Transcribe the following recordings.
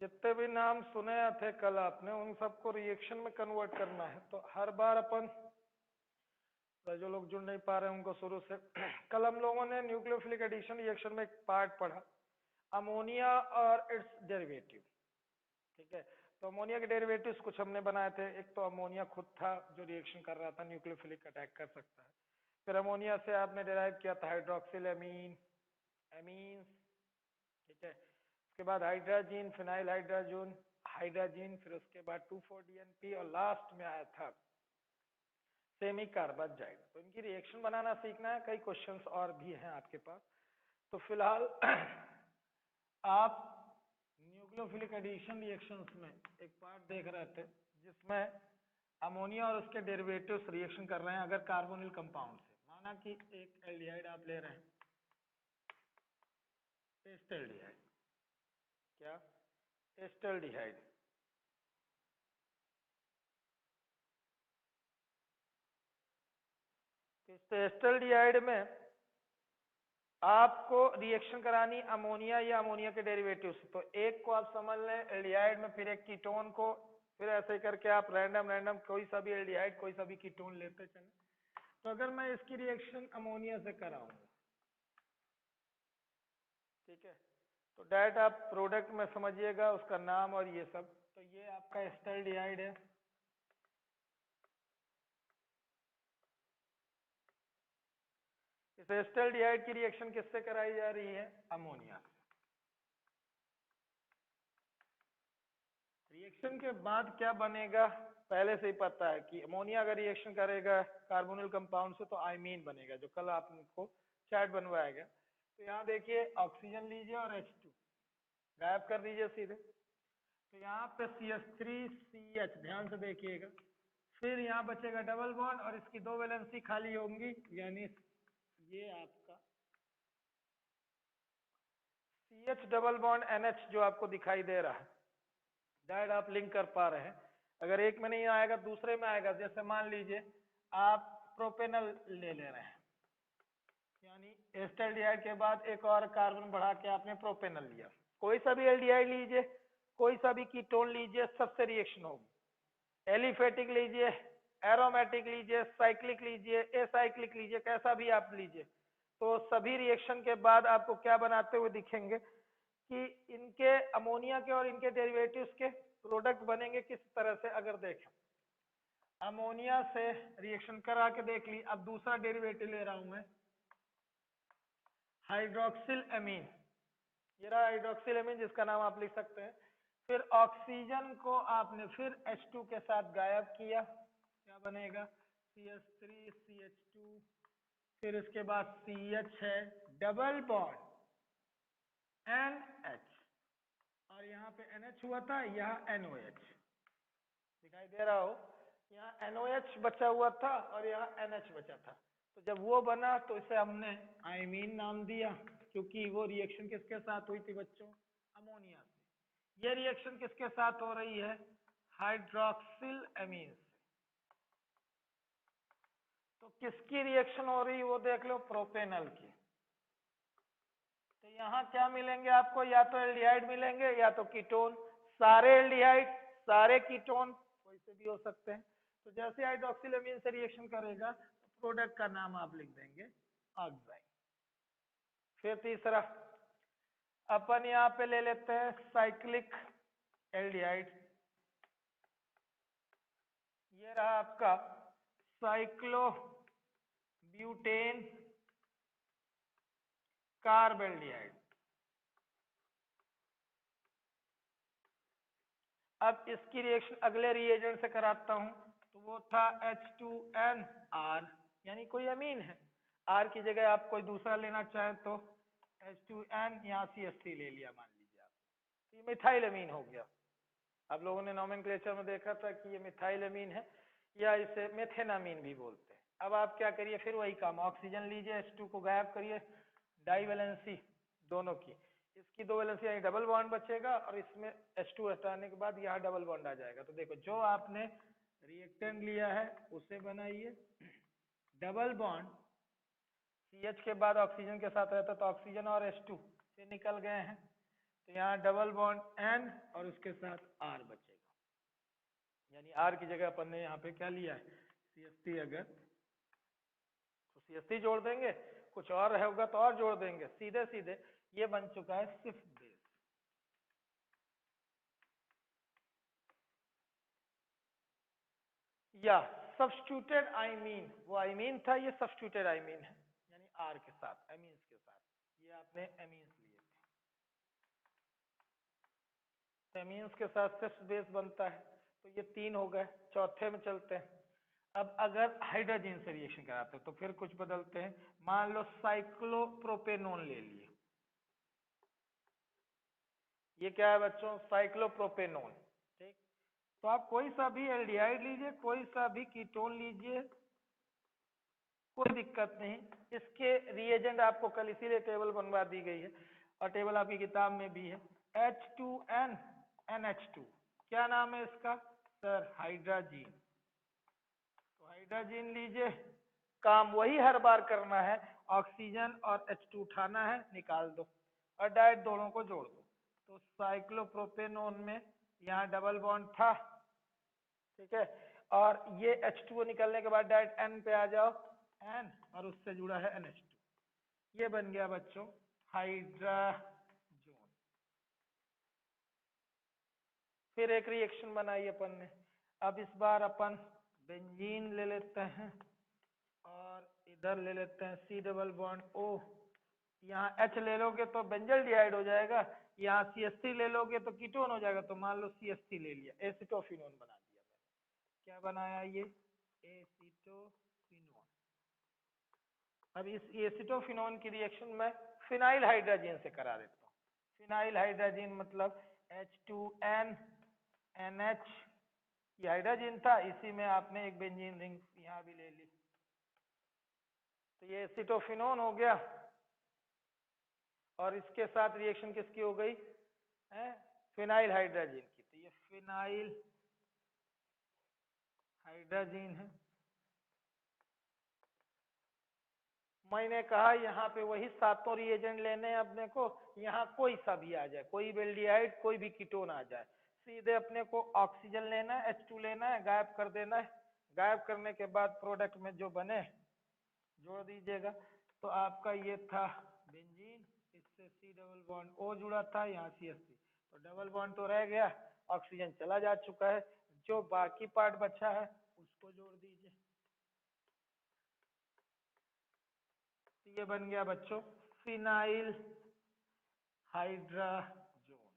जितने भी नाम सुने थे कल आपने उन सबको रिएक्शन में कन्वर्ट करना है। तो हर बार अपन, जो लोग जुड़ नहीं पा रहे हैं उनको शुरू से, कल हम लोगों ने न्यूक्लियोफिलिक एडिशन रिएक्शन में एक पार्ट पढ़ा, अमोनिया और इट्स डेरिवेटिव। ठीक है, तो अमोनिया के डेरिवेटिव्स कुछ हमने बनाए थे। एक तो अमोनिया खुद था जो रिएक्शन कर रहा था, न्यूक्लियोफिलिक अटैक कर सकता है। फिर अमोनिया से आपने डिराइव किया था हाइड्रोक्सिल एमीन, एमीन्स। ठीक है, उसके बाद हाइड्राजीन, फिनाइल हाइड्राजोन, हाइड्राजीन, फिर उसके बाद 2,4-DNP और लास्ट में आया था सेमी कार्बाजाइड। तो इनकी रिएक्शन बनाना सीखना है। कई क्वेश्चंस और भी हैं आपके पास। तो फिलहाल आप न्यूक्लियोफिलिक एडिशन रिएक्शंस में एक पार्ट देख रहे थे जिसमें अमोनिया और उसके डेरिवेटिव्स रिएक्शन कर रहे हैं अगर कार्बोनिल कंपाउंड से। माना कि एक एल्डिहाइड आप ले रहे हैं, एस्टल्डिहाइड, क्या एस्टल्डिहाइड, एस्टल्डिहाइड में आपको रिएक्शन करानी अमोनिया या अमोनिया के डेरिवेटिव से। तो एक को आप समझ लें एल्डिहाइड में, फिर एक कीटोन को, फिर ऐसे करके आप रैंडम कोई सा भी एल्डिहाइड कोई सा भी कीटोन लेते चले। तो अगर मैं इसकी रिएक्शन अमोनिया से कराऊंगा, ठीक है, तो डायरेक्ट आप प्रोडक्ट में समझिएगा उसका नाम और ये सब। तो ये आपका एस्टल्डिहाइड है, इस एस्टल्डिहाइड की रिएक्शन किससे कराई जा रही है? अमोनिया से। रिएक्शन के बाद क्या बनेगा पहले से ही पता है कि अमोनिया अगर रिएक्शन करेगा कार्बोनिल कंपाउंड से तो आइमीन बनेगा, जो कल आपको चार्ट बनवाया गया। तो यहाँ देखिए ऑक्सीजन लीजिए और H2 गायब कर दीजिए सीधे। तो यहाँ पे CH3CH, ध्यान से देखिएगा। फिर यहाँ बचेगा डबल बॉन्ड और इसकी दो वैलेंसी खाली होंगी, यानी ये आपका CH डबल बॉन्ड NH जो आपको दिखाई दे रहा है, डायरेक्ट आप लिंक कर पा रहे हैं। अगर एक में नहीं आएगा दूसरे में आएगा। जैसे मान लीजिए आप प्रोपेनल ले रहे हैं, यानी एस्टल्डिहाइड के बाद एक और कार्बन बढ़ा के आपने प्रोपेनल लिया। कोई सा भी एल्डिहाइड लीजिए, कोई सा भी कीटोन लीजिए, सबसे रिएक्शन होगी। एलिफेटिक लीजिए, एरोमेटिक लीजिए, साइक्लिक लीजिए, एसाइक्लिक लीजिए, कैसा भी आप लीजिए, तो सभी रिएक्शन के बाद आपको क्या बनाते हुए दिखेंगे कि इनके अमोनिया के और इनके डेरिवेटिव्स के प्रोडक्ट बनेंगे किस तरह से। अगर देखें अमोनिया से रिएक्शन करा के देख ली, अब दूसरा डेरिवेटिव ले रहा हूं मैं हाइड्रोक्सिल एमीन, ये रहा हाइड्रोक्सिल एमीन जिसका नाम आप लिख सकते हैं। फिर ऑक्सीजन को आपने फिर H2 के साथ गायब किया, क्या बनेगा? CH3CH2, फिर इसके बाद CH है डबल बॉन्ड NH, और यहाँ पे NH हुआ था, यहाँ NOH दिखाई दे रहा हो, यहाँ NOH बचा हुआ था और यहाँ NH बचा था। तो जब वो बना तो इसे हमने आइमीन नाम दिया, क्योंकि वो रिएक्शन किसके साथ हुई थी बच्चों? अमोनिया से। ये रिएक्शन किसके साथ हो रही है? हाइड्रोक्सिल एमीन से। तो किसकी रिएक्शन हो रही है वो देख लो, प्रोपेनल की। तो यहाँ क्या मिलेंगे आपको? या तो एल्डिहाइड मिलेंगे या तो कीटोन। सारे एल्डिहाइड, सारे कीटोन, कोई से भी हो सकते हैं। तो जैसे हाइड्रोक्सिल एमीन से रिएक्शन करेगा तो प्रोडक्ट का नाम आप लिख देंगे ऑक्साइड। फिर तीसरा अपन यहाँ पे ले लेते हैं साइक्लिक एल्डिहाइड, ये रहा आपका साइक्लोब्यूटेन कार्बेल्डिहाइड। अब इसकी रिएक्शन अगले रिएजेंट से कराता हूं, तो वो था H2NR, यानी कोई अमीन है। R की जगह आप कोई दूसरा लेना चाहें तो H2N, यहाँ CH3 ले लिया मान लीजिए आप, तो ये मिथाइल अमीन हो गया। आप लोगों ने नोमेनक्लेचर में देखा था कि ये मिथाइल अमीन है, या इसे मेथेनामीन भी बोलते हैं। अब आप क्या करिए, फिर वही काम, ऑक्सीजन लीजिए, H2 को गायब करिए, डाई वैलेंसी दोनों की, इसकी दो वैलेंसी यानी डबल बॉन्ड बचेगा, और इसमें H2 हटाने के बाद यहाँ डबल बॉन्ड आ जाएगा। तो देखो जो आपने रिएक्टेंट लिया है उसे बनाइए, डबल बॉन्ड CH के बाद ऑक्सीजन के साथ रहता तो ऑक्सीजन और H2 से निकल गए हैं, तो यहाँ डबल बॉन्ड N और उसके साथ R बचेगा, यानी R की जगह अपन ने यहाँ पे क्या लिया है, CH3 अगर, तो CH3 जोड़ देंगे, कुछ और होगा तो और जोड़ देंगे, सीधे सीधे ये बन चुका है सिर्फ बेस। या सब्स्टिट्यूटेड आइमीन, वो आइमीन था, ये सब्स्टिट्यूटेड आइमीन है, यानी R के साथ, एमीन्स के साथ, ये आपने एमीन्स लिए थे, एमीन्स के साथ सिर्फ बेस बनता है, तो ये 3 हो गए। चौथे में चलते हैं। अब अगर हाइड्रोजन से रिएक्शन कराते हैं तो फिर कुछ बदलते हैं। मान लो साइक्लोप्रोपेनोन ले लिए, ये क्या है बच्चों, साइक्लोप्रोपेनोन, ठीक। तो आप कोई सा भी एल्डिहाइड लीजिए, कोई सा भी कीटोन लीजिए, कोई दिक्कत नहीं। इसके रिएजेंट आपको कल इसीलिए टेबल बनवा दी गई है, और टेबल आपकी किताब में भी है। H2N NH2, क्या नाम है इसका सर, हाइड्राजीन। तो हाइड्राजीन लीजिए, काम वही हर बार करना है, ऑक्सीजन और H2 उठाना है, निकाल दो और डायरेक्ट दोनों को जोड़ दो। तो साइक्लोप्रोपेनोन में यहाँ डबल बॉन्ड था, ठीक है, और ये H2O निकलने के बाद डायरेक्ट N पे आ जाओ, N और उससे जुड़ा है NH2, ये बन गया बच्चों हाइड्राजोन। फिर एक रिएक्शन बनाई अपन ने, अब इस बार अपन बेंजीन ले लेते हैं और इधर ले लेते हैं C डबल बॉन्ड O, यहाँ H ले लोगे तो बेंजल डिहाइड हो जाएगा, यहाँ CH3 ले लोगे तो कीटोन हो जाएगा, तो मान लो CH3 ले लिया, एसिटोफिनोन बना दिया मैंने। क्या बनाया ये, एसिटोफिनोन। अब इस एसिटोफिनोन की रिएक्शन में फिनाइल हाइड्रोजन से करा देता हूँ। फिनाइल हाइड्रोजन मतलब H2N NH, ये हाइड्रोजन था, इसी में आपने एक बेंजीन रिंग यहाँ भी ले ली, तो ये एसिटोफिनोन हो गया। और इसके साथ रिएक्शन किसकी हो गई है, फिनाइल हाइड्रोजन की, तो ये फिनाइल हाइड्रोजन है। मैंने कहा यहाँ पे वही सातों रिएजेंट लेने हैं अपने को, यहाँ कोई सा भी आ जाए, कोई भी एल्डिहाइड, कोई भी कीटोन आ जाए, सीधे अपने को ऑक्सीजन लेना है, H2 लेना है, गायब कर देना है, गायब करने के बाद प्रोडक्ट में जो बने जोड़ दीजिएगा। तो आपका ये था बेंजीन, इससे C डबल बॉन्ड O जुड़ा था, यहाँ CH3, तो डबल बॉन्ड तो रह गया, ऑक्सीजन चला जा चुका है, जो बाकी पार्ट बचा है उसको जोड़ दीजिए। तो ये बन गया बच्चों फिनाइल हाइड्राजोन,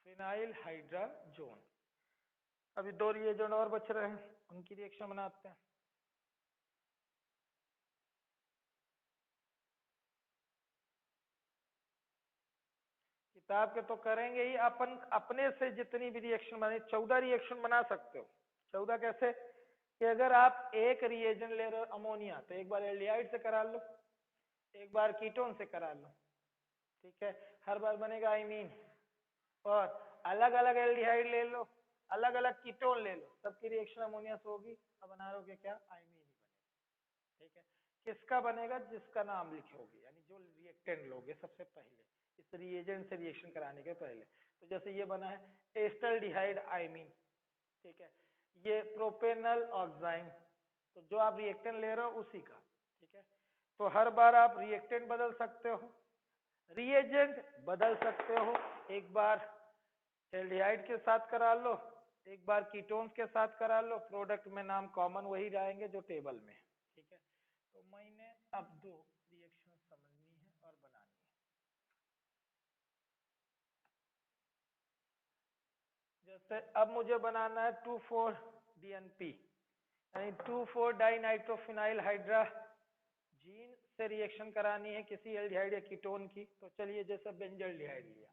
फिनाइल हाइड्राजोन। अभी 2 रिएजेंट और बच रहे हैं, उनकी रिएक्शन बनाते हैं। किताब के तो करेंगे ही, अपन अपने से जितनी भी रिएक्शन बने, 14 रिएक्शन बना सकते हो। 14 कैसे, कि अगर आप एक रिएजेंट ले रहे हो अमोनिया, तो एक बार एल्डिहाइड से करा लो, एक बार कीटोन से करा लो, ठीक है, हर बार बनेगा आइमीन। और अलग अलग एल्डिहाइड ले लो, अलग अलग कीटोन ले लो, सबकी रिएक्शन अमोनिया से होगी, अब बना लोगे क्या, आइमीन ही बनेगा, ठीक है। किसका बनेगा, जिसका नाम लिखोगे, यानी जो रिएक्टेंट लोगे सबसे पहले इस रिएजेंट से रिएक्शन कराने के पहले। तो जैसे ये बना है एस्टल्डिहाइड आइमीन, ठीक है, ये प्रोपेनल ऑक्साइन, तो जो आप रिएक्टेंट ले रहे हो उसी का, ठीक है। तो हर बार आप रिएक्टेंट बदल सकते हो, रिएजेंट बदल सकते हो, एक बार एल्डिहाइड के साथ करा लो, एक बार कीटोन्स के साथ करा लो, प्रोडक्ट में नाम कॉमन वही रहेंगे जो टेबल में, ठीक है। तो मैंने अब 2 रिएक्शन समझनी है और बनानी है। जैसे अब मुझे बनाना है 2,4-DNP, यानी 2,4-डाइनाइट्रोफिनाइल हाइड्रोजीन से रिएक्शन करानी है किसी एल्डिहाइड या कीटोन की। तो चलिए जैसे बेंजल डिहाइड लिया,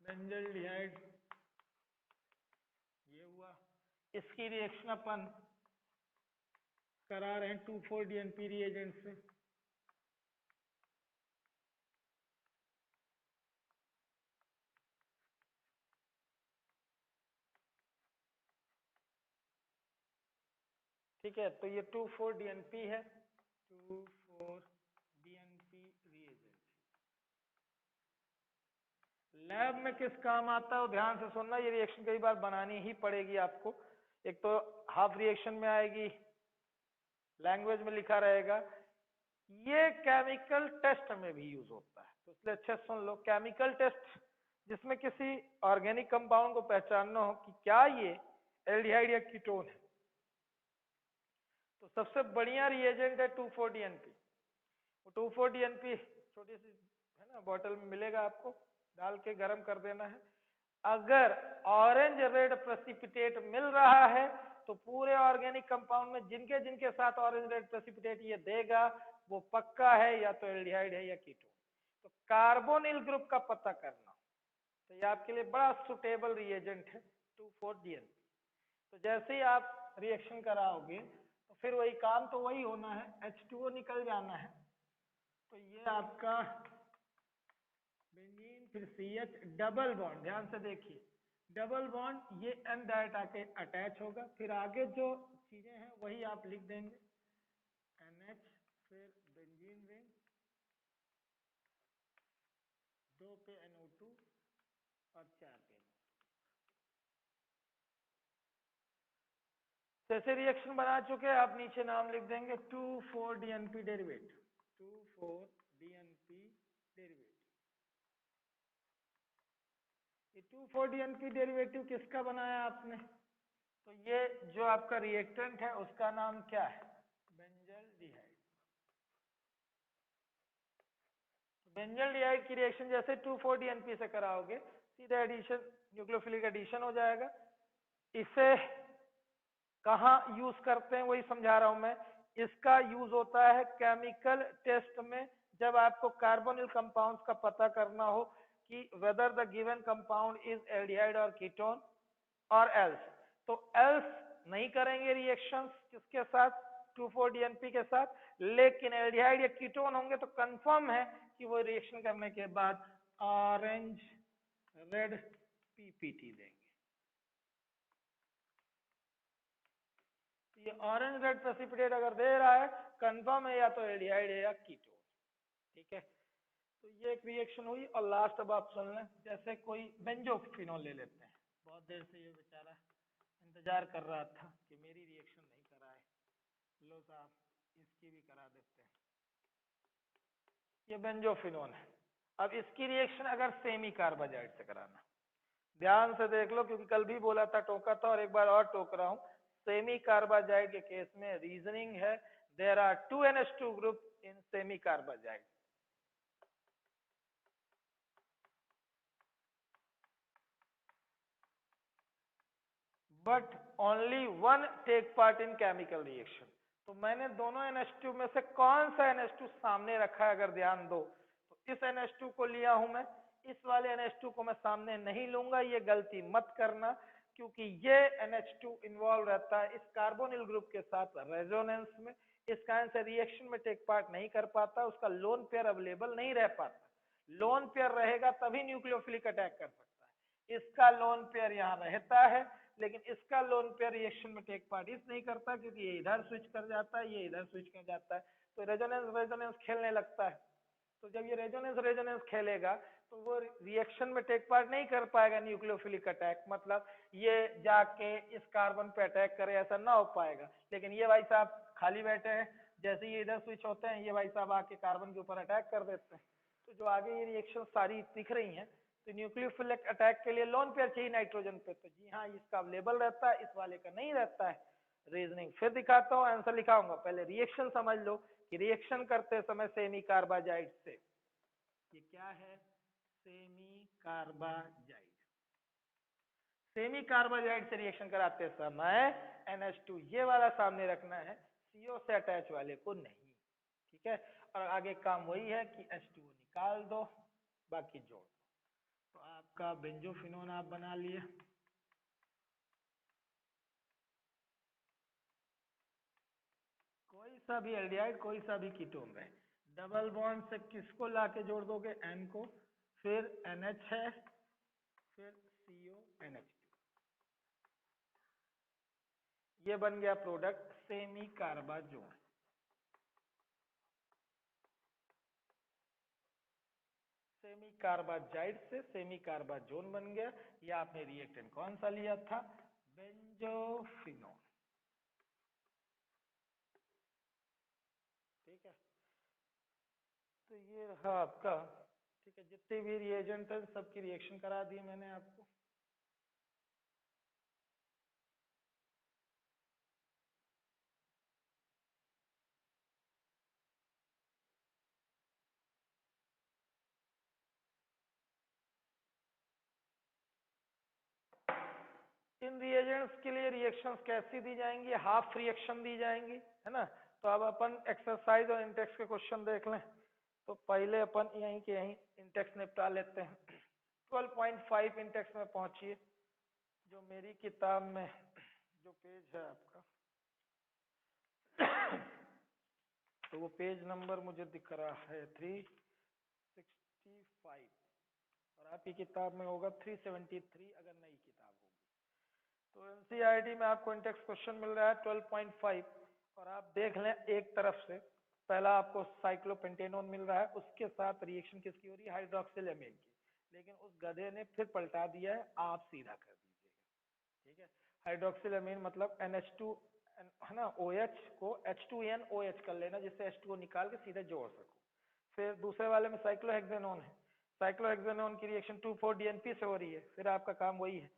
बेंजल डिहाइड ये हुआ, इसकी रिएक्शन अपन करा रहे हैं 2,4-DNP रिएजेंट से। ठीक है, तो ये 2,4-DNP है, 2,4 लैब में किस काम आता है वो ध्यान से सुनना, ये रिएक्शन कई बार बनानी ही पड़ेगी आपको। एक तो हाफ रिएक्शन में आएगी, लैंग्वेज में लिखा रहेगा, ये केमिकल टेस्ट में भी यूज होता है, तो इसलिए अच्छे से सुन लो। केमिकल टेस्ट जिसमें किसी ऑर्गेनिक कंपाउंड को पहचानना हो कि क्या ये एल्डिहाइड या कीटोन है, तो सबसे बढ़िया रिएजेंट है 2,4-DNP। वो 2,4-DNP छोटी सी है ना बॉटल में मिलेगा आपको, डाल के गर्म कर देना है। अगर ऑरेंज रेड प्रेसिपिटेट मिल रहा है तो पूरे ऑर्गेनिक कंपाउंड में जिनके जिनके साथ ऑरेंज रेड प्रेसिपिटेट ये देगा वो पक्का है या तो एल्डिहाइड है या कीटोन। तो कार्बोनिल ग्रुप का पता करना, तो ये आपके लिए बड़ा सुटेबल रिएजेंट है 2,4-DNP। तो जैसे ही आप रिएक्शन कराओगे तो फिर वही काम तो वही होना है, H2O निकल जाना है। तो ये आपका बेंजीन, फिर CH डबल बॉन्ड, ध्यान से देखिए डबल बॉन्ड, ये N डायरेक्ट आके अटैच होगा, फिर आगे जो चीजें हैं वही आप लिख देंगे, NH, फिर बेंजीन रिंग, 2 पे NO2 और 4 पे NO2। जैसे रिएक्शन बना चुके हैं आप नीचे नाम लिख देंगे 2,4-DNP डेरिवेटिव, 2,4-DNP डेरिवेटिव। ये 2,4-DNP डेरिवेटिव किसका बनाया आपने, तो ये जो आपका रिएक्टेंट है उसका नाम क्या है, बेंजल्डिहाइड। बेंजल्डिहाइड की रिएक्शन जैसे 2,4-DNP से कराओगे सीधा एडिशन, न्यूक्लियोफिलिक एडिशन हो जाएगा। इसे कहाँ यूज करते हैं वही समझा रहा हूं मैं। इसका यूज होता है केमिकल टेस्ट में, जब आपको कार्बोनिल कंपाउंड्स का पता करना हो कि whether the given compound is aldehyde और कीटोन और एल्स। तो एल्स नहीं करेंगे रिएक्शंस किसके साथ, 2,4-DNP के साथ, लेकिन एल्डिहाइड या कीटोन होंगे तो कंफर्म है कि वो रिएक्शन करने के बाद ऑरेंज रेड पीपीटी देंगे। ये ऑरेंज रेड प्रेसिपिटेट अगर दे रहा है कंफर्म है या तो एल्डिहाइड है या कीटोन। ठीक है, तो ये एक रिएक्शन हुई। और लास्ट अब आप सुन लें, जैसे कोई बेंजोफिनोल ले लेते हैं, बहुत देर से ये बेचारा इंतजार कर रहा था कि मेरी रिएक्शन नहीं कराए, लो साहब इसकी भी करा देते हैं। ये बेंजोफिनोल है। अब इसकी रिएक्शन अगर सेमी कार्बाजाइड से कराना, ध्यान से देख लो क्योंकि कल भी बोला था, टोका था और एक बार और टोक रहा हूं। सेमी कार्बाजाइड के केस में रीजनिंग है, there are 2 NH2 group in semicarbazide, but only one take part in chemical reaction. तो मैंने दोनों NH2 में से कौन सा NH2 सामने रखा है, अगर ध्यान दो तो इस NH2 को लिया हूं मैं, इस वाले NH2 को मैं सामने नहीं लूंगा, ये गलती मत करना, क्योंकि ये NH2 इन्वॉल्व रहता है इस कार्बोनिल ग्रुप के साथ रेजोनेंस में, इस कारण से रिएक्शन में टेक पार्ट नहीं कर पाता, उसका लोन पेयर अवेलेबल नहीं रह पाता। लोन पेयर रहेगा तभी न्यूक्लियोफिलिक अटैक कर सकता है, इसका लोन पेयर यहाँ रहता है, लेकिन इसका लोन पेयर रिएक्शन में टेक पार्ट इस नहीं करता क्योंकि ये इधर स्विच कर जाता है, ये इधर स्विच कर जाता है, तो रेजोनेंस रेजोनेंस खेलने लगता है। तो जब ये रेजोनेंस रेजोनेंस खेलेगा तो वो रिएक्शन में टेक पार्ट नहीं कर पाएगा न्यूक्लियोफिलिक अटैक, मतलब ये जाके इस कार्बन पे अटैक करे, ऐसा ना हो पाएगा। लेकिन ये भाई साहब खाली बैठे हैं, जैसे ये इधर स्विच होते हैं ये भाई साहब आके कार्बन के ऊपर अटैक कर देते हैं। तो जो आगे ये रिएक्शन सारी दिख रही हैं, तो न्यूक्लियोफिलिक अटैक के लिए लोन पेयर चाहिए नाइट्रोजन पे, तो जी हाँ इसका अवेलेबल रहता है, इस वाले का नहीं रहता है। रीजनिंग फिर दिखाता हूँ, आंसर लिखाऊंगा, पहले रिएक्शन समझ लो कि रिएक्शन करते समय सेमी कार्बाजाइड से, ये क्या है, सेमी कार्बाजाइड, सेमी कार्बाजाइड से रिएक्शन कराते समय NH2 ये वाला सामने रखना है, CO से अटैच वाले को नहीं। ठीक है, और आगे काम वही है कि H2O निकाल दो, बाकी जोड़ दो। तो आपका बेंजोफिनोन आप बना लिए। कोई सा भी एल्डिहाइड, कोई सा भी कीटोन रहे, डबल बॉन्ड से किसको लाके जोड़ दोगे, N को, फिर NH है, फिर CONH2, ये बन गया प्रोडक्ट सेमी कार्बाजोन। सेमी कार्बाजाइड से सेमी कार्बाजोन बन गया। या आपने रिएक्टेंट कौन सा लिया था? बेंजोफिनोन। ठीक है, तो ये रहा आपका। ठीक है, जितने भी रिएजेंट है सबकी रिएक्शन करा दी मैंने आपको। इन रिएजेंट्स के लिए रिएक्शंस कैसी दी जाएंगी? हाफ रिएक्शन दी जाएंगी, है ना। तो अब अपन एक्सरसाइज और इंटेक्स के क्वेश्चन देख लें। तो पहले अपन यहीं के यहीं इंटेक्स निपटा लेते हैं। 12.5 इंटेक्स में पहुंचिए, जो मेरी किताब में जो पेज है आपका, तो वो पेज नंबर मुझे दिख रहा है 365 और आपकी किताब में होगा 373 अगर नई किताब होगी। तो एनसीईआरटी में आपको इंटेक्स क्वेश्चन मिल रहा है 12.5 और आप देख लें एक तरफ से पहला आपको साइक्लोपेंटेनोन मिल रहा है, उसके साथ रिएक्शन किसकी हो रही है? हाइड्रोक्सिल एमीन की। लेकिन उस गधे ने फिर पलटा दिया है, आप सीधा कर दीजिएगा। ठीक है, हाइड्रोक्सिल एमीन मतलब NH2 है ना, OH को H2NOH कर लेना, जिससे H2O निकाल के सीधे जोड़ सको। फिर दूसरे वाले में साइक्लोहेक्सेनोन है, साइक्लोहेक्सेनोन की रिएक्शन 2,4-DNP से हो रही है। फिर आपका काम वही है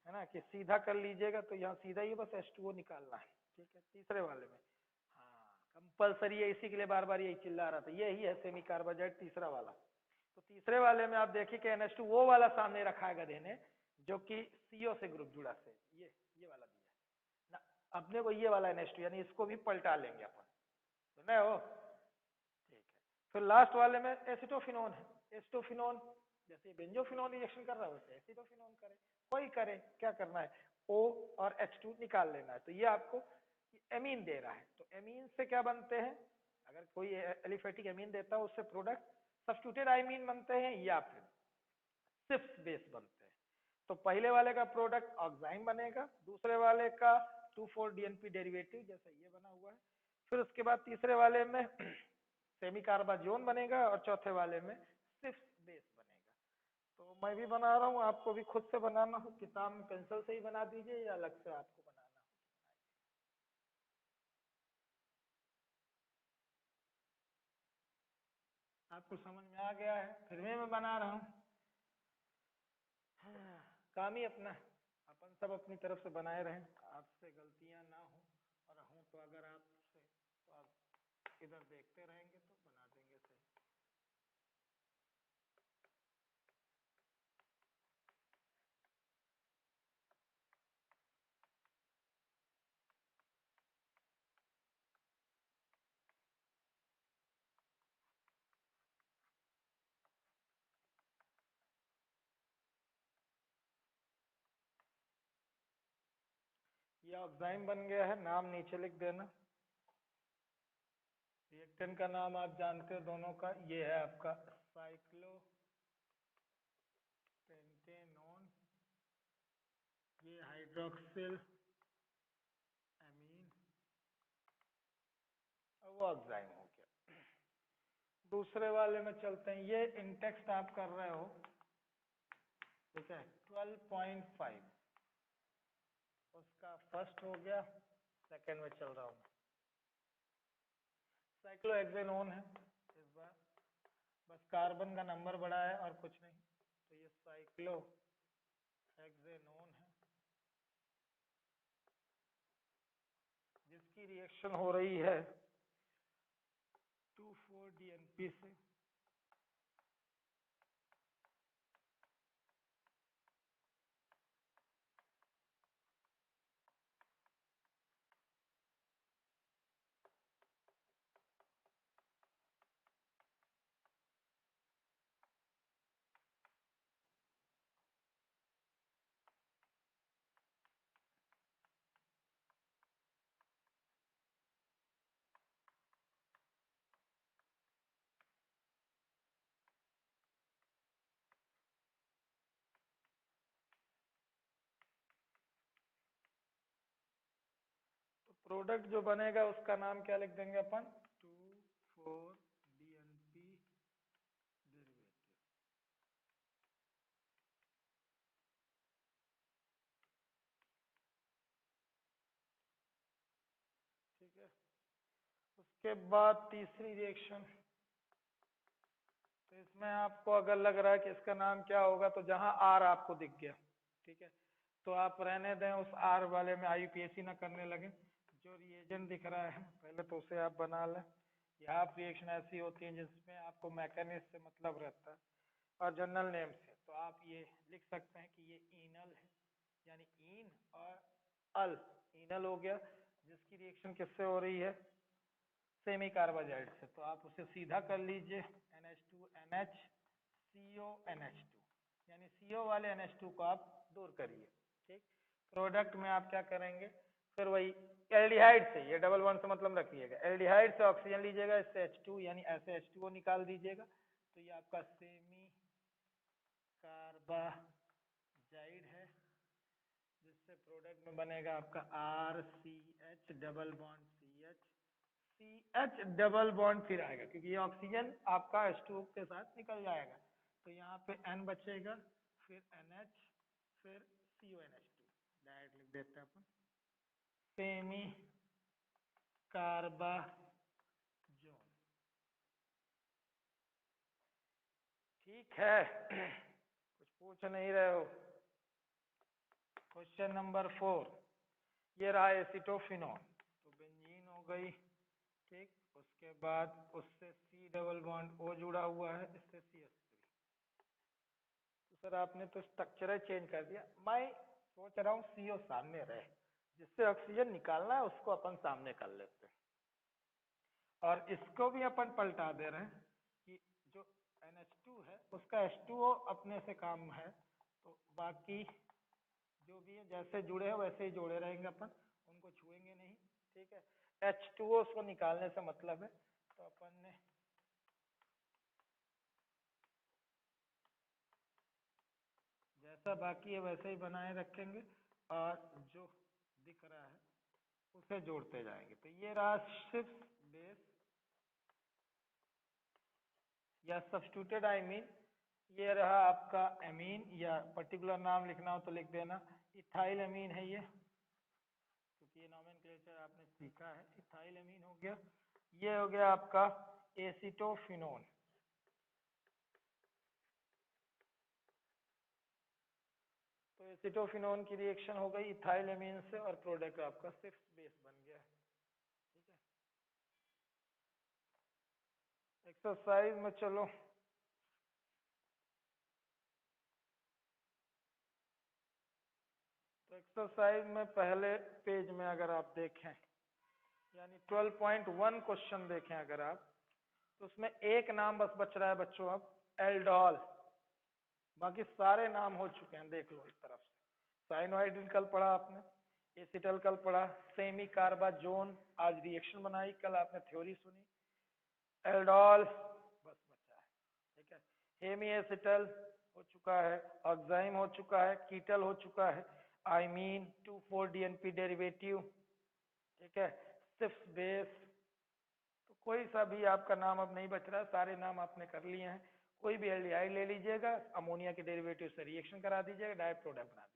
ना, कि सीधा कर लीजिएगा, तो यहाँ सीधा ही बस H2O निकालना है। ठीक है, तीसरे वाले में हाँ कंपलसरी है, इसी के लिए बार बार यही चिल्ला रहा था, यही है सेमी कार्बाजाइड तीसरा वाला। तो तीसरे वाले में आप देखिए कि NH2 वो वाला सामने रखा है गधे ने, जो कि CO से ग्रुप जुड़ा से, ये वाला दिया है ना अपने को, ये वाला NH2, यानी इसको भी पलटा लेंगे अपन, सुना हो। ठीक है, फिर लास्ट वाले में एसिटोफिनोन है। एसिटोफिनोन जैसे बेंजोफिनोन रिएक्शन कर रहा है वैसे एसिटोफिनोन करे, कोई करे, क्या करना है? O और H2 निकाल लेना है। तो ये आपको एमीन दे रहा है, तो एमीन से क्या बनते हैं? अगर कोई एलिफेटिक एमीन देता है उससे प्रोडक्ट सब्स्टिट्यूटेड आइमीन बनते हैं या फिर सिप्स बेस बनते हैं। तो पहले वाले का प्रोडक्ट ऑक्साइन बनेगा, दूसरे वाले का 2,4-DNP डेरिवेटिव जैसा ये बना हुआ है। फिर उसके बाद तीसरे वाले में सेमी कार्बाजोन बनेगा और चौथे वाले में सिप्स बेस बनेगा। तो मैं भी बना रहा हूँ, आपको भी खुद से बनाना हो, किताब में पेंसिल से ही बना दीजिए या अलग से आपको बनाना हो। आपको समझ में आ गया है? फिर भी मैं बना रहा हूँ। काम ही अपना है, अपन सब अपनी तरफ से बनाए रहें, आपसे गलतियां ना हो, और हों तो अगर आपसे तो आप इधर देखते रहेंगे तो बना देंगे सही। ये ऑक्साइन बन गया है, नाम नीचे लिख देना। रिएक्टेंट का नाम आप जानते हो दोनों का, ये है आपका साइक्लोपेंटेनोन, ये हाइड्रोक्सिल एमीन, और वो ऑक्साइन हो गया। दूसरे वाले में चलते हैं, ये इंटेक्स्ट आप कर रहे हो, ठीक है, 12.5, उसका फर्स्ट हो गया, सेकंड में चल रहा हूँ। साइक्लोहेक्सेनोन है इस बार, बस कार्बन का नंबर बढ़ा है और कुछ नहीं। तो ये साइक्लोहेक्सेनोन है, जिसकी रिएक्शन हो रही है 2,4-DNP से। तो प्रोडक्ट जो बनेगा उसका नाम क्या लिख देंगे अपन? 2,4-DNP derivative. उसके बाद तीसरी रिएक्शन, तो इसमें आपको अगर लग रहा है कि इसका नाम क्या होगा, तो जहां आर आपको दिख गया, ठीक है, तो आप रहने दें उस आर वाले में, आईयूपीएसी ना करने लगे। जो रिएजेंट दिख रहा है पहले तो उसे आप बना लें। यहाँ रिएक्शन ऐसी होती है जिसमें आपको मैकेनिज्म से मतलब रहता है और जनरल नेम से, तो आप ये लिख सकते हैं कि ये इनल है, यानी इन और अल, इनल हो गया, जिसकी रिएक्शन किससे हो रही है, सेमी कार्बाजाइड से, तो आप उसे सीधा कर लीजिए NH2NH CONH2, यानी CO वाले NH2 को आप दूर करिए, ठीक। प्रोडक्ट में आप क्या करेंगे, फिर वही एल्डिहाइड से, ये डबल बॉन्ड से मतलब रखिएगा, एल्डिहाइड से ऑक्सीजन लीजिएगा, इससे H2 यानी ऐसे H2O निकाल दीजिएगा, तो ये आपका सेमी कार्बाजाइड है, जिससे प्रोडक्ट में बनेगा आपका RCH double bond CH double bond फिर आएगा, क्योंकि ये ऑक्सीजन आपका H2O के साथ निकल जाएगा, तो यहाँ पे N बचेगा, फिर NH, फिर CONH2, डायरेक्ट लिख देते हैं अपन, सेमी कार्बाजोन। ठीक है, कुछ पूछ नहीं रहे हो? क्वेश्चन नंबर 4, ये रहा एसिटोफिनॉन, तो बेंजीन हो गई, ठीक। उसके बाद उससे C डबल बॉन्ड O जुड़ा हुआ है, इससे CH3, तो सर आपने तो स्ट्रक्चर चेंज कर दिया। मैं सोच रहा हूँ CO सामने रहे, जिससे ऑक्सीजन निकालना है उसको अपन सामने कर लेते हैं, और इसको भी अपन पलटा दे रहे हैं कि जो NH2 है उसका H2O अपने से काम है, तो बाकी जो भी है जैसे जुड़े हैं वैसे ही जोड़े रहेंगे, अपन उनको छुएंगे नहीं, ठीक है। H2O को निकालने से मतलब है, तो अपन ने जैसा बाकी है वैसे ही बनाए रखेंगे, और जो दिख रहा है उसे जोड़ते जाएंगे। तो ये रहा सिर्फ बेस या सब्स्टिट्यूटेड आइमीन, ये रहा आपका एमीन, या पर्टिकुलर नाम लिखना हो तो लिख देना, इथाइल एमीन है ये, क्योंकि ये नोमेनक्लेचर आपने सीखा है। इथाइल एमीन हो गया, ये हो गया आपका एसिटोफिनोन, तो एसिटोफिनोन की रिएक्शन हो गई इथाइल एमीन से, और प्रोडक्ट आपका 6 बेस बन गया, ठीक है। एक्सरसाइज में चलो, तो एक्सरसाइज में पहले पेज में अगर आप देखें, यानी 12.1 क्वेश्चन देखें अगर आप, तो उसमें एक नाम बस बच रहा है बच्चों, अब एल्डोल, बाकी सारे नाम हो चुके हैं, देख लो इस तरफ से। साइनोहाइड्रिन कल पढ़ा आपने, एसिटल कल पढ़ा, सेमी कार्बाजोन आज रिएक्शन बनाई, कल आपने थ्योरी सुनी, एल्डोल बस बचा है, ठीक है। हेमी एसिटल हो चुका है, ऑक्साइम हो चुका है, कीटल हो चुका है, आइमीन 2,4-DNP डेरिवेटिव, ठीक है, सिर्फ बेस, तो कोई सा भी आपका नाम अब नहीं बच रहा, सारे नाम आपने कर लिए हैं। कोई भी एल्डिहाइड ले लीजिएगा, अमोनिया के डेरिवेटिव से रिएक्शन करा दीजिएगा, डायरेक्ट प्रोडक्ट बना दीजिएगा।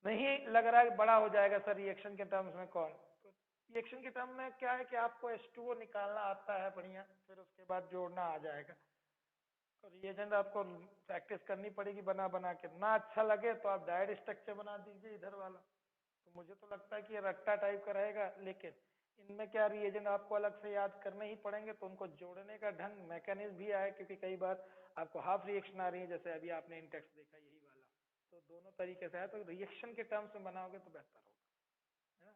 नहीं लग रहा है बड़ा हो जाएगा सर रिएक्शन के टर्म्स में, कौन, तो रिएक्शन के टर्म में क्या है कि आपको H2O निकालना आता है बढ़िया, फिर उसके बाद जोड़ना आ जाएगा, तो रिएजेंट आपको प्रैक्टिस करनी पड़ेगी बना बना के, ना अच्छा लगे तो आप डायरेक्ट स्ट्रक्चर बना दीजिए इधर वाला, तो मुझे तो लगता है कि ये रट्टा टाइप का रहेगा, लेकिन इनमें क्या रिएजेंट आपको अलग से याद करने ही पड़ेंगे, तो उनको जोड़ने का ढंग मैकेनिज्म भी आए, क्योंकि कई बार आपको हाफ रिएक्शन आ रही है, जैसे अभी आपने इंटेक्स देखा यही वाला, तो दोनों तरीके से है, तो रिएक्शन के टर्म्स में बनाओगे तो बेहतर होगा, है ना।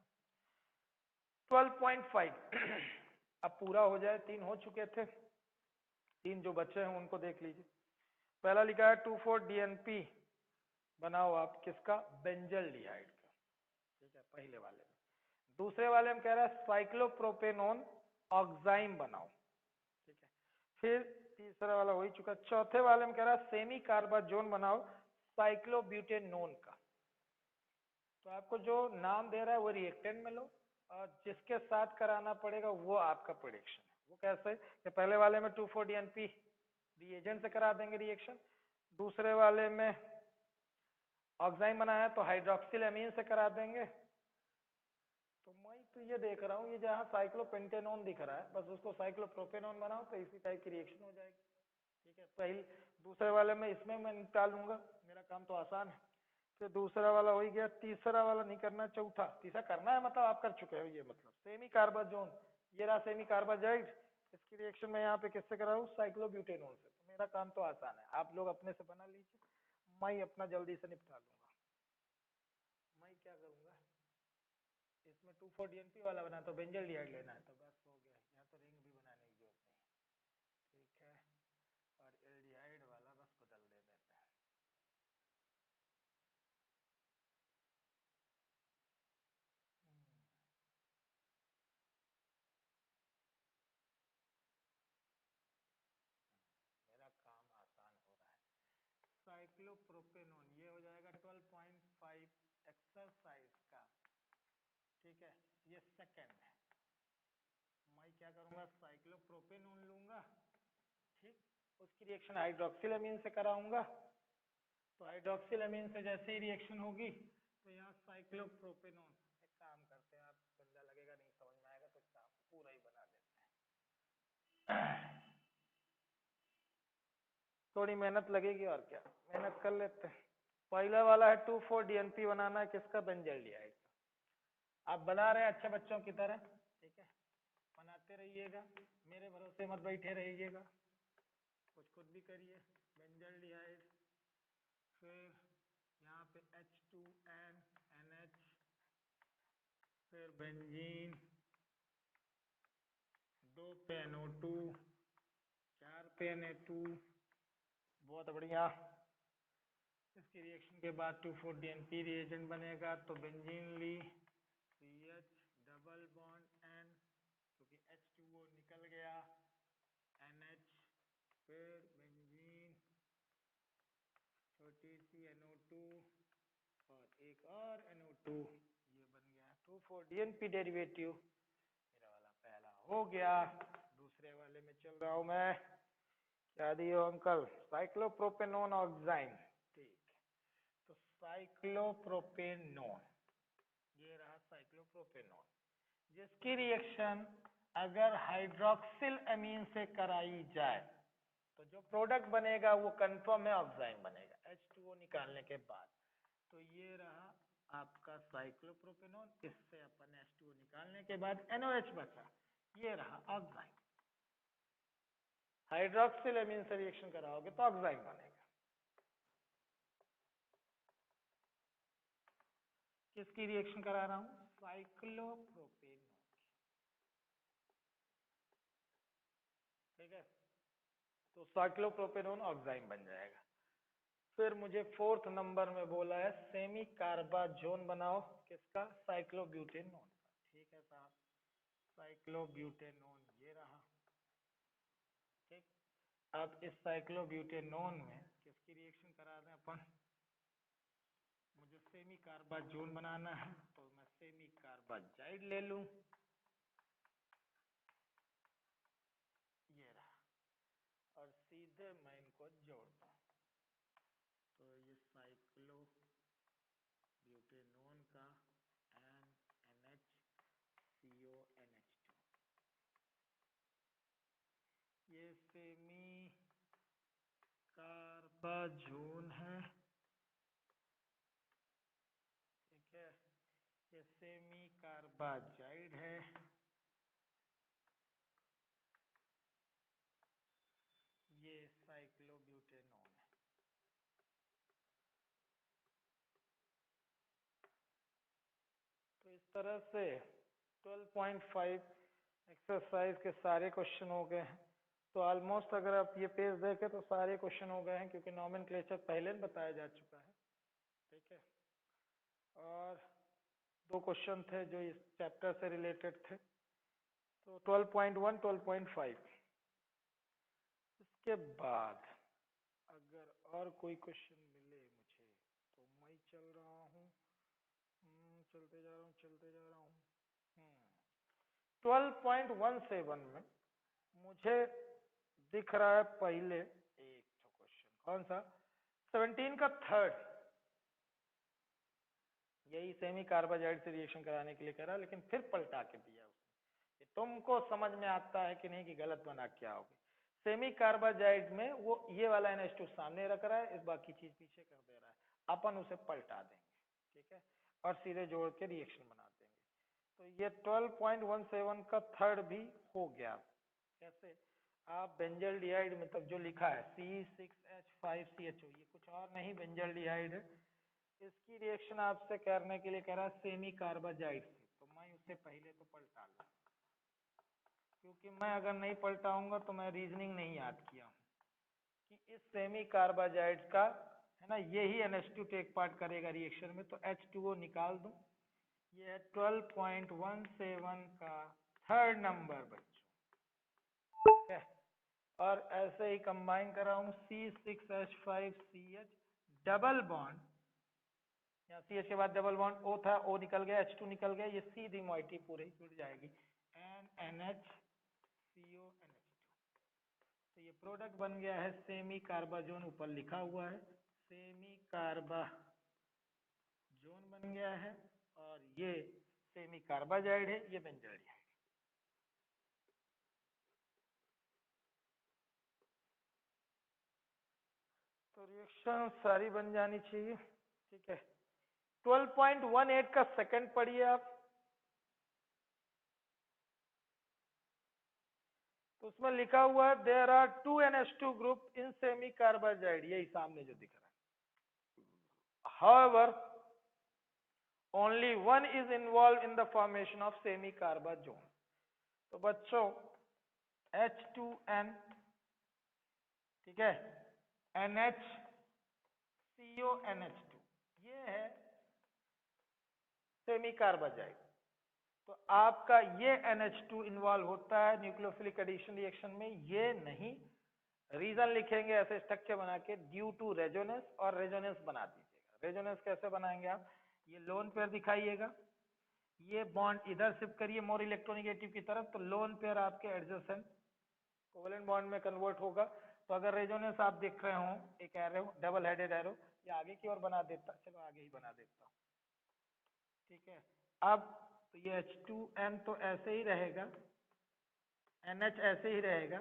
12.5 अब पूरा हो जाए, 3 हो चुके थे, 3 जो बचे हैं उनको देख लीजिए। पहला लिखा है 2,4-DNP, बनाओ आप किसका, बेंजल्डिहाइड का, ठीक है, पहले वाले में। दूसरे वाले में कह रहा है साइक्लोप्रोपेनोन ऑक्साइम बनाओ, ठीक है। फिर तीसरा वाला हो ही चुका, चौथे वाले में कह रहा है सेमी कार्बाजोन बनाओ साइक्लोब्यूटेनोन का, तो आपको जो नाम दे रहा है वो रिएक्टेंट में लो, और जिसके साथ कराना पड़ेगा वो आपका प्रेडिक्शन है। वो कैसे कि पहले वाले में 2,4-DNP रिएजेंट से करा देंगे रिएक्शन, दूसरे वाले में ऑक्साइम बनाया तो हाइड्रोक्सिल एमीन से करा देंगे, तो मैं तो ये देख रहा हूँ, ये जहाँ साइक्लोपेंटेनोन दिख रहा है बस उसको साइक्लोप्रोपेनोन बनाओ तो इसी टाइप की रिएक्शन हो जाएगी। ठीक है, पहले दूसरे वाले में इसमें मैं निकाल लूंगा, मेरा काम तो आसान है। फिर दूसरा वाला हो ही गया, तीसरा वाला नहीं करना, चौथा। तीसरा करना है मतलब आप कर चुके हो, ये मतलब सेमी कार्बाजोन, ये रहा सेमी कार्बाजाइड। इसकी रिएक्शन में यहाँ पे किससे करा हूँ, साइक्लोब्यूटेनोन से। तो मेरा काम तो आसान है, आप लोग अपने से बना लीजिए, मैं अपना जल्दी से निपटा लूंगा। मैं क्या करूंगा, इसमें 2,4-DNP वाला बना तो बेंजल डिहाइड लेना है, तो बस हो गया, यहाँ तो रिंग भी बनाने की जरूरत नहीं। ठीक है, और एल्डिहाइड वाला बस बदल दे देते हैं। मेरा काम आसान हो रहा है। साइक्लोप्रोपेनोन ये हो जाएगा 12.5 एक्सरसाइज का। ठीक है, ये सेकंड है। मैं क्या करूंगा, साइक्लोप्रोपेनोन लूंगा। ठीक, उसकी रिएक्शन हाइड्रोक्सिलामीन से कराऊंगा। तो हाइड्रोक्सिलामीन से जैसे ही रिएक्शन होगी तो यहाँ साइक्लोप्रोपेनोन। एक काम करते हैं, आप गंदा लगेगा, नहीं समझ में आएगा, तो काम पूरा ही बना देते हैं। थोड़ी मेहनत लगेगी और क्या, मेहनत कर लेते हैं। पहला वाला है 2,4-DNP बनाना है, किसका, बेंजल डिहाइड। आप बना रहे हैं अच्छे बच्चों की तरह, ठीक है, बनाते रहिएगा, मेरे भरोसे मत बैठे रहिएगा, कुछ खुद भी करिए। बेंजल डिहाइड, फिर यहाँ पे H2N NH, फिर बेंजीन, 2 पे NO2, 4 पे Na2। बहुत बढ़िया। इसकी रिएक्शन के बाद 2,4-DNP रिएजेंट बनेगा, तो बेंजीन ली, CH डबल बॉन्ड N, क्योंकि H2O निकल गया, NH, फिर बेंजीन, छोटी सी NO2 और एक और NO2, ये बन गया 2,4-DNP डेरिवेटिव। मेरा वाला पहला हो गया। दूसरे वाले में चल रहा हूं मैं, क्या दियो अंकल, साइक्लोप्रोपेनोन ऑक्साइन। ठीक, तो साइक्लोप्रोपेनोन, ये रहा साइक्लोप्रोपेनोन, जिसकी रिएक्शन अगर हाइड्रोक्सिल अमीन से कराई जाए तो जो प्रोडक्ट बनेगा वो कंफर्म है ऑक्साइन बनेगा, H2O निकालने के बाद। तो ये रहा आपका साइक्लोप्रोपेनोन, इससे अपन H2O निकालने के बाद NOH बचा, ये रहा ऑक्साइन। हाइड्रोक्सिल अमीन से रिएक्शन कराओगे तो ऑक्साइन बनेगा। किसकी रिएक्शन करा रहा हूं, साइक्लोप्रोपेनोन। ठीक है, तो साइक्लोप्रोपेनोन ऑक्साइन बन जाएगा। फिर मुझे फोर्थ नंबर में बोला है सेमी कार्बाजोन बनाओ, किसका, साइक्लोब्यूटेनोन का। ठीक है साहब, साइक्लोब्यूटेनोन ये रहा। ठीक, अब इस साइक्लोब्यूटेनोन में किसकी रिएक्शन करा दें अपन, मुझे सेमी कार्बाजोन बनाना है, तो मैं सेमी कार्बाजाइड ले लूं, ये रहा, और सीधे मैं इनको जोड़ दूं, तो ये साइक्लो ब्यूटेनोन का NNHCONH2, ये सेमी कार्बाजोन है। ठीक है, ये सेमी कार्बाजाइड है, ये साइक्लोब्यूटेनोन है। तो इस तरह से 12.5 एक्सरसाइज के सारे क्वेश्चन हो गए हैं। तो ऑलमोस्ट अगर आप ये पेज देखें तो सारे क्वेश्चन हो गए हैं, क्योंकि नॉमेनक्लेचर पहले बताया जा चुका है। ठीक है, और 2 क्वेश्चन थे जो इस चैप्टर से रिलेटेड थे, तो 12.1 12.5। इसके बाद अगर और कोई क्वेश्चन मिले मुझे तो मैं चल रहा हूँ, चलते जा रहा हूँ। 12.17 में मुझे दिख रहा है पहले एक तो क्वेश्चन, कौन सा, 17 का थर्ड, यही सेमी कार्बाजाइड से रिएक्शन कराने के लिए करा, लेकिन फिर पलटा के दिया उसने। तुमको समझ में आता है कि नहीं कि गलत बना क्या होगी। सेमी कार्बाजाइड में वो ये वाला NH2 सामने रख रहा है, इस बाकी चीज पीछे कर दे रहा है, अपन उसे पलटा देंगे, ठीक है, और सीधे जोड़ के रिएक्शन बना देंगे। तो ये 12.17 का थर्ड भी हो गया। कैसे? आप बेंजल्डिहाइड मतलब जो लिखा है C6H5CHO, ये कुछ और नहीं बेंजल्डिहाइड है। इसकी रिएक्शन आपसे करने के लिए कह रहा है सेमी कार्बाजाइड से, तो मैं उसे पहले तो पलटा लूं, क्योंकि मैं अगर नहीं पलटाऊंगा तो मैं रीजनिंग नहीं याद किया हूं कि इस सेमी कार्बाजाइड का है ना, यही NH2 टेक पार्ट करेगा रिएक्शन में, तो H2O निकाल दूं। ये है 12.17 का थर्ड नंबर बच्चों, ठीक है। और ऐसे ही कंबाइन कराऊं C6H5CH डबल बॉन्ड, यहाँ CH के बाद डबल बॉन्ड O था, O निकल गया, H2 निकल गया, ये सीधी मोइटी पूरी जुड़ जाएगी NNHCONH2। तो ये प्रोडक्ट बन गया है सेमी कार्बाजोन, ऊपर लिखा हुआ है सेमी कार्बाजोन बन गया है, और ये सेमी कार्बाजाइड है, ये बेंजल्डिहाइड है। तो रिएक्शन सारी बन जानी चाहिए, ठीक है। 12.18 का सेकंड पढ़िए आप, तो उसमें लिखा हुआ है there are 2 NH2 group in semicarbazide, यही सामने जो दिख रहा है। However, only one is involved in the formation of semi carbazone. तो बच्चों H2N, ठीक है, NHCONH2, ये है सेमी कार्बाजाइड। तो आपका ये NH2 इन्वॉल्व होता है न्यूक्लियोफिलिक एडिशन रिएक्शन में, ये नहीं। रीजन लिखेंगे ऐसे स्ट्रक्चर बना के, ड्यू टू रेजोनेंस, और रेजोनेंस बना दीजिएगा। रेजोनेंस कैसे बनाएंगे आप? ये लोन पेयर दिखाइएगा, ये बॉन्ड इधर शिफ्ट करिए मोर इलेक्ट्रोनेगेटिव की तरफ, तो लोन पेयर आपके एडजेसेंट कोवेलेंट बॉन्ड में कन्वर्ट होगा। तो अगर रेजोनेंस आप देख रहे हो, एक एरो डबल हेडेड एरो, ये आगे की ओर बना देता, चलो आगे ही बना देता हूँ, ठीक है। अब तो ये H2N तो ऐसे ही रहेगा, NH ऐसे ही रहेगा,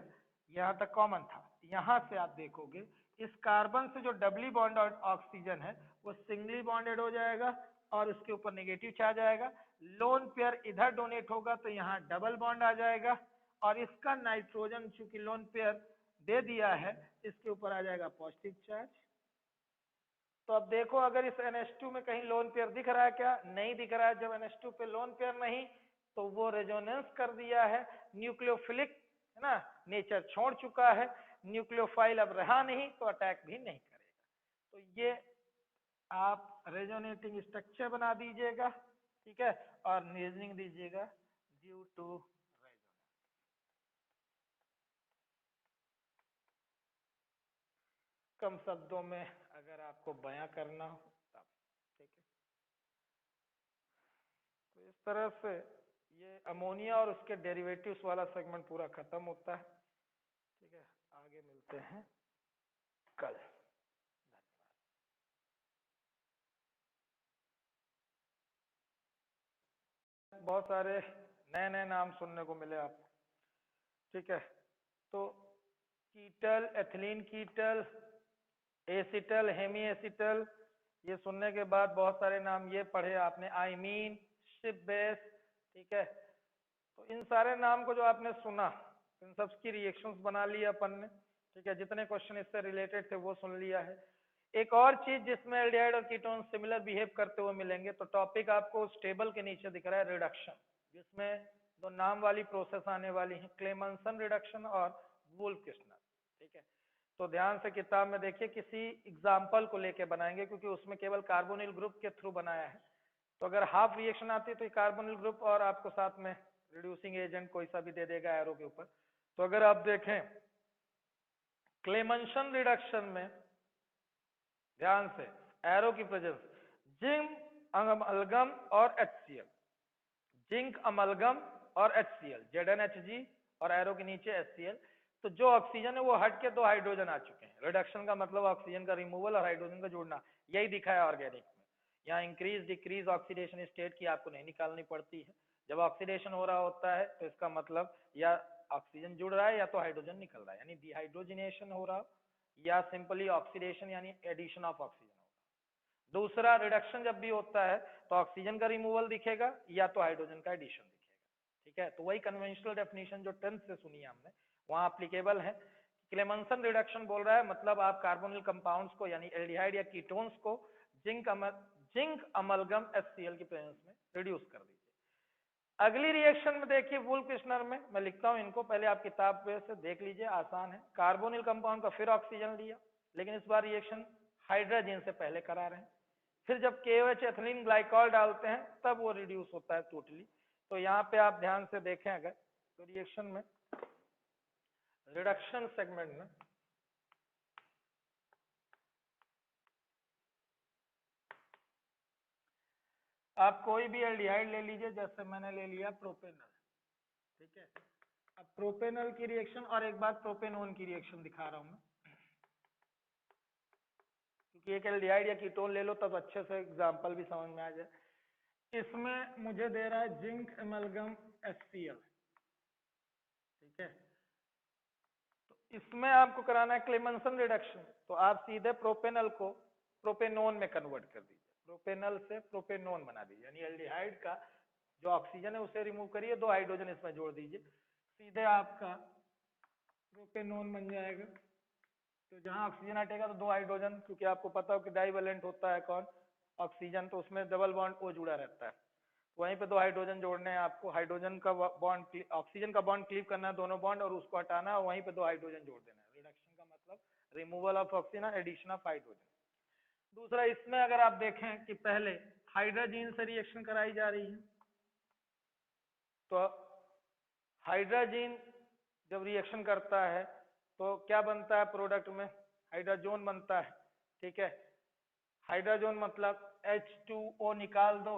यहाँ तक कॉमन था। यहाँ से आप देखोगे इस कार्बन से जो डबली बॉन्ड ऑक्सीजन है वो सिंगली बॉन्डेड हो जाएगा, और उसके ऊपर नेगेटिव चार्ज आएगा। लोन पेयर इधर डोनेट होगा तो यहाँ डबल बॉन्ड आ जाएगा, और इसका नाइट्रोजन चूंकि लोन पेयर दे दिया है, इसके ऊपर आ जाएगा पॉजिटिव चार्ज। तो अब देखो अगर इस NH2 में कहीं लोन पेयर दिख रहा है क्या? नहीं दिख रहा है। जब NH2 पे लोन पेयर नहीं, तो वो रेजोनेंस कर दिया है, न्यूक्लियोफिलिक है ना नेचर छोड़ चुका है, न्यूक्लियोफाइल अब रहा नहीं, तो अटैक भी नहीं करेगा। तो ये आप रेजोनेटिंग स्ट्रक्चर बना दीजिएगा, ठीक है, और रीजनिंग दीजिएगा ड्यू टू रेजोनेंस। कम शब्दों में अगर आपको बयां करना हो तब, ठीक है। तो इस तरह से ये अमोनिया और उसके डेरिवेटिव्स वाला सेगमेंट पूरा खत्म होता है, ठीक है। आगे मिलते हैं कल। बहुत सारे नए नए नाम सुनने को मिले आपको, ठीक है। तो कीटल, एथिलीन कीटल, एसिटल, हेमी एसिटल, ये सुनने के बाद बहुत सारे नाम ये पढ़े आपने, आइमीन, शिप बेस, ठीक है। तो इन सारे नाम को जो आपने सुना, इन सब की रिएक्शंस बना लिया अपन ने, ठीक है। जितने क्वेश्चन इससे रिलेटेड थे वो सुन लिया है। एक और चीज जिसमें एल्डिहाइड और कीटोन सिमिलर बिहेव करते हुए मिलेंगे, तो टॉपिक आपको उस टेबल के नीचे दिख रहा है, रिडक्शन, जिसमें दो नाम वाली प्रोसेस आने वाली है, क्लेमेंसन रिडक्शन और वुल्फ-किस्नर, ठीक है। तो ध्यान से किताब में देखिए, किसी एग्जाम्पल को लेके बनाएंगे, क्योंकि उसमें केवल कार्बोनिल ग्रुप के थ्रू बनाया है। तो अगर हाफ रिएक्शन आती है तो कार्बोनिल ग्रुप और आपको साथ में रिड्यूसिंग एजेंट कोई सा भी दे देगा एरो के ऊपर। तो अगर आप देखें क्लेमेंसन रिडक्शन में ध्यान से एरो की प्रेजेंस, जिंक अमलगम और HCl, जिंक अमलगम और HCl, ZnHg और एरो के नीचे HCl। तो जो ऑक्सीजन है वो हट के दो हाइड्रोजन आ चुके हैं। रिडक्शन का मतलब ऑक्सीजन का रिमूवल और हाइड्रोजन का जोड़ना, यही दिखा है ऑर्गेनिक में। यहाँ इंक्रीज डिक्रीज ऑक्सीडेशन स्टेट की आपको नहीं निकालनी पड़ती है। जब ऑक्सीडेशन हो रहा होता है तो इसका मतलब या ऑक्सीजन जुड़ रहा है या तो हाइड्रोजन निकल रहा है, यानी डिहाइड्रोजिनेशन हो रहा या सिंपली ऑक्सीडेशन यानी एडिशन ऑफ ऑक्सीजन हो रहा। दूसरा, रिडक्शन जब भी होता है तो ऑक्सीजन का रिमूवल दिखेगा या तो हाइड्रोजन का एडिशन दिखेगा। ठीक है, तो वही कन्वेंशनल डेफिनेशन जो 10th से सुनी है हमने वहां एप्लीकेबल है। क्लेमेंसन रिडक्शन बोल रहा है मतलब आप कार्बोनिल कंपाउंड्स को यानी एल्डिहाइड या कीटोन्स को जिंक अमलगम HCl की प्रेजेंस में रिड्यूस कर दीजिए। अगली रिएक्शन में देखिए वुल्फ-किश्नर में, मैं लिखता हूं इनको, पहले आप किताब पे से देख लीजिए, आसान है। कार्बोनिल कंपाउंड का फिर ऑक्सीजन लिया, लेकिन इस बार रिएक्शन हाइड्रोजन से पहले करा रहे हैं। फिर जब KOH एथिलीन ग्लाइकॉल डालते हैं तब वो रिड्यूस होता है टोटली। तो यहाँ पे आप ध्यान से देखें अगर तो रिएक्शन में रिडक्शन सेगमेंट में आप कोई भी एल्डिहाइड ले लीजिए, जैसे मैंने ले लिया प्रोपेनल। ठीक है, अब प्रोपेनल की रिएक्शन और एक बात प्रोपेनोन की रिएक्शन दिखा रहा हूं मैं, क्योंकि एक एल्डिहाइड या कीटोन ले लो तब अच्छे से एग्जांपल भी समझ में आ जाए। इसमें मुझे दे रहा है जिंक एमलगम HCl। ठीक है, तो इसमें आपको कराना है क्लेमेंसन रिडक्शन, तो आप सीधे प्रोपेनल को प्रोपेनोन में कन्वर्ट कर दीजिए, प्रोपेनल से प्रोपेनोन बना दीजिए, यानी एल्डिहाइड का जो ऑक्सीजन है उसे रिमूव करिए, 2 हाइड्रोजन इसमें जोड़ दीजिए, सीधे आपका प्रोपेनोन बन जाएगा। तो जहां ऑक्सीजन हटेगा तो 2 हाइड्रोजन, क्योंकि आपको पता हो कि डाइवेलेंट होता है कौन, ऑक्सीजन, तो उसमें डबल बॉन्ड O जुड़ा रहता है। वहीं पे 2 हाइड्रोजन जोड़ने हैं आपको, हाइड्रोजन का बॉन्ड ऑक्सीजन का बॉन्ड क्लीव करना है दोनों बॉन्ड और उसको हटाना है, वहीं पे 2 हाइड्रोजन जोड़ देना है। रिडक्शन का मतलब removal of oxygen, addition of hydrogen. दूसरा, इसमें अगर आप देखें कि पहले हाइड्रोजन से रिएक्शन कराई जा रही है, तो हाइड्रोजन जब रिएक्शन करता है तो क्या बनता है प्रोडक्ट में, हाइड्रोजन बनता है। ठीक है, हाइड्रोजन मतलब H2O निकाल दो,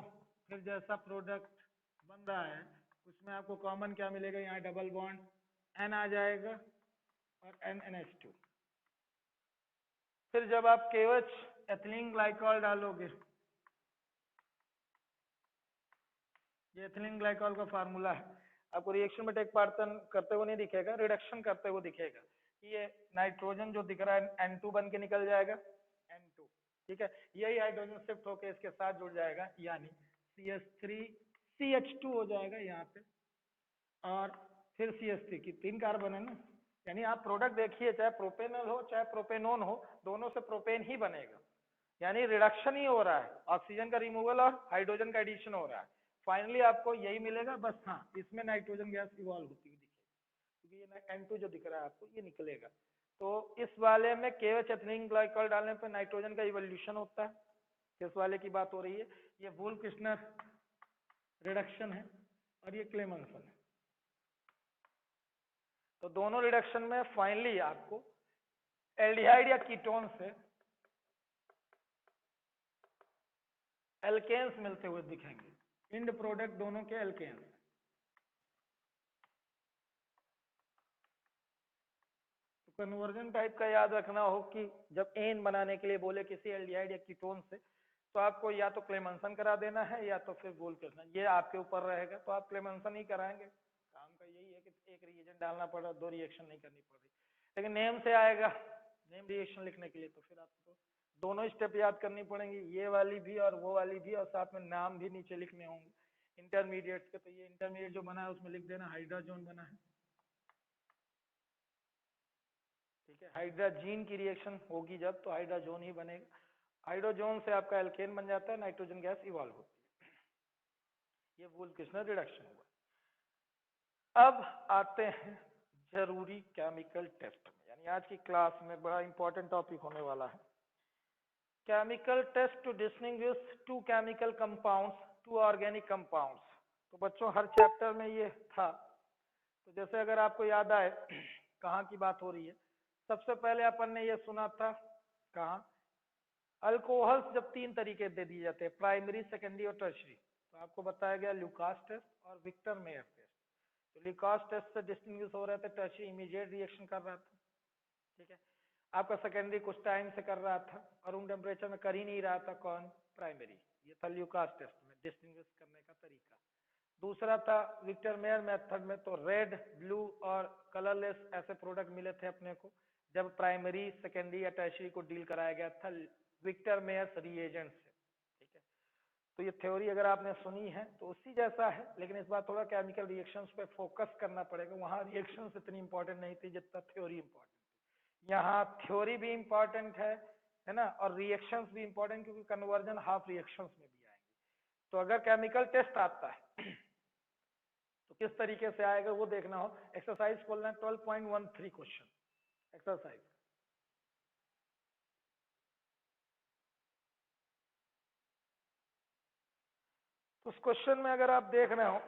फिर जैसा प्रोडक्ट बन रहा है उसमें आपको कॉमन क्या मिलेगा, यहाँ डबल बॉन्ड N आ जाएगा और NH2। फिर जब आप KOH एथिलीन ग्लाइकॉल डालोगे, ये एथिलीन ग्लाइकॉल का फार्मूला है, आपको रिएक्शन में टेक पार्ट करते हुए नहीं दिखेगा, रिडक्शन करते हुए दिखेगा। ये नाइट्रोजन जो दिख रहा है N2 बन के निकल जाएगा, N2। ठीक है, यही हाइड्रोजन शिफ्ट होकर इसके साथ जुड़ जाएगा, यानी CH3CH2 हो जाएगा यहाँ पे, और फिर CH3 की 3 कार्बन है ना, यानी आप प्रोडक्ट देखिए, चाहे प्रोपेनल हो चाहे प्रोपेनोन हो, दोनों से प्रोपेन ही बनेगा, यानी रिडक्शन ही हो रहा है, ऑक्सीजन का रिमूवल और हाइड्रोजन का एडिशन हो रहा है। फाइनली आपको यही मिलेगा, बस हाँ इसमें नाइट्रोजन गैस इवॉल्व होती हुई दिखेगी, क्योंकि ये N2 जो दिख रहा है आपको ये निकलेगा। तो इस वाले में KOH एथिलीन ग्लाइकॉल डालने पर नाइट्रोजन का इवोल्यूशन होता है। किस वाले की बात हो रही है, ये वुल्फ-किश्नर रिडक्शन है और ये क्लेमेंसन है। तो दोनों रिडक्शन में फाइनली आपको एल्डिहाइड या कीटोन से एल्केन्स मिलते हुए दिखेंगे, इंड प्रोडक्ट दोनों के एल्केन्स। तो कन्वर्जन टाइप का याद रखना हो कि जब एन बनाने के लिए बोले किसी एल्डिहाइड या कीटोन से, तो आपको या तो क्लेमेंसन करा देना है या तो फिर वुल्फ-किश्नर, ये आपके ऊपर रहेगा, तो आप क्लेमेंसन ही कराएंगे। काम का यही है कि एक रिएजेंट डालना पड़ रहा, 2 रिएक्शन नहीं करनी पड़ रही, लेकिन नेम से आएगा, नेम रिएक्शन लिखने के लिए तो फिर आपको दोनों स्टेप याद करनी पड़ेंगी, ये वाली भी और वो वाली भी, और साथ में नाम भी नीचे लिखने होंगे इंटरमीडिएट के। तो ये इंटरमीडिएट जो बना है उसमें लिख देना हाइड्रोजन बना है। ठीक है, हाइड्रोजन की रिएक्शन होगी जब तो हाइड्रोजन ही बनेगा, हाइड्रोजन से आपका एल्केन बन जाता है, नाइट्रोजन गैस इवॉल्व होती है। ये वुल्फ-किश्नर रिडक्शन हुआ। अब आते हैं जरूरी केमिकल टेस्ट में, यानी आज की क्लास में बड़ा इंपॉर्टेंट टॉपिक होने वाला है, chemical test to distinguish two chemical compounds two organic compounds. तो बच्चों हर चैप्टर में ये था, तो जैसे अगर आपको याद आए कहाँ की बात हो रही है, सबसे पहले अपन ने ये सुना था कहाँ, अल्कोहल्स जब 3 तरीके दे दिए जाते हैं, प्राइमरी सेकेंडरी और टर्शरी, तो आपको बताया गया ल्यूकास टेस्ट और विक्टर मेयर टेस्ट। तो ल्यूकास टेस्ट से डिस्टिंग्विश हो रहे थे, टर्शरी इमीडिएट रिएक्शन कर रहा था। ठीक है, आपका सेकेंडरी कुछ टाइम से कर रहा था और रूम टेम्परेचर में कर ही नहीं रहा था, कौन, प्राइमरी, ये था ल्यूकास टेस्ट में डिस्टिंग्विश करने का तरीका। दूसरा था विक्टर मेयर मेथड में, तो रेड, ब्लू और कलरलेस ऐसे प्रोडक्ट मिले थे अपने को जब प्राइमरी, सेकेंडरी या टर्शियरी को डील कराया गया था विक्टर मेयर रिएजेंट से। ठीक है, तो ये थ्योरी अगर आपने सुनी है तो उसी जैसा है, लेकिन इस बार थोड़ा केमिकल रिएक्शंस पे फोकस करना पड़ेगा। वहां रिएक्शंस इतनी इंपॉर्टेंट नहीं थी जितना थ्योरी इंपॉर्टेंट थी। यहाँ थ्योरी भी इंपॉर्टेंट है ना, और रिएक्शंस भी इंपॉर्टेंट, क्योंकि कन्वर्जन हाफ रिएक्शंस में भी आएंगे। तो अगर केमिकल टेस्ट आता है तो किस तरीके से आएगा वो देखना हो। एक्सरसाइज खोलना है 12.13 क्वेश्चन एक्सरसाइज। तो उस क्वेश्चन में अगर आप देख रहे हो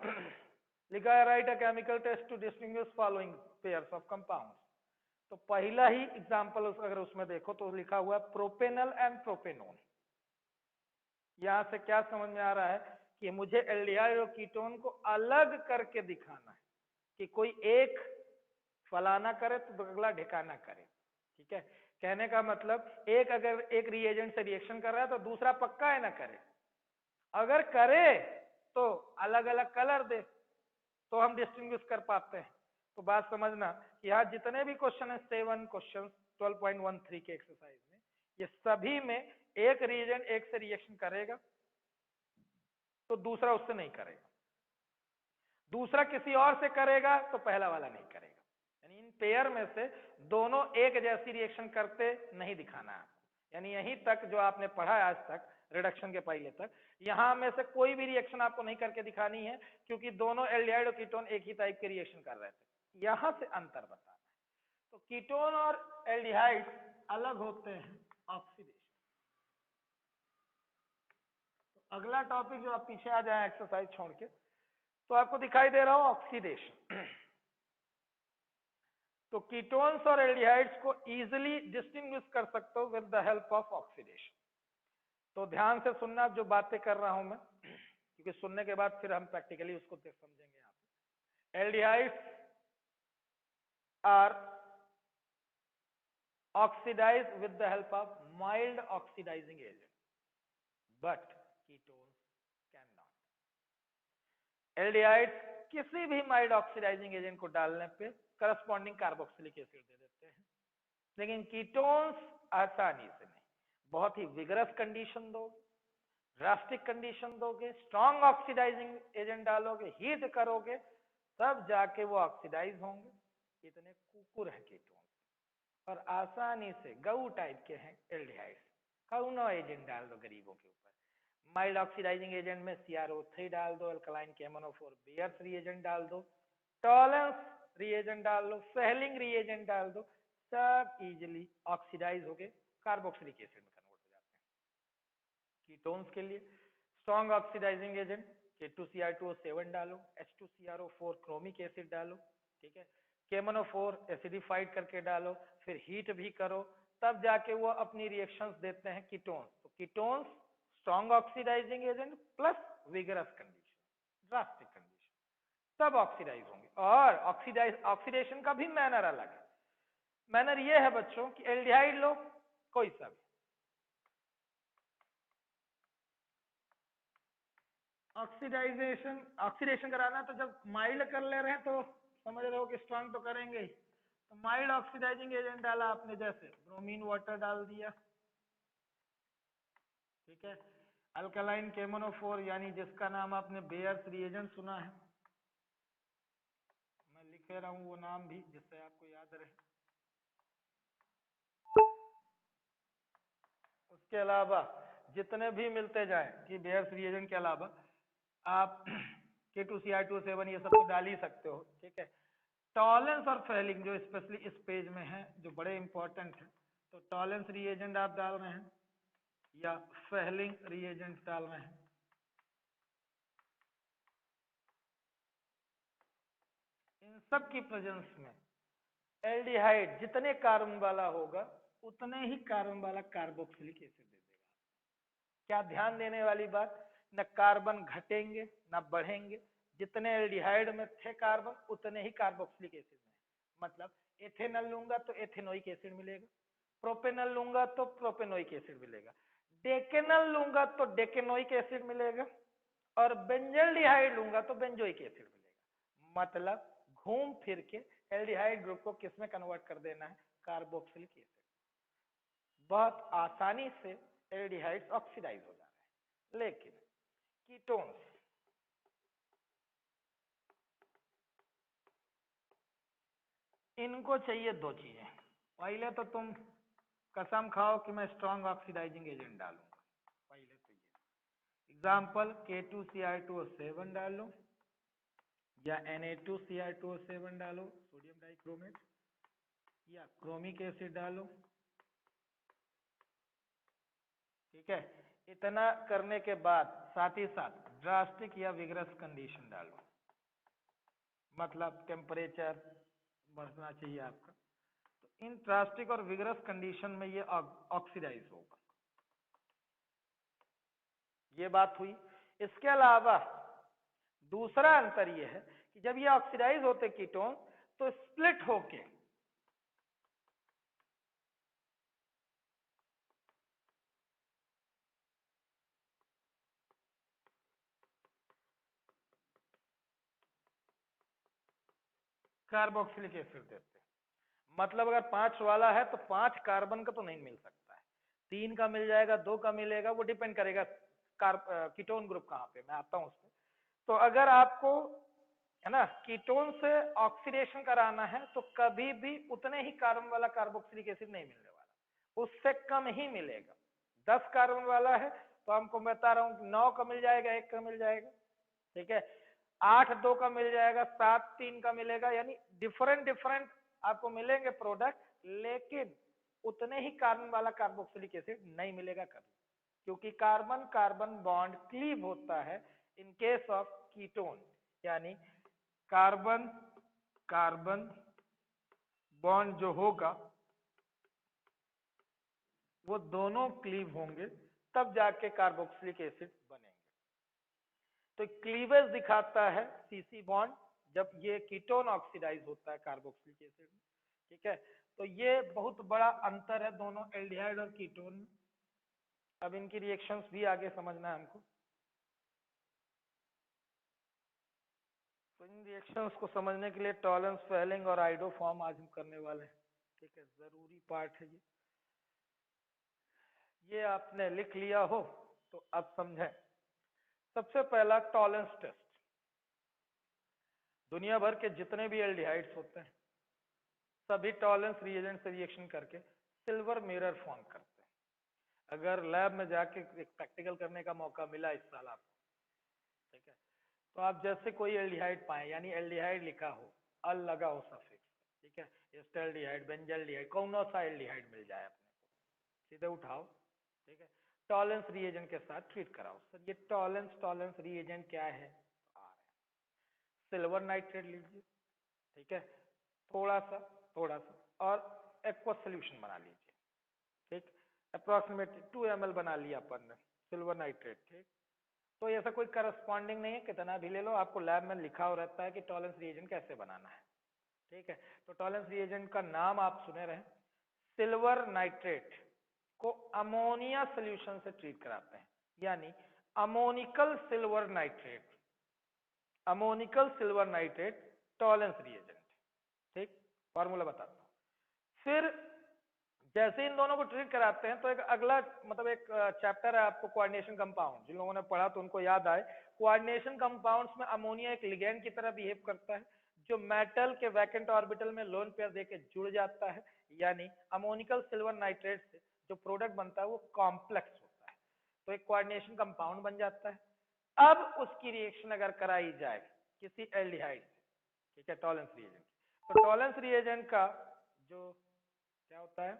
लिखा है write a chemical test to distinguish following pairs of compounds. तो पहला ही एग्जांपल अगर उसमें देखो तो लिखा हुआ है प्रोपेनल एंड प्रोपेनोन। यहां से क्या समझ में आ रहा है कि मुझे एल्डिहाइड और कीटोन को अलग करके दिखाना है, कि कोई एक फलाना करे तो अगला ढिकाना करे। ठीक है, कहने का मतलब एक अगर एक रिएजेंट से रिएक्शन कर रहा है तो दूसरा पक्का है ना करे, अगर करे तो अलग अलग कलर दे तो हम डिस्टिंग्विश कर पाते हैं। तो बात समझना, यहाँ जितने भी क्वेश्चन है 7 क्वेश्चन 12.13 के एक्सरसाइज में, ये सभी में एक रिएजेंट एक से रिएक्शन करेगा तो दूसरा उससे नहीं करेगा, दूसरा किसी और से करेगा तो पहला वाला नहीं करेगा। यानी इन पेयर में से दोनों एक जैसी रिएक्शन करते नहीं दिखाना है आपको। यानी यहीं तक जो आपने पढ़ा है आज तक रिडक्शन के पहले तक, यहां में से कोई भी रिएक्शन आपको नहीं करके दिखानी है, क्योंकि दोनों एल्डिहाइड और कीटोन एक ही टाइप के रिएक्शन कर रहे थे। यहां से अंतर बताना है। तो कीटोन और एल्डिहाइड अलग होते हैं ऑक्सीडेशन। तो अगला टॉपिक जो आप पीछे आ जाए एक्सरसाइज छोड़ के, तो आपको दिखाई दे रहा हो ऑक्सीडेशन। तो कीटोन्स और एल्डिहाइड्स को इजीली डिस्टिंग्विश कर सकते हो with the help of oxidation. तो ध्यान से सुनना जो बातें कर रहा हूं मैं, क्योंकि सुनने के बाद फिर हम प्रैक्टिकली उसको समझेंगे। यहाँ पे aldehydes are oxidise with the help of mild oxidising agent, but ketones can not. Aldehydes किसी भी माइल्ड ऑक्सीडाइजिंग एजेंट को डालने पे करस्पॉन्डिंग कार्बोक्सिलिक एसिड दे देते हैं, लेकिन कीटोन्स आसानी से नहीं। बहुत ही विगरस कंडीशन दोगे, ड्रास्टिक कंडीशन दोगे, स्ट्रॉन्ग ऑक्सीडाइजिंग एजेंट डालोगे, हीट करोगे, तब जाके वो ऑक्सीडाइज होंगे। इतने कुकुर है कीटोन, और आसानी से गऊ टाइप के हैं एल्डिहाइड्स। कौनो एजेंट डाल दो गरीबों के ऊपर। माइल्ड ऑक्सीडाइजिंग एजेंट में CrO3 डाल दो, अल्कलाइन KMnO4 बेयर्स रिएजेंट डाल दो, टॉलेंस रिएजेंट डाल लो, फेहलिंग रिएजेंट डाल दो, सब इजीली ऑक्सीडाइज होके कार्बोक्सिलिक एसिड में कन्वर्ट हो जाते हैं। कीटोन्स के लिए स्ट्रॉन्ग ऑक्सीडाइजिंग एजेंट K2Cr2O7 डालो, H2CrO4 क्रोमिक एसिड डालो, ठीक है, KMnO4 एसिडिफाइड करके डालो, फिर हीट भी करो, तब जाके वो अपनी रिएक्शंस देते हैं कीटोन्स। तो ketones strong oxidising agent plus vigorous condition, drastic condition, सब ऑक्सीडाइज होंगे। और ऑक्सीडेशन का भी मैनर अलग है। मैनर ये है बच्चों कि एल्डिहाइड लो कोई सा भी, ऑक्सीडेशन कराना तो जब माइल्ड कर ले रहे हैं तो समझ रहे हो कि स्ट्रॉन्ग तो करेंगे ही। तो माइल्ड ऑक्सीडाइजिंग एजेंट डाला आपने, जैसे ब्रोमीन वाटर डाल दिया, ठीक है, अल्कलाइन KMnO4 यानी जिसका नाम आपने बेयर्स रिएजेंट सुना है, मैं लिखे रहा हूं वो नाम भी जिससे आपको याद रहे। उसके अलावा जितने भी मिलते जाएं कि बेयर्स रिएजेंट के अलावा आप K2Cr2O7 ये सब तो डाल ही सकते हो, ठीक है। टॉलेंस और फेहलिंग जो स्पेशली इस पेज में है, जो बड़े इंपॉर्टेंट है, तो टॉलेंस रिएजेंट आप डाल रहे हैं या फेहलिंग रिएजेंट डाल रहे हैं, इन सब की प्रेजेंस में एल्डिहाइड जितने कार्बन वाला होगा उतने ही कार्बन वाला कार्बोक्सिलिक एसिड दे देगा। क्या ध्यान देने वाली बात, न कार्बन घटेंगे न बढ़ेंगे, जितने एल्डिहाइड में थे कार्बन उतने ही कार्बोक्सिलिक एसिड में। मतलब एथेनॉल लूंगा तो एथेनोइक एसिड मिलेगा, प्रोपेनॉल लूंगा तो प्रोपेनोइक एसिड मिलेगा। डेकेनल लूंगा तो डेकेनोइक एसिड मिलेगा, और बेंजल्डिहाइड लूंगा तो बेंजोइक एसिड मिलेगा। मतलब घूम फिर के एल्डिहाइड ग्रुप को किस में कन्वर्ट कर देना है, कार्बोक्सिलिक एसिड। बहुत आसानी से एल्डिहाइड्स ऑक्सीडाइज हो जा रहे हैं। लेकिन कीटोन्स, इनको चाहिए दो चीजें। पहले तो तुम कसम खाओ कि मैं स्ट्रॉन्ग ऑक्सीडाइजिंग एजेंट डालूंगा, पहले तो ये एग्जाम्पल K2Cr2O7 डालो या Na2Cr2O7 डालो, सोडियम डाइक्रोमेट, या क्रोमिक एसिड डालो। ठीक है, इतना करने के बाद साथ ही साथ ड्रास्टिक या विग्रस कंडीशन डालो, मतलब टेम्परेचर बढ़ना चाहिए आपका। तो इन ड्रास्टिक और विग्रस कंडीशन में ये ऑक्सीडाइज होगा। ये बात हुई। इसके अलावा दूसरा अंतर यह है कि जब ये ऑक्सीडाइज होते कीटोन तो स्प्लिट होके कार्बोक्सिलिक एसिड देते हैं। मतलब अगर 5 वाला है तो 5 कार्बन का तो नहीं मिल सकता है, 3 का मिल जाएगा, 2 का मिलेगा, वो डिपेंड करेगा कीटोन ग्रुप कहाँ पे, मैं आता हूँ उस पर। तो अगर आपको है ना कीटोन से ऑक्सीडेशन कराना है तो कभी भी उतने ही कार्बन वाला कार्बोक्सिलिक एसिड नहीं मिलने वाला, उससे कम ही मिलेगा। 10 कार्बन वाला है तो हमको बता रहा हूँ 9 का मिल जाएगा, 1 का मिल जाएगा। ठीक है, 8 2 का मिल जाएगा, 7 3 का मिलेगा, यानी डिफरेंट डिफरेंट आपको मिलेंगे प्रोडक्ट, लेकिन उतने ही कार्बन वाला कार्बोक्सिलिक एसिड नहीं मिलेगा कभी, क्योंकि कार्बन कार्बन बॉन्ड क्लीव होता है इन केस ऑफ कीटोन, यानी कार्बन कार्बन बॉन्ड जो होगा वो दोनों क्लीव होंगे, तब जाके कार्बोक्सिलिक एसिड बनेंगे। तो क्लीवेज दिखाता है सीसी बॉन्ड जब ये कीटोन ऑक्सीडाइज होता है कार्बोक्सिलिक एसिड में। ठीक है, तो ये बहुत बड़ा अंतर है दोनों एल्डिहाइड और कीटोन में। अब इनकी रिएक्शंस भी आगे समझना है हमको। तो इन रिएक्शंस को समझने के लिए टॉलेंस, फेलिंग और आइडोफॉर्म आज हम करने वाले हैं। ठीक है, जरूरी पार्ट है ये आपने लिख लिया हो तो अब समझें। सबसे पहला टॉलेंस टेस्ट। दुनिया भर के जितने भी एल्डिहाइड्स होते हैं सभी टॉलेंस रिएजेंट से रिएक्शन करके सिल्वर मिरर फॉर्म करते हैं। अगर लैब में जाके एक प्रैक्टिकल करने का मौका मिला इस साल आपको, ठीक है, तो आप जैसे कोई एल्डिहाइड पाए, यानी एल्डिहाइड लिखा हो, अल लगा हो सफिक्स, ठीक है, एस्टल्डिहाइड, बेंजल्डिहाइड, कौन सा एल्डिहाइड मिल जाए अपने को, सीधे उठाओ। ठीक है, टॉलेंस रिएजेंट के साथ ट्रीट कराओ। सर ये टॉलेंस रिएजेंट क्या है, आ रहे हैं सिल्वर नाइट्रेट लीजिए, ठीक है, थोड़ा सा और एक्वस सोल्यूशन बना लीजिए। ठीक, अप्रोक्सीमेटली 2 ml बना लिया अपन ने सिल्वर नाइट्रेट। ठीक, तो ऐसा कोई करस्पॉन्डिंग नहीं है, कितना भी ले लो, आपको लैब में लिखा हो रहता है कि टॉलेंस रिएजेंट कैसे बनाना है। ठीक है, तो टॉलेंस रिएजेंट का नाम आप सुने रहे, सिल्वर नाइट्रेट को अमोनिया सोल्यूशन से ट्रीट कराते हैं, यानी ammoniacal silver nitrate, ammoniacal silver nitrate Tollens reagent. ठीक, फॉर्मूला बताता हूं। फिर जैसे इन दोनों को ट्रीट कराते हैं तो एक अगला मतलब एक चैप्टर है आपको कोऑर्डिनेशन कंपाउंड, जिन लोगों ने पढ़ा तो उनको याद आए। कोऑर्डिनेशन कंपाउंड्स में अमोनिया एक लिगेंड की तरह बिहेव करता है जो मेटल के वैकेंट ऑर्बिटल में लोन पेयर देके जुड़ जाता है, यानी अमोनिकल सिल्वर नाइट्रेट से जो प्रोडक्ट बनता है वो कॉम्प्लेक्स होता है, तो एक कोऑर्डिनेशन कंपाउंड बन जाता है। अब उसकी रिएक्शन अगर कराई जाए किसी एल्डिहाइड से, ठीक है, टॉलेंस रिएजेंट, तो टॉलेंस रिएजेंट का जो क्या होता है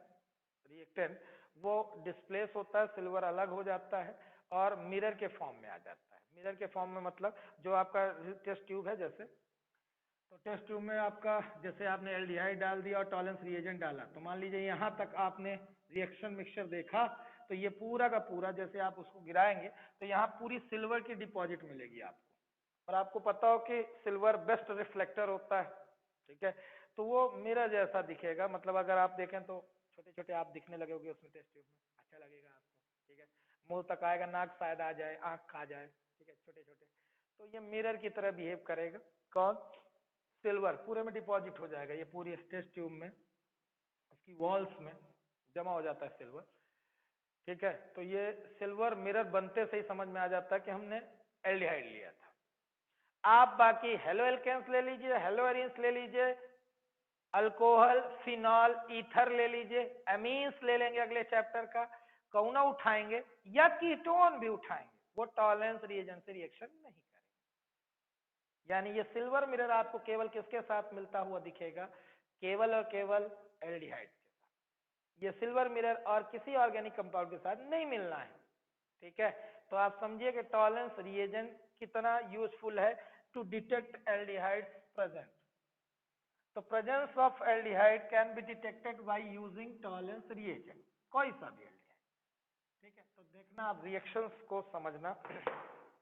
रिएक्टेंट, वो डिस्प्लेस होता है, सिल्वर अलग हो जाता है और मिरर के फॉर्म में आ जाता है। मिरर के फॉर्म में मतलब जो आपका टेस्ट ट्यूब है, जैसे तो टेस्ट ट्यूब में आपका जैसे आपने एल्डिहाइड डाल दिया और टॉलेंस रिएजेंट डाला, तो मान लीजिए यहाँ तक आपने रिएक्शन मिक्सचर देखा, तो ये पूरा का पूरा जैसे आप उसको गिराएंगे तो यहाँ पूरी सिल्वर की डिपॉजिट मिलेगी आपको, और आपको पता हो कि सिल्वर बेस्ट रिफ्लेक्टर होता है। ठीक है, तो वो मिरर जैसा दिखेगा, मतलब अगर आप देखें तो छोटे छोटे आप दिखने लगोगे उसमें टेस्ट ट्यूब में, अच्छा लगेगा आपको। ठीक है, मुंह तक आएगा, नाक शायद आ जाए, आंख खा जाए, ठीक है, छोटे छोटे। तो ये मिरर की तरह बिहेव करेगा। कौन? सिल्वर पूरे में डिपॉजिट हो जाएगा, ये पूरी टेस्ट ट्यूब में, इसकी वॉल्स में जमा हो जाता है सिल्वर, ठीक है। तो ये सिल्वर मिरर बनते से ही समझ में आ जाता है कि हमने एल्डिहाइड लिया था। आप बाकी हेलो एल्केन्स ले लीजिए, हेलो एरिन्स ले लीजिए, अल्कोहल, फिनॉल, ईथर ले लीजिए, एमीन्स ले लेंगे अगले चैप्टर का, कौना उठाएंगे या कीटोन भी उठाएंगे, वो टॉलरेंस रिएजेंट से रिएक्शन नहीं करेंगे। यानी ये सिल्वर मिरर आपको केवल किसके साथ मिलता हुआ दिखेगा? केवल और केवल एल्डिहाइड के साथ। ये सिल्वर मिरर और किसी ऑर्गेनिक कंपाउंड के साथ नहीं मिलना है, ठीक है। तो आप समझिए कि टॉलरेंस रिएजेंट कितना यूजफुल है टू डिटेक्ट एल्डिहाइड प्रेजेंट। तो presence of aldehyde can be detected by using tolerance reagent, कोई सा भी एल्डिहाइड, ठीक है। तो देखना आप रिएक्शंस को समझना।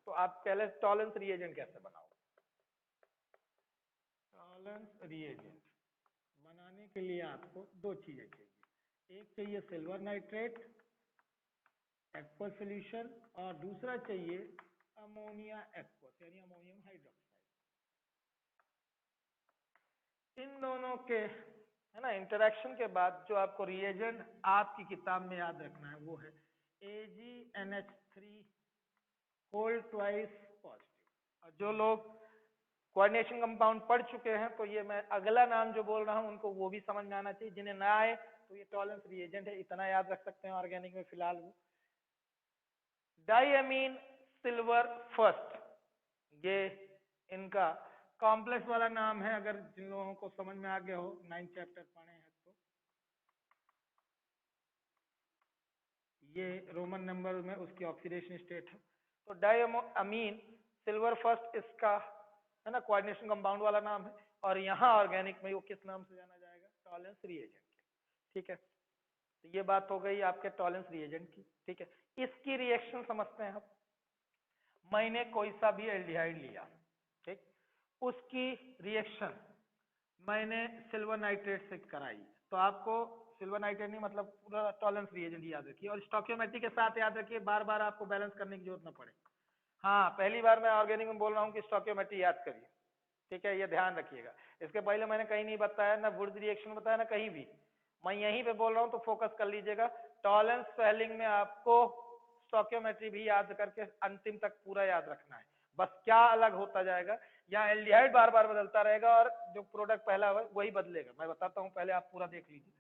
तो आप पहले टॉलरेंस रिएजेंट कैसे बनाओ? टॉलरेंस रिएजेंट बनाने के लिए आपको दो चीजें चाहिए, एक चाहिए सिल्वर नाइट्रेट एक्वस सॉल्यूशन, और दूसरा चाहिए अमोनिया एक्वस यानी अमोनियम हाइड्रोक्साइड। इन दोनों के, है ना, इंटरेक्शन के बाद जो आपको रिएजेंट आपकी किताब में याद रखना है वो है AgNH3 होल ट्वाइस पॉजिटिव। और जो लोग कोऑर्डिनेशन कंपाउंड पढ़ चुके हैं तो ये मैं अगला नाम जो बोल रहा हूं उनको वो भी समझ में आना चाहिए, जिन्हें ना आए तो ये टॉलरेंस रिएजेंट है, इतना याद रख सकते हैं ऑर्गेनिक में फिलहाल वो। डाइअमीन सिल्वर फर्स्ट, ये इनका कॉम्प्लेक्स वाला नाम है, अगर जिन लोगों को समझ में आ गया हो, 9 चैप्टर पढ़े हैं तो। ये रोमन नंबर में उसकी ऑक्सीडेशन स्टेट है। तो डाइअमीन सिल्वर फर्स्ट इसका, है ना, कोऑर्डिनेशन कंपाउंड वाला नाम है, और यहाँ ऑर्गेनिक में वो किस नाम से जाना जाएगा? टॉलरेंस रिएजेंट, ठीक है। तो ये बात हो गई आपके टॉलरेंस रिएजेंट की, ठीक है। इसकी रिएक्शन समझते हैं हम। मैंने कोई सा भी एल्डिहाइड लिया, ठीक, उसकी रिएक्शन मैंने सिल्वर नाइट्रेट से कराई, तो आपको सिल्वर नाइट्रेट नहीं मतलब पूरा टॉलरेंस रिएजेंट याद रखिए, और स्टोइकियोमेट्री के साथ याद रखिए, बार बार आपको बैलेंस करने की जरूरत ना पड़े। हाँ, पहली बार मैं ऑर्गेनिक में बोल रहा हूँ कि स्टोइकियोमेट्री याद करिए, ठीक है, ये ध्यान रखिएगा। इसके पहले मैंने कहीं नहीं बताया, ना वुड्स रिएक्शन बताया, ना कहीं भी, मैं यहीं पे बोल रहा हूँ, तो फोकस कर लीजिएगा। टॉलरेंस स्पेलिंग में आपको स्टोइकियोमेट्री भी याद करके अंतिम तक पूरा याद रखना है। बस क्या अलग होता जाएगा, या एल्डिहाइड बार बार बदलता रहेगा और जो प्रोडक्ट पहला है वही बदलेगा। मैं बताता हूँ, पहले आप पूरा देख लीजिए,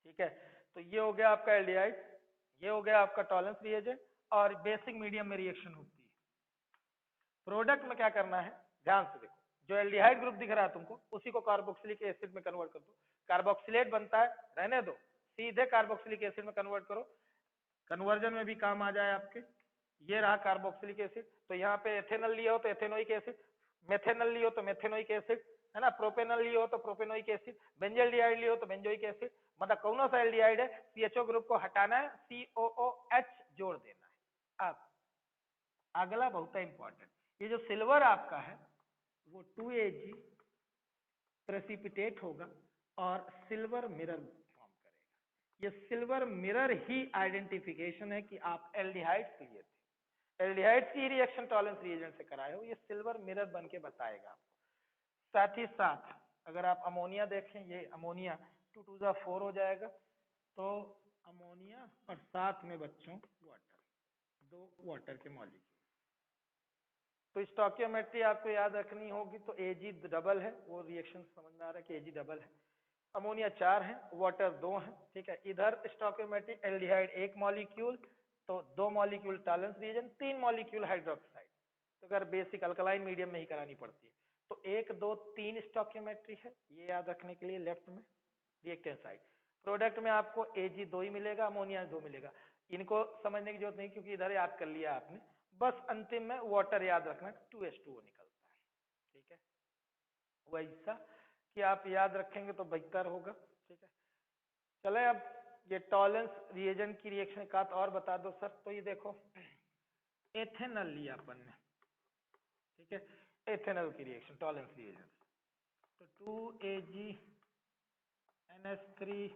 ठीक है। तो ये हो गया आपका एल्डिहाइड, ये हो गया आपका टॉलरेंस रिएजेंट, और बेसिक मीडियम में रिएक्शन होती है। प्रोडक्ट में क्या करना है, ध्यान से देखो, जो एल्डिहाइड ग्रुप दिख रहा है तुमको, उसी को कार्बोक्सिलिक एसिड में कन्वर्ट कर दो। कार्बोक्सिलेट बनता है, रहने दो, सीधे कार्बोक्सिलिक एसिड में कन्वर्ट करो, कन्वर्जन में भी काम आ जाए आपके। ये रहा कार्बोक्सिलिक एसिड, तो यहाँ पे एथेनॉल लिया हो तो एथेनोइक एसिड, मेथेनॉल लिया हो तो मेथेनोइक एसिड, है ना, प्रोपेनॉल लिया हो तो प्रोपेनोइक एसिड, बेंजल्डिहाइड लिया हो तो बेंजोइक एसिड। मतलब कौन सा एल्डिहाइड है, CHO ग्रुप को हटाना है, COOH जोड़ देना है। अब अगला बहुत इंपॉर्टेंट, ये जो सिल्वर आपका है वो 2Ag प्रेसिपिटेट होगा और सिल्वर मिरर फॉर्म करेगा। ये सिल्वर मिरर ही आइडेंटिफिकेशन है कि आप एल्डिहाइड्स लिए थे, एल्डिहाइड्स की रिएक्शन टॉलरेंस रिएजेंट से कराए हो, ये सिल्वर मिरर बन के बताएगा आपको। साथ ही साथ अगर आप अमोनिया देखें, ये अमोनिया 2 2 जा 4 हो जाएगा, तो अमोनिया और साथ में बच्चों वाटर, दो वाटर के मॉलिक्यूल। तो स्टोइकियोमेट्री आपको याद रखनी होगी, तो Ag डबल है, वो रिएक्शन समझ में आ रहा है कि Ag डबल है, अमोनिया 4 है, वाटर 2 है, ठीक है। इधर स्टोइकियोमेट्री एल्डिहाइड 1 मॉलिक्यूल, तो 2 molecule tolerance reagent, 3 molecule hydroxide. तो अगर बेसिक अल्कलाइन मीडियम में ही करानी पड़ती है तो 1 2 3 स्टोइकियोमेट्री है, ये याद रखने के लिए लेफ्ट में रिएक्टेंट साइड। प्रोडक्ट में आपको Ag 2 ही मिलेगा, अमोनिया 2 मिलेगा, इनको समझने की जरूरत नहीं क्योंकि इधर याद कर लिया आपने। बस अंतिम में वाटर याद रखना, 2H2O निकलता है, ठीक है। वैसा कि आप याद रखेंगे तो बेहतर होगा, ठीक है। चले अब ये टॉलरेंस रिएजेंट की रिएक्शन का तो और बता दो सर। तो ये देखो, एथेनॉल लिया अपन ने, ठीक है, एथेनॉल की रिएक्शन टॉलरेंस रिएजेंट, तो 2Ag NH3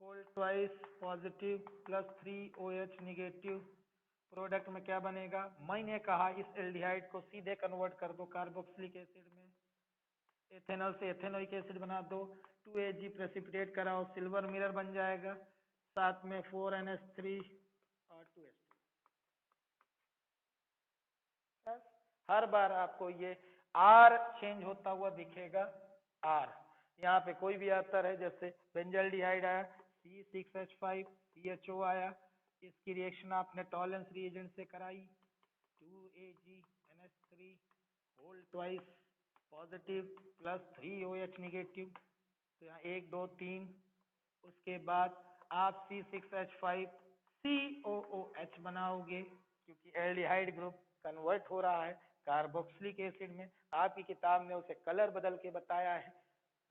whole twice positive plus 3OH negative, product में क्या बनेगा? मैंने कहा इस एल्डिहाइड को सीधे कन्वर्ट कर दो कार्बोक्सिलिक एसिड में, एथेनॉल से एथेनोइक एसिड बना दो, 2Ag प्रेसिपिटेट कराओ, सिल्वर मिरर बन जाएगा, साथ में 4NH3 और 2H2। हर बार आपको ये R चेंज होता हुआ दिखेगा। R यहाँ पे कोई भी आता है, जैसे बेंजल्डिहाइड आया C6H5 CHO आया, इसकी रिएक्शन आपने टॉलेंस रिएजेंट से कराई, 2AgNH3 whole twice positive plus 3OH negative, तो यहाँ 1 2 3, उसके बाद आप C6H5 COOH बनाओगे, क्योंकि एल्डिहाइड ग्रुप कन्वर्ट हो रहा है कार्बोक्सिलिक एसिड में। आपकी किताब ने उसे कलर बदल के बताया है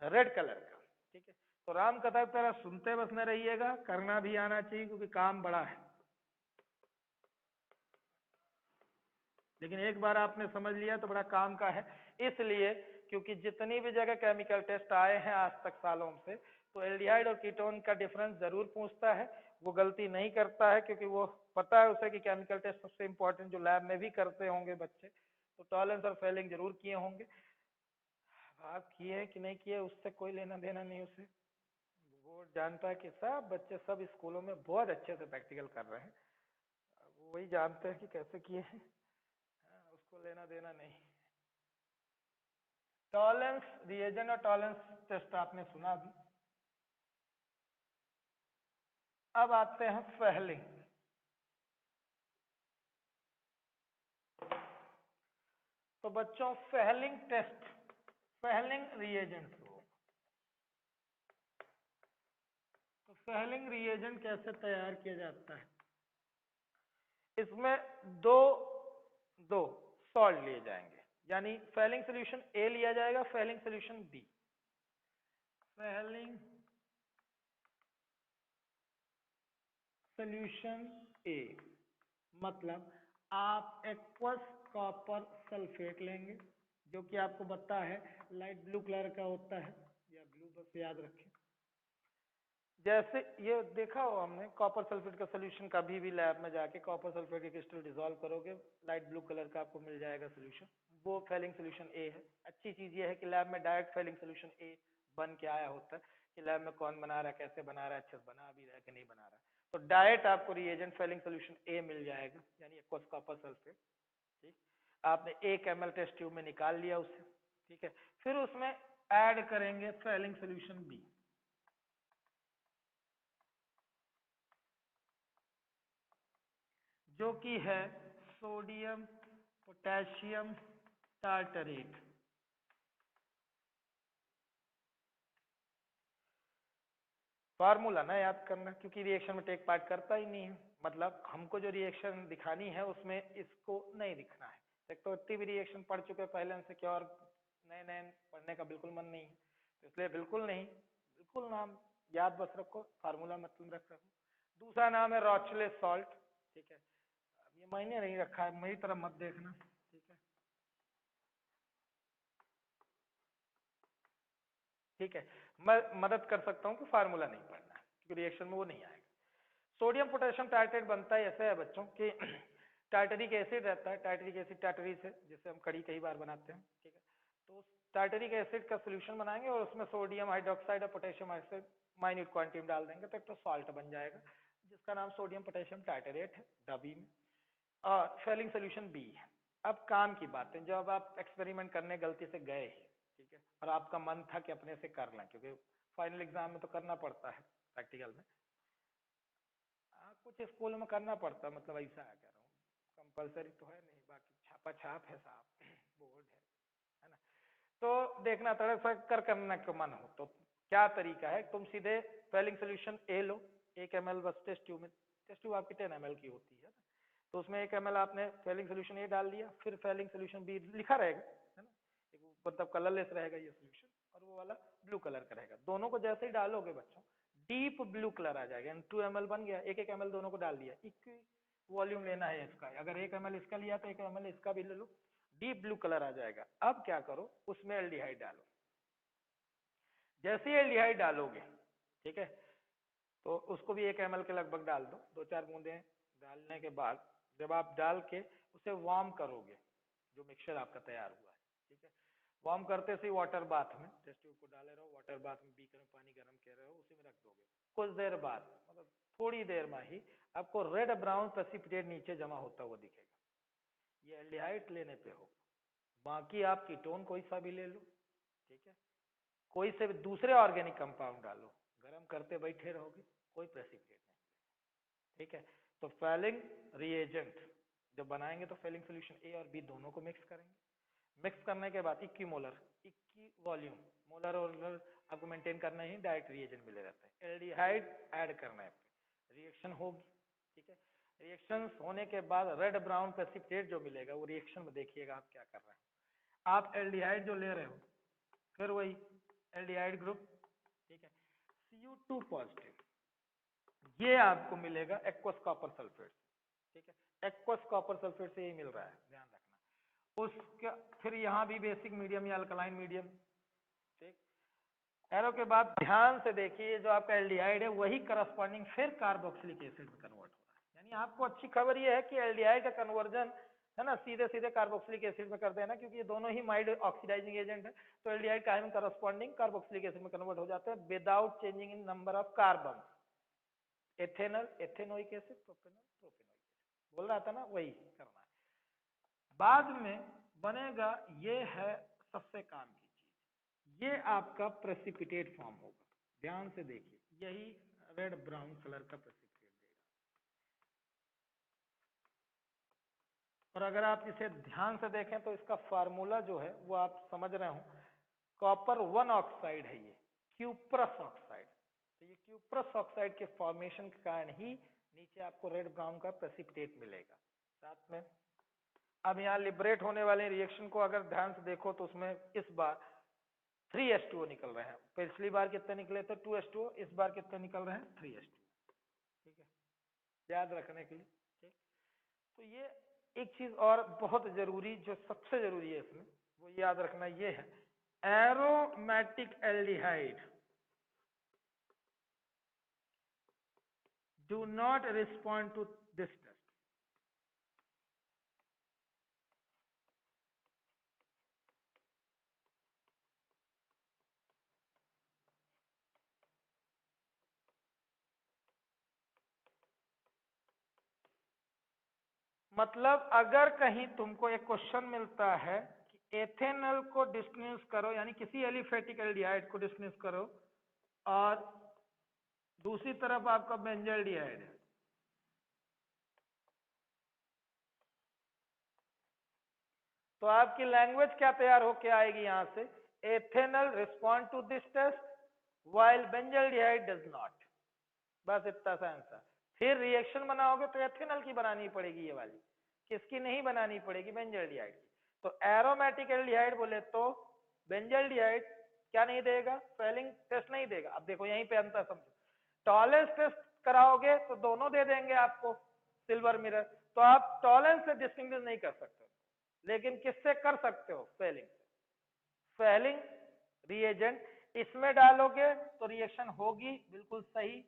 रेड कलर का, ठीक है। तो राम कथा की तरह सुनते बस न रहिएगा, करना भी आना चाहिए, क्योंकि काम बड़ा है। लेकिन एक बार आपने समझ लिया तो बड़ा काम का है, इसलिए क्योंकि जितनी भी जगह केमिकल टेस्ट आए हैं आज तक सालों से, तो एल्डिहाइड और कीटोन का डिफरेंस जरूर पूछता है। वो गलती नहीं करता है, क्योंकि वो पता है उसे कि केमिकल टेस्ट सबसे इंपॉर्टेंट, जो लैब में भी करते होंगे बच्चे, तो टॉलेंस और फेलिंग जरूर किए होंगे। आप किए कि नहीं किए उससे कोई लेना देना नहीं उसे, वो जानता है कि सब बच्चे सब स्कूलों में बहुत अच्छे से प्रैक्टिकल कर रहे हैं, वो वही जानते हैं कि कैसे किए हैं, उसको लेना देना नहीं। टॉलेंस रिएजेंट और टॉलेंस टेस्ट आपने सुना भी। अब आते हैं फेहलिंग। तो बच्चों फेहलिंग टेस्ट, फेहलिंग रिएजेंट, तो फेहलिंग रिएजेंट कैसे तैयार किया जाता है? इसमें दो सॉल्ट लिए जाएंगे, यानी फेहलिंग सोल्यूशन ए लिया जाएगा, Fehling solution B. Fehling solution A मतलब आप एक्वस कॉपर सल्फेट लेंगे, जो कि आपको पता है लाइट ब्लू कलर का होता है, या ब्लू बस याद रखें। जैसे ये देखा हो हमने, कॉपर सल्फेट का सोल्यूशन, कभी भी लैब में जाके कॉपर सल्फेट के क्रिस्टल डिसॉल्व करोगे, लाइट ब्लू कलर का आपको मिल जाएगा सोल्यूशन, वो फेलिंग सोल्यूशन ए है। अच्छी चीज ये है कि लैब में डायरेक्ट फेलिंग सोल्यूशन ए बन के आया होता है, कि लैब में कौन बना रहा है, कैसे बना रहा है, अच्छे से बना भी रहा है कि नहीं बना रहा है। तो डायरेक्ट आपको रिएजेंट फेलिंग सोल्यूशन ए मिल जाएगा, यानी एक्वस कॉपर सल्फेट। ठीक, आपने 1 ml टेस्ट ट्यूब में निकाल लिया उसे, ठीक है। फिर उसमें ऐड करेंगे फेलिंग सोल्यूशन बी, जो कि है सोडियम पोटेशियम टार्टरेट। फार्मूला ना याद करना, क्योंकि रिएक्शन में टेक पार्ट करता ही नहीं है, मतलब हमको जो रिएक्शन दिखानी है उसमें इसको नहीं दिखना है। एक तो इतनी भी रिएक्शन पढ़ चुके पहले से, क्या और नए नए पढ़ने का बिल्कुल मन नहीं है, तो इसलिए बिल्कुल नहीं, बिल्कुल नाम याद बस रखो, फार्मूला मतलब रख रखो। दूसरा नाम है रॉचले सॉल्ट, ठीक है। अब ये मैंने नहीं रखा है, मेरी तरफ मत देखना, ठीक है, ठीक है। मैं मदद कर सकता हूँ कि फार्मूला नहीं पढ़ना है, क्योंकि रिएक्शन में वो नहीं आएगा। सोडियम पोटेशियम टार्ट्रेट बनता है ऐसे है बच्चों कि टार्टरिक एसिड रहता है, टार्टरिक एसिड टार्टरी से, जिससे हम कड़ी कई बार बनाते हैं, ठीक है। तो टार्टरिक एसिड का सोल्यूशन बनाएंगे और उसमें सोडियम हाइड्रोक्साइड और पोटेशियम हाइड्रोक्साइड माइन्यूट क्वांटिटी में डाल देंगे, तो एक तो सॉल्ट बन जाएगा, जिसका नाम सोडियम पोटेशियम टार्टरेट है, डबी में, और फेलिंग सोल्यूशन बी है। अब काम की बात है, जब आप एक्सपेरिमेंट करने गलती से गए, ठीक है, और आपका मन था कि अपने से कर लें, क्योंकि फाइनल एग्जाम में तो करना पड़ता है प्रैक्टिकल में, कुछ स्कूल में करना पड़ता है, मतलब ऐसा है, कह रहा हूँ कंपलसरी तो है नहीं, बाकी छापा छाप है साहब, बोर्ड है ना। तो देखना थोड़ा कर करने का मन हो तो क्या तरीका है, तुम सीधे Fehling solution A low, 1 ml बस टेस्ट ट्यूब में, टेस्ट ट्यूब आपकी 10 ml की होती है ना, तो उसमें 1 ml आपने फेलिंग सोल्यूशन ए डाल दिया, फिर फेलिंग सोल्यूशन बी लिखा रहेगा, है ना, एक मतलब कलरलेस रहेगा ये सोल्यूशन, और वो वाला ब्लू कलर का रहेगा। दोनों को जैसे ही डालोगे बच्चों, डीप ब्लू कलर आ जाएगा, 2 ml बन गया, 1 ml दोनों को डाल दिया, इक्वी वॉल्यूम लेना है इसका, अगर 1 ml इसका लिया तो 1 ml इसका भी ले लो, डीप ब्लू कलर आ जाएगा। अब क्या करो, उसमें एल्डिहाइड डालो, जैसे ही एल्डिहाइड डालोगे, ठीक है, तो उसको भी 1 ml के लगभग डाल दो, 2-4 बूंदे डालने के बाद जब आप डाल के उसे वार्म करोगे, जो मिक्सचर आपका तैयार हुआ है, ठीक है, वार्म करते से वाटर बाथ में टेस्ट ट्यूब को डाले रहो, वाटर बाथ में बीकर में पानी गर्म कर रहे हो, उसी में रख दोगे। कुछ देर बाद मतलब थोड़ी देर में ही आपको रेड ब्राउन प्रेसिपिटेट नीचे जमा होता हुआ दिखेगा, ये एल्डिहाइड लेने पे हो। बाकी आप कीटोन कोई सा भी ले लो, ठीक है, कोई से भी दूसरे ऑर्गेनिक कंपाउंड डालो, गर्म करते बैठे रहोगे कोई प्रेसिपिटेट नहीं, ठीक है। तो फैलिंग रिएजेंट जब बनाएंगे तो फैलिंग सोल्यूशन ए और बी दोनों को मिक्स करेंगे, मिक्स करने के बाद 21 मोलर 21 वॉल्यूम, मोलर और आपको मेंटेन करना ही, डायरेक्ट रिएजेंट मिले रहते हैं, एल्डिहाइड ऐड करना है, रिएक्शन होगी, ठीक है। रिएक्शन होने के बाद रेड ब्राउन प्रेसिपिटेट जो मिलेगा वो रिएक्शन में देखिएगा आप क्या कर रहे हैं। आप एल्डिहाइड जो ले रहे हो, फिर वही एल्डिहाइड ग्रुप, ठीक है, Cu2 पॉजिटिव, ये आपको मिलेगा एक्वस कॉपर सल्फेट, ठीक है, एक्वस कॉपर सल्फेट से ये मिल रहा है, ध्यान रखना। उसका फिर यहाँ भी बेसिक मीडियम या अल्कलाइन मीडियम, ठीक। एरो के बाद ध्यान से देखिए, जो आपका एल्डिहाइड है वही करस्पॉन्डिंग फिर कार्बोक्सिलिक एसिड में कन्वर्ट हो रहा है। यानी आपको अच्छी खबर ये है कि एल्डिहाइड का कन्वर्जन है ना सीधे सीधे कार्बोक्सिलिक एसिड में कर देना, क्योंकि ये दोनों ही माइल्ड ऑक्सीडाइजिंग एजेंट है, तो एल्डिहाइड का आयन करस्पॉन्डिंग कार्बोक्सिलिक एसिड में कन्वर्ट हो जाते हैं without changing in number of carbon. Ethanal ethanoic acid, propanol propanoic acid, बोल रहा था ना, वही करना है। बाद में बनेगा, ये है सबसे काम की चीज, ये आपका प्रेसिपिटेट फॉर्म होगा, ध्यान से देखिए, यही रेड ब्राउन कलर का प्रेसिपिटेट देगा। और अगर आप इसे ध्यान से देखें तो इसका फार्मूला जो है वो आप समझ रहे हो, कॉपर 1 ऑक्साइड है ये, क्यूप्रस ऑक्साइड। तो ये क्यूप्रस ऑक्साइड के फॉर्मेशन के कारण ही नीचे आपको रेड ब्राउन का प्रेसिपिटेट मिलेगा। साथ में अब यहाँ लिबरेट होने वाले रिएक्शन को अगर ध्यान से देखो तो उसमें इस बार 3H2O निकल रहे हैं, पिछली बार कितने निकले थे 2H2O, इस बार कितने निकल रहे हैं 3H2O, ठीक है, याद रखने के लिए, ठीक। तो ये एक चीज और बहुत जरूरी, जो सबसे जरूरी है इसमें, वो याद रखना ये है, aromatic aldehyde do not respond to this test. मतलब अगर कहीं तुमको एक क्वेश्चन मिलता है कि एथेनॉल को डिस्टिंग्विश करो, यानी किसी एलिफेटिक एल्डिहाइड को डिस्टिंग्विश करो, और दूसरी तरफ आपका बेंजल्डिहाइड है, तो आपकी लैंग्वेज क्या तैयार होके आएगी यहां से, ethanol respond to this test while benzaldehyde does not, बस इतना सा आंसर। फिर रिएक्शन बनाओगे तो एथेनॉल की बनानी पड़ेगी, ये वाली किसकी नहीं बनानी पड़ेगी, बेंजल्डिहाइड की। तो एरोमेटिक एल्डिहाइड बोले तो बेंजल्डिहाइड क्या नहीं देगा, फेलिंग टेस्ट नहीं देगा। अब देखो यहीं पे अंतर समझो, टॉलेंस टेस्ट कराओगे तो दोनों दे देंगे आपको सिल्वर मिरर, तो आप टॉलेंस से डिस्टिंग्विश नहीं कर सकते, लेकिन किससे कर सकते हो, फेलिंग से। फेलिंग रिएजेंट इसमें डालोगे तो रिएक्शन होगी बिल्कुल सही,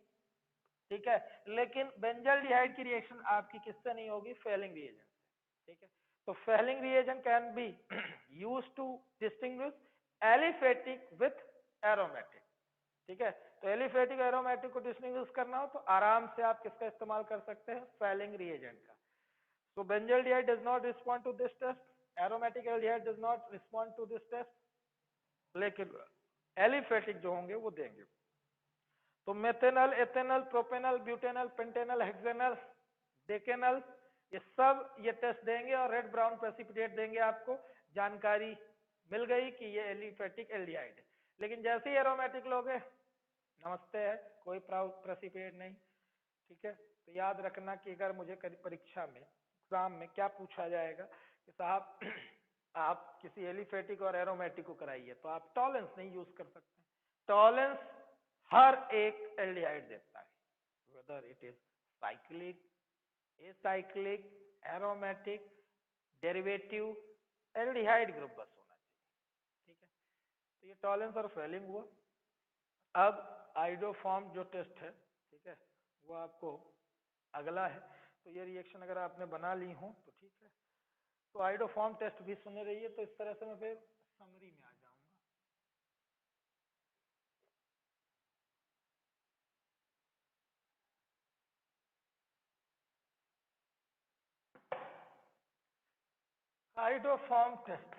ठीक है, लेकिन बेंजल्डिहाइड की रिएक्शन आपकी किससे नहीं होगी, फेलिंग रिएजेंट से, ठीक है। तो Fehling reagent can be used to distinguish aliphatic with aromatic, ठीक है। तो एलिफेटिक एरोमेटिक को डिस्टिंग्विश करना हो तो आराम से आप किसका इस्तेमाल कर सकते हैं, फेलिंग रिएजेंट का। So benzaldehyde does not respond to this test, aromatic aldehyde does not respond to this test, लेकिन एलिफेटिक जो होंगे वो देंगे। तो methanol, ethanol, propanol, butanol, pentanol, hexanol, डेकेनॉल, ये सब ये टेस्ट देंगे और रेड ब्राउन प्रेसिपिटेट देंगे। आपको जानकारी मिल गई कि ये एलिफेटिक एल्डिहाइड है। लेकिन जैसे ही एरोमेटिक लोगे, नमस्ते है, कोई प्रेसिपिटेट नहीं, ठीक है। तो याद रखना कि अगर मुझे परीक्षा में एग्जाम में क्या पूछा जाएगा कि साहब आप किसी एलिफेटिक और एरोमेटिक को कराइए, तो आप टॉलेंस नहीं यूज कर सकते। टॉलेंस हर एक एल्डिहाइड देता है, whether it is cyclic, acyclic, aromatic, derivative, aldehyde group बस होना चाहिए, ठीक है। तो ये टॉलेंस और फेलिंग हुआ। अब आइडोफॉर्म जो टेस्ट है, ठीक ठीक है, वो आपको अगला है। तो ये रिएक्शन अगर आपने बना ली हो तो ठीक है। तो आइडोफॉर्म टेस्ट भी सुने रहिए। तो इस तरह से मैं फिर समरी में आ जाऊंगा। आइडोफॉर्म टेस्ट,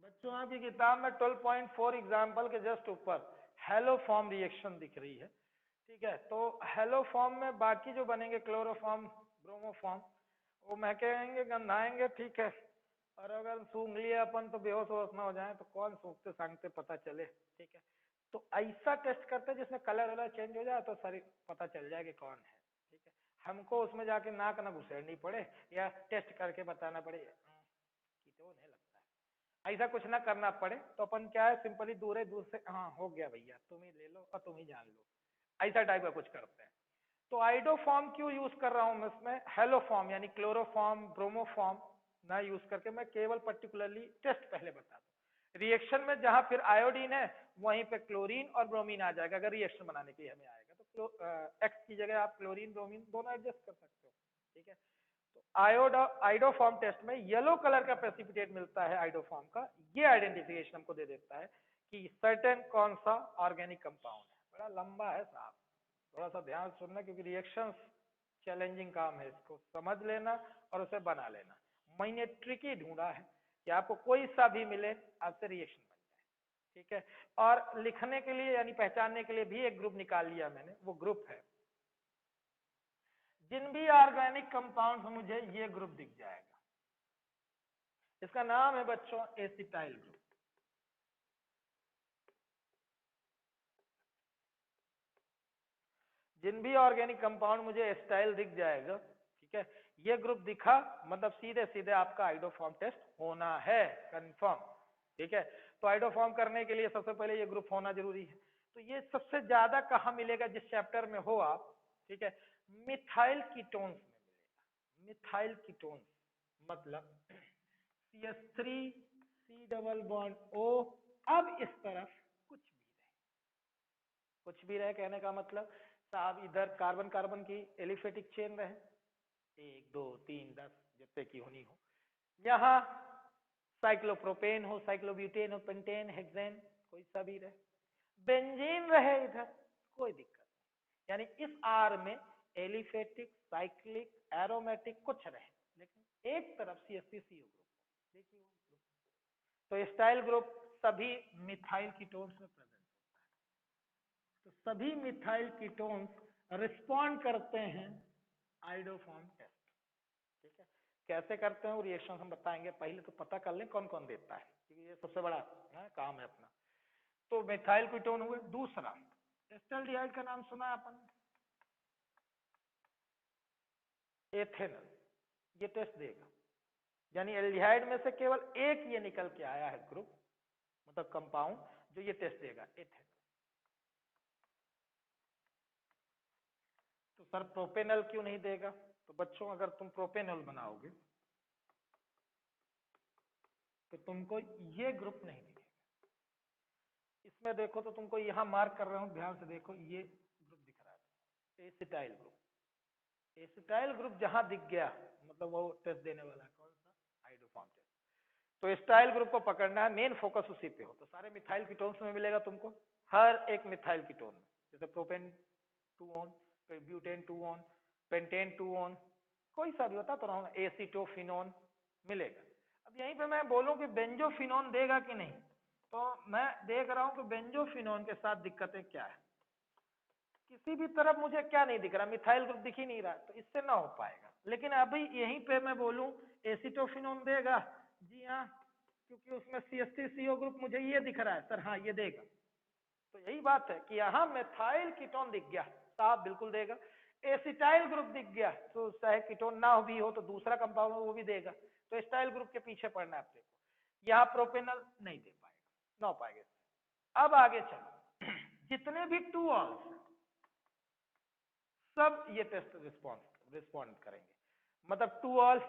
बच्चों आपकी किताब में 12.4 एग्जाम्पल के जस्ट ऊपर हेलोफॉर्म रिएक्शन दिख रही है। ठीक है, तो हेलोफॉर्म में बाकी जो बनेंगे क्लोरोफॉर्म, ब्रोमोफॉर्म, वो महकेंगे, गंधाएंगे। ठीक है, और अगर सूंघ लिए अपन तो बेहोश होश ना हो जाए तो कौन सूंघते सांघते पता चले। ठीक है, तो ऐसा टेस्ट करते हैं जिसमें कलर वलर चेंज हो जाए तो सारी पता चल जाए कि कौन है। ठीक है, हमको उसमें जाके नाक ना घुसेड़नी पड़े या टेस्ट करके बताना पड़े कीटोन है लगता है, ऐसा कुछ ना करना पड़े। तो अपन क्या है, सिंपली दूर से हाँ हो गया भैया, तुम ही ले लो और तुम ही जान लो, ऐसा टाइप का कुछ करते हैं। तो आइडोफॉर्म क्यों यूज कर रहा हूं मैं इसमें, हेलोफॉर्म यानी क्लोरोफॉर्म, ब्रोमोफॉर्म ना यूज करके मैं केवल पर्टिकुलरली टेस्ट पहले बता दूं। रिएक्शन में जहां फिर आयोडीन है वहीं पे क्लोरीन और ब्रोमीन आ जाएगा। अगर रिएक्शन बनाने के लिए हमें आएगा तो एक्स की जगह आप क्लोरीन ब्रोमीन दोनों एडजस्ट कर सकते हो। ठीक है, तो आइडोफॉर्म टेस्ट में येलो कलर का प्रेसिपिटेट मिलता है आइडोफॉर्म का। ये आइडेंटिफिकेशन हमको दे देता है कि सर्टेन कौन सा ऑर्गेनिक कंपाउंड है। बड़ा लंबा है साहब, थोड़ा सा ध्यान सुनना, क्योंकि रिएक्शंस चैलेंजिंग काम है, इसको समझ लेना और उसे बना लेना। मैंने ट्रिकी ढूंढा है कि आपको कोई सा भी मिले आपसे रिएक्शन बन जाए। ठीक है, और लिखने के लिए यानी पहचानने के लिए भी एक ग्रुप निकाल लिया मैंने। वो ग्रुप है, जिन भी ऑर्गेनिक कंपाउंड मुझे ये ग्रुप दिख जाएगा, इसका नाम है बच्चों एसिटाइल ग्रुप। जिन भी ऑर्गेनिक कंपाउंड मुझे एसिटाइल दिख जाएगा, ठीक है, ये ग्रुप दिखा मतलब सीधे सीधे आपका आइडोफॉर्म टेस्ट होना है, कंफर्म। ठीक है, तो आइडोफॉर्म करने के लिए सबसे पहले ये ग्रुप होना जरूरी है। तो ये सबसे ज्यादा कहाँ मिलेगा, जिस चैप्टर में हो आप, ठीक है, मिथाइल कीटोन्स में मिलेगा। मिथाइल कीटोन्स मतलब CH3 C double bond O। अब इस तरफ कुछ भी रहे, कहने का मतलब साहब इधर कार्बन कार्बन की एलिफेटिक चेन रहे, 1 2 3 10 जितने की होनी हो, यहाँ साइक्लोप्रोपेन हो, साइक्लोब्यूटेन हो, पेंटेन, हेक्सेन, कोई सा भी रहे, बेंजीन रहे इधर, कोई दिक्कत नहीं। यानी इस आर में एलिफेटिक, साइक्लिक, एरोमेटिक कुछ रहे, लेकिन एक तरफ CH3CO ग्रुप, देखिए वो ग्रुप। तो स्टाइल ग्रुप सभी मिथाइल कीटोन्स में प्रेजेंट होता है। तो सभी मिथाइल कीटोन्स रिस्पॉन्ड करते हैं आइडोफॉर्म टेस्ट। ठीक है, कैसे करते हैं वो रिएक्शन हम बताएंगे, पहले तो पता कर लें कौन कौन देता है, क्योंकि ये सबसे बड़ा काम है अपना। तो मिथाइल कीटोन हुए। दूसरा एस्टल्डिहाइड का नाम सुना है अपन, एथेनॉल, ये टेस्ट देगा। यानी एल्डिहाइड में से केवल एक ये निकल के आया है ग्रुप, मतलब कंपाउंड, जो ये टेस्ट देगा, एथेनॉल। तो सर प्रोपेनॉल क्यों नहीं देगा, तो बच्चों अगर तुम प्रोपेनॉल बनाओगे तो तुमको ये ग्रुप नहीं दिखेगा। इसमें देखो तो तुमको यहां मार्क कर रहा हूं, ध्यान से देखो, ये ग्रुप दिख रहा है, एसिटाइल ग्रुप। एसिटाइल ग्रुप जहां दिख गया मतलब वो टेस्ट देने वाला है, कौन सा, आइडोफॉर्म टेस्ट। तो एसिटाइल ग्रुप को पकड़ना है, मेन फोकस उसी पे हो। तो सारे मिथाइल कीटोन्स में मिलेगा तुमको, हर एक मिथाइल कीटोन में, जैसे propane 2 on, butane 2 on, pentane 2 on, कोई सा भी होता तो रहा एसिटोफिनोन मिलेगा। अब यहीं पे मैं बोलूं कि बेंजोफिनोन देगा कि नहीं, तो मैं देख रहा हूं कि बेंजोफिनोन के साथ दिक्कतें क्या है। किसी भी तरफ मुझे क्या नहीं दिख रहा, मिथाइल ग्रुप दिख ही नहीं रहा, तो इससे ना हो पाएगा। लेकिन अभी यहीं पे मैं बोलूं एसिटोफिनोन देगा, जी हाँ, क्योंकि उसमें CH3CO ग्रुप मुझे ये दिख रहा है, सर हाँ ये देगा। तो यही बात है कि यहाँ मिथाइल कीटोन दिख गया, साहब बिल्कुल देगा। एसिटाइल ग्रुप दिख गया, तो चाहे कीटोन ना भी हो तो दूसरा कंपाउंड वो भी देगा। तो एसिटाइल ग्रुप के पीछे पड़ना है आपको। यहाँ प्रोपेनल नहीं दे पाएगा, ना हो पाएगा। अब आगे चलो, जितने भी 2 ऑल्स सब ये टेस्ट रिस्पॉन्ड करेंगे। मतलब 2 ऑल्स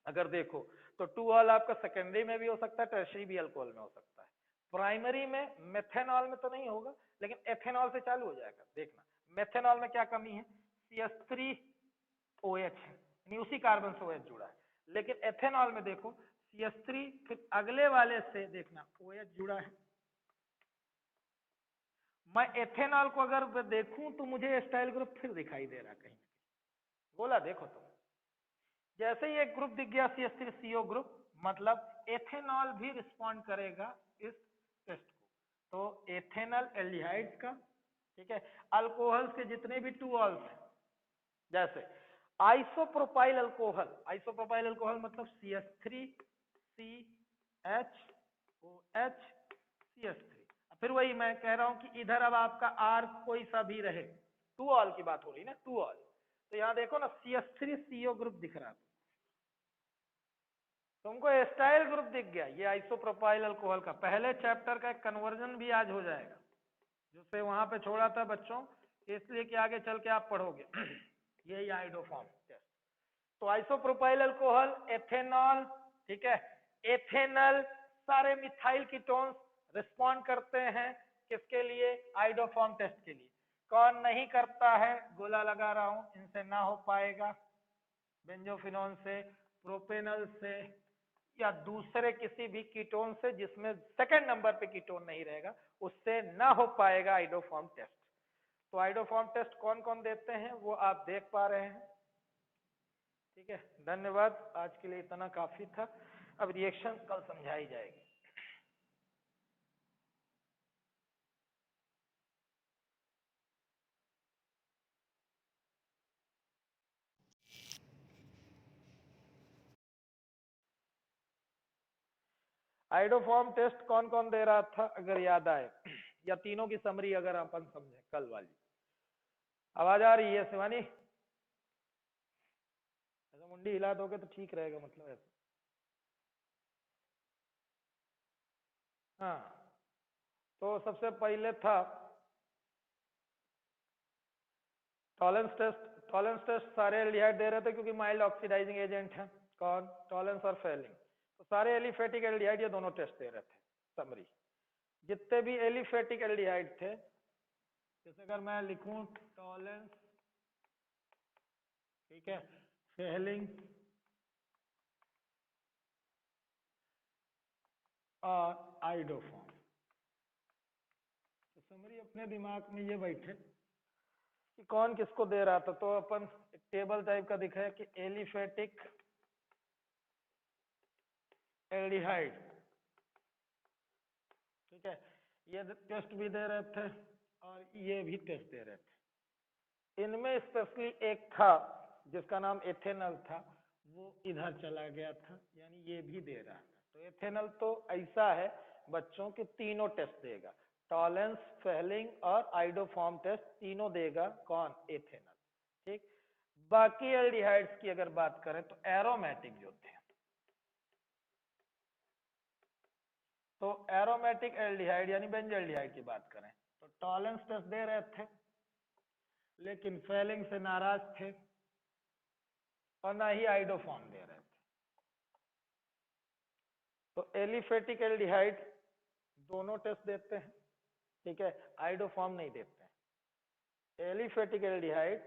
अगर देखो तो 2-ऑल आपका सेकेंडरी में भी हो सकता है, टर्शरी भी अल्कोहल में हो सकता है। प्राइमरी में मेथेनॉल में तो नहीं होगा, लेकिन एथेनॉल से चालू हो जाएगा। देखना मेथेनॉल में क्या कमी है, CH3OH है, यानी उसी कार्बन से OH जुड़ा है। लेकिन एथेनॉल में देखो CH3 फिर अगले वाले से देखना OH जुड़ा है। मैं एथेनॉल को अगर देखूं तो मुझे एस्टाइल ग्रुप फिर दिखाई दे रहा कहीं। बोला देखो तुम, जैसे ही एक ग्रुप दिख गया CH3CO ग्रुप, मतलब एथेनॉल भी रिस्पॉन्ड करेगा इस टेस्ट को। तो एथेनॉल एल्डिहाइड्स का, ठीक है, अल्कोहल्स के जितने भी 2-ऑल्स हैं, जैसे आइसोप्रोपाइल अल्कोहल, आइसोप्रोपाइल अल्कोहल मतलब CH3CHOH CH3। फिर वही मैं कह रहा हूं कि इधर अब आपका R कोई सा भी रहे, 2-ऑल की बात हो रही ना, 2-ऑल, तो यहाँ देखो ना CH3CO ग्रुप दिख रहा है, तुमको एस्टाइल ग्रुप दिख गया, ये आइसोप्रोपाइल अल्कोहल का पहले चैप्टर का एक कन्वर्जन भी आज हो जाएगा, जिससे वहां पे छोड़ा था बच्चों, इसलिए कि आगे चल के आप पढ़ोगे। यही आइडोफॉर्म टेस्ट। तो आइसोप्रोपाइल अल्कोहल, एथेनॉल, ठीक है, एथेनॉल, सारे मिथाइल कीटोन्स रिस्पॉन्ड करते हैं किसके लिए, आइडोफॉर्म टेस्ट के लिए। कौन नहीं करता है, गोला लगा रहा हूं, इनसे ना हो पाएगा, बेंजोफिनोन से, प्रोपेनल से, या दूसरे किसी भी कीटोन से जिसमें सेकंड नंबर पे कीटोन नहीं रहेगा, उससे ना हो पाएगा आइडोफॉर्म टेस्ट। तो आइडोफॉर्म टेस्ट कौन कौन देते हैं वो आप देख पा रहे हैं, ठीक है। धन्यवाद, आज के लिए इतना काफी था, अब रिएक्शन कल समझाई जाएगी। आइडोफॉर्म टेस्ट कौन कौन दे रहा था अगर याद आए, या तीनों की समरी अगर अपन समझे कल वाली। आवाज आ रही है शिवानी? ऐसा मुंडी हिला दोगे तो ठीक रहेगा, मतलब ऐसा। हाँ, तो सबसे पहले था टॉलेंस टेस्ट। टॉलेंस टेस्ट सारे एल्डिहाइड दे रहे थे क्योंकि माइल्ड ऑक्सीडाइजिंग एजेंट है, कौन, टॉलेंस और फेलिंग। तो सारे एलिफेटिक एल्डिहाइड ये दोनों टेस्ट दे रहे थे। समरी, जितने भी एलिफेटिक एल्डिहाइड थे, जैसे अगर मैं लिखूं टॉलेंस, ठीक है, फेलिंग और आइडोफॉर्म, तो समरी अपने दिमाग में ये बैठे कि कौन किसको दे रहा था। तो अपन एक टेबल टाइप का दिखाया कि एलिफेटिक एल्डिहाइड, ठीक है, ये टेस्ट भी दे रहे थे और ये भी टेस्ट दे रहे थे। इनमें स्पेशली एक था जिसका नाम एथेनॉल था, वो इधर चला गया था, यानी ये भी दे रहा था। तो एथेनॉल तो ऐसा है बच्चों के तीनों टेस्ट देगा, टॉलेंस, फेलिंग और आइडोफॉर्म टेस्ट तीनों देगा कौन, एथेनॉल, ठीक। बाकी एल्डिहाइड्स की अगर बात करें तो एरोमेटिक जो थे, तो एरोमेटिक एल्डिहाइड यानी बेंजल्डिहाइड की बात करें तो टॉलेंस टेस्ट दे रहे थे, लेकिन फेलिंग से नाराज थे और ना ही आइडोफॉर्म दे रहे थे। तो एलिफेटिक एल्डिहाइड दोनों टेस्ट देते हैं, ठीक है, आइडोफॉर्म नहीं देते हैं। एलिफेटिक एल्डिहाइड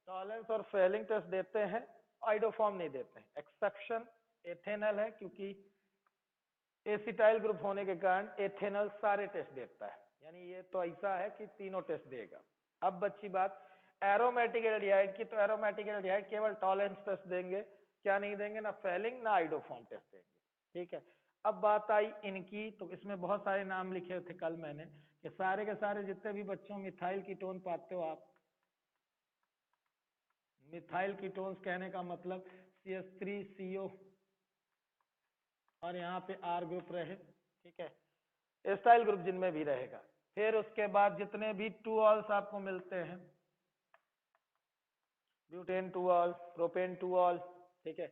टॉलेंस और फेलिंग टेस्ट देते हैं, आइडोफॉर्म नहीं देते हैं। एक्सेप्शन एथेनॉल है, क्योंकि एसिटाइल ग्रुप होने के कारण एथेनॉल सारे टेस्ट देता है, यानी ये तो ऐसा है कि तीनों टेस्ट देगा। अब बच्ची बात एरोमेटिक एल्डिहाइड की, तो एरोमेटिक एल्डिहाइड केवल टॉलेंस टेस्ट देंगे, क्या नहीं देंगे, ना फेलिंग ना आइडोफॉर्म टेस्ट देंगे, ठीक है। अब बात आई इनकी, तो इसमें बहुत सारे नाम लिखे थे कल मैंने कि सारे के सारे जितने भी बच्चों मिथाइल कीटोन पाते हो आप, मिथाइल कीटोन्स कहने का मतलब CH3CO और यहाँ पे R ग्रुप रहे, ठीक है, एस्टाइल ग्रुप जिनमें भी रहेगा। फिर उसके बाद जितने भी 2-ऑल्स आपको मिलते हैं, ब्यूटेन 2-ऑल, प्रोपेन 2-ऑल, ठीक है,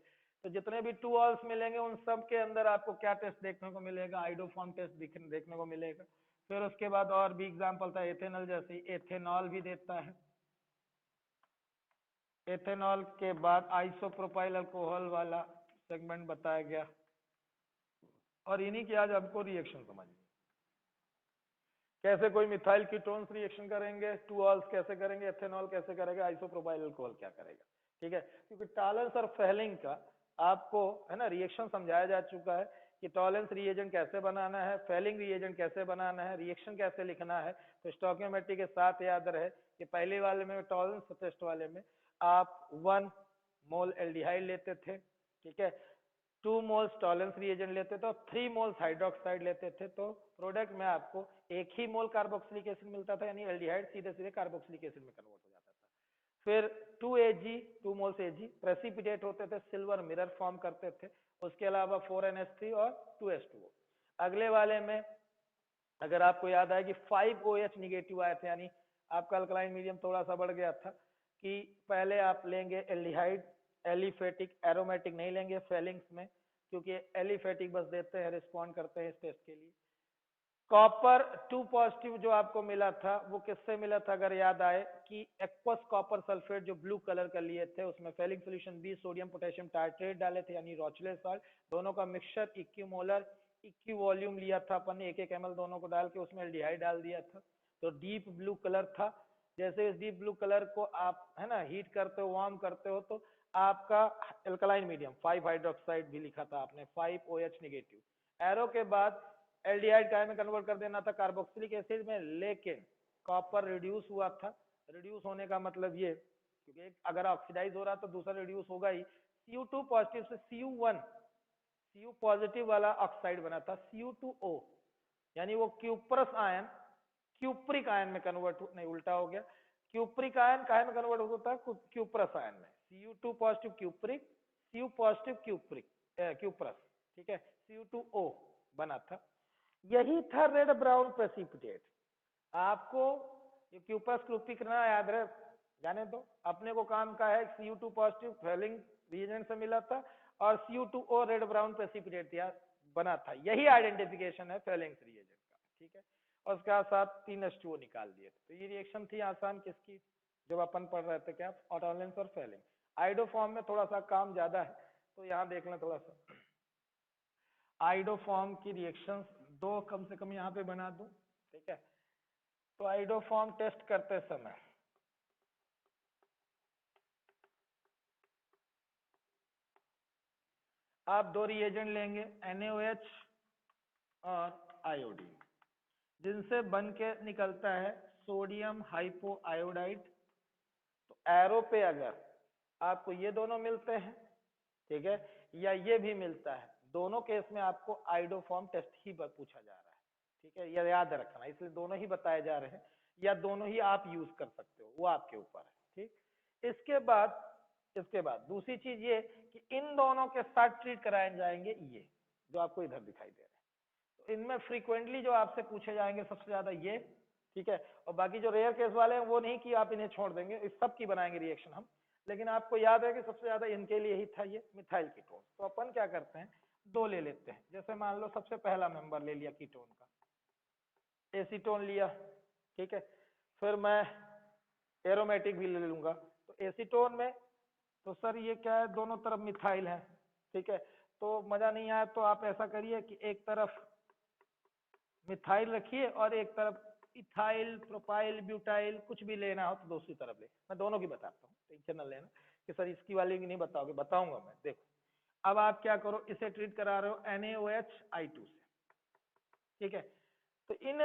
तो जितने भी 2-ऑल्स मिलेंगे उन सब के अंदर आपको क्या टेस्ट देखने को मिलेगा, आइडोफॉर्म टेस्ट देखने को मिलेगा। फिर उसके बाद और भी एग्जाम्पल था एथेनॉल, जैसे एथेनॉल भी देता है। एथेनॉल के बाद आइसोप्रोपाइल अल्कोहल वाला सेगमेंट बताया गया, और इन्हीं की आज आपको रिएक्शन समझनी। कैसे कोई मिथाइल कीटोन्स रिएक्शन करेंगे, टू ऑल्स कैसे करेंगे, एथेनॉल कैसे करेगा, आइसोप्रोपाइल अल्कोहल क्या करेगा, ठीक है। क्योंकि टॉलेंस और फेलिंग का आपको है ना रिएक्शन समझाया जा चुका है कि टॉलेंस रिएजेंट कैसे बनाना है, फेलिंग रिएजेंट कैसे बनाना है, रिएक्शन कैसे लिखना है। तो स्टोइकियोमेट्री के साथ याद रहे कि पहले वाले में टॉलेंस टेस्ट वाले में आप 1 मोल एल्डिहाइड लेते थे, ठीक है, 2 मोल्स टॉलेंस रिएजेंट लेते थे और 3 मोल्स हाइड्रोक्साइड लेते थे। तो प्रोडक्ट में आपको 1 ही मोल कार्बोक्सिलिक एसिड मिलता था, यानी एल्डिहाइड सीधे सीधे कार्बोक्सिलिक एसिड में कन्वर्ट हो जाता था। फिर 2 मोल्स Ag प्रेसिपिटेट होते थे, सिल्वर मिरर फॉर्म करते थे। उसके अलावा 4NH3 और 2H2O। अगले वाले में अगर आपको याद आए कि 5OH निगेटिव आए थे, यानी आपका अल्कलाइन मीडियम थोड़ा सा बढ़ गया था कि पहले आप लेंगे एल्डिहाइड, एलिफेटिक, एरोमेटिक नहीं लेंगे फेलिंग्स में, क्योंकि एलिफेटिक बस देते हैं, रिस्पॉन्ड करते हैं इस टेस्ट के लिए। कॉपर 2 पॉजिटिव जो आपको मिला था वो किससे मिला था अगर याद आए कि एक्वस कॉपर सल्फेट जो ब्लू कलर का लिए थे, उसमें फेलिंग सोल्यूशन भी सोडियम पोटेशियम टाइट्रेट डाले थे, यानी रोचले साल्ट, दोनों का मिक्सचर इक्यू मोलर इक्यू वॉल्यूम लिया था अपन ने, 1-1 ml दोनों को डाल के उसमें एल्डिहाइड डाल दिया था, तो डीप ब्लू कलर था। जैसे इस डीप ब्लू कलर को आप है ना हीट करते हो, वार्म करते हो, तो आपका एल्कलाइन मीडियम 5 हाइड्रोक्साइड भी लिखा था आपने, 5OH निगेटिव। एरो के बाद एल्डिहाइड काय में कन्वर्ट कर देना था कार्बोक्सिलिक एसिड में, लेकिन कॉपर रिड्यूस हुआ था। रिड्यूस होने का मतलब ये, क्योंकि अगर ऑक्सीडाइज हो रहा तो दूसरा रिड्यूस होगा ही। Cu2 पॉजिटिव से Cu1, Cu पॉजिटिव वाला ऑक्साइड बना था Cu2O, यानी वो क्यूप्रस आयन क्यूप्रिक आयन में कन्वर्ट नहीं, उल्टा हो गया, क्यूप्रिक आयन काहे में कन्वर्ट होता है, क्यूप्रस आयन में। Cu2 positive cupric, Cu positive cupric cuprous, ठीक है, Cu2O बना था। यही था रेड ब्राउन प्रेसिपिटेट। आपको ये क्यूपस क्रूपिक ना याद रहे, जाने दो, अपने को काम का है Cu2 पॉजिटिव फेलिंग रिएजेंट से मिला था और Cu2O रेड ब्राउन प्रेसिपिटेट दिया बना था, यही आइडेंटिफिकेशन है फेलिंग रिएजेंट का, ठीक है। और उसके साथ 3H2O निकाल दिए थे। तो ये रिएक्शन थी आसान किसकी, जब अपन पढ़ रहे थे क्या, टॉलेंस और फेलिंग। आइडोफॉर्म में थोड़ा सा काम ज्यादा है, तो यहाँ देख लें थोड़ा सा। आइडोफॉर्म की रिएक्शंस 2 कम से कम यहाँ पे बना दूं, ठीक है। तो आइडोफॉर्म टेस्ट करते समय आप 2 रिएजेंट लेंगे, NaOH और आयोडीन, जिनसे बन के निकलता है सोडियम हाइपोआयोडाइड। तो एरो पे अगर आपको ये दोनों मिलते हैं, ठीक है, या ये भी मिलता है, दोनों केस में आपको आइडोफॉर्म टेस्ट ही पूछा जा रहा है, ठीक है, यह याद रखना, इसलिए दोनों ही बताए जा रहे हैं, या दोनों ही आप यूज कर सकते हो, वो आपके ऊपर है, ठीक। इसके बाद दूसरी चीज ये कि इन दोनों के साथ ट्रीट कराए जाएंगे ये जो आपको इधर दिखाई दे रहे हैं। तो इनमें फ्रीक्वेंटली जो आपसे पूछे जाएंगे सबसे ज्यादा ये, ठीक है, और बाकी जो रेयर केस वाले हैं वो नहीं कि आप इन्हें छोड़ देंगे, इस सब की बनाएंगे रिएक्शन हम, लेकिन आपको याद है कि सबसे ज्यादा इनके लिए ही था ये मिथाइल कीटोन। तो अपन क्या करते हैं, 2 ले लेते हैं। जैसे मान लो सबसे पहला मेंबर ले लिया कीटोन का, एसीटोन लिया, ठीक है, फिर मैं एरोमेटिक भी ले लूंगा। तो एसीटोन में तो सर ये क्या है, दोनों तरफ मिथाइल है, ठीक है, तो मजा नहीं आया तो आप ऐसा करिए कि एक तरफ मिथाइल रखिए और एक तरफ इथाइल, प्रोपाइल, ब्यूटाइल, कुछ भी लेना हो तो दूसरी तरफ ले। मैं दोनों की बताता हूँ, टेंशन न लेना कि सर इसकी वाली की नहीं बताओगे, बताऊंगा मैं। देखो अब आप क्या करो, इसे ट्रीट करा रहे हो NaOH I2 से, ठीक है। तो इन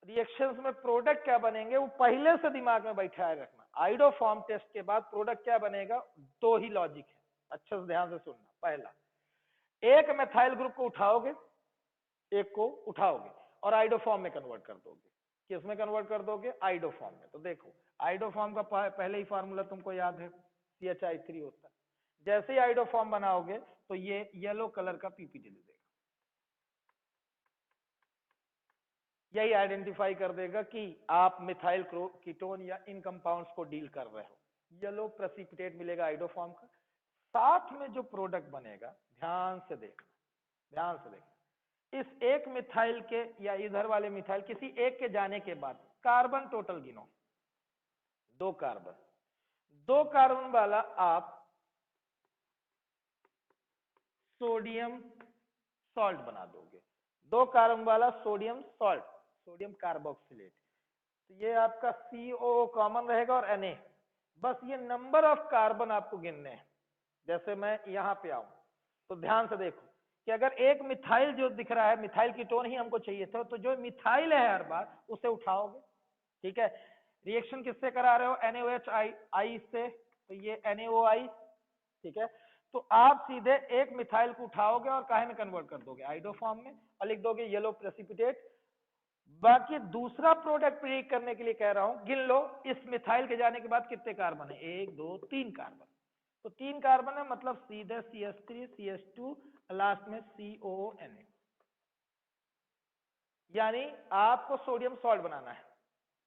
रिएक्शंस में प्रोडक्ट क्या बनेंगे वो पहले से दिमाग में बैठाए रखना। आइडोफॉर्म टेस्ट के बाद प्रोडक्ट क्या बनेगा, 2 ही लॉजिक है, अच्छे से ध्यान से सुनना। पहला, एक मेथाइल ग्रुप को उठाओगे, एक को उठाओगे और आइडोफॉर्म में कन्वर्ट कर दोगे। किस में कन्वर्ट कर दोगे, आइडोफॉर्म में। तो देखो आइडोफॉर्म का पहले ही फार्मूला तुमको याद है, CH3 होता है। जैसे ही आइडोफॉर्म बनाओगे तो ये येलो कलर का पीपीटी दे देगा, यही आइडेंटिफाई कर देगा कि आप मिथाइल कीटोन या इन कंपाउंड्स को डील कर रहे हो। येलो प्रेसिपिटेट मिलेगा आइडोफॉर्म का, साथ में जो प्रोडक्ट बनेगा ध्यान से देखना, ध्यान से देखना, इस एक मिथाइल के या इधर वाले मिथाइल किसी एक के जाने के बाद कार्बन टोटल गिनो, 2 कार्बन, 2 कार्बन वाला आप सोडियम सॉल्ट बना दोगे, 2 कार्बन वाला सोडियम सॉल्ट, सोडियम कार्बोक्सिलेट। तो ये आपका COO कॉमन रहेगा और Na, बस ये नंबर ऑफ कार्बन आपको गिनने हैं। जैसे मैं यहाँ पे आऊं तो ध्यान से देखो कि अगर एक मिथाइल जो दिख रहा है, मिथाइल कीटोन ही हमको चाहिए था, तो जो मिथाइल है हर बार उसे उठाओगे, ठीक है। रिएक्शन किससे करा रहे हो, NaOH आई से, तो ये NaOI, ठीक है। तो आप सीधे एक मिथाइल को उठाओगे और काहे में कन्वर्ट कर दोगे, आइडो फॉर्म में, और लिख दोगे येलो प्रेसिपिटेट। बाकी दूसरा प्रोडक्ट प्रेडिक्ट करने के लिए कह रहा हूं, गिन लो इस मिथाइल के जाने के बाद कितने कार्बन है, 1 2 3 कार्बन। तो 3 कार्बन है, मतलब सीधे CH3 CH2 लास्ट में COONA। यानी आपको सोडियम सॉल्ट बनाना है।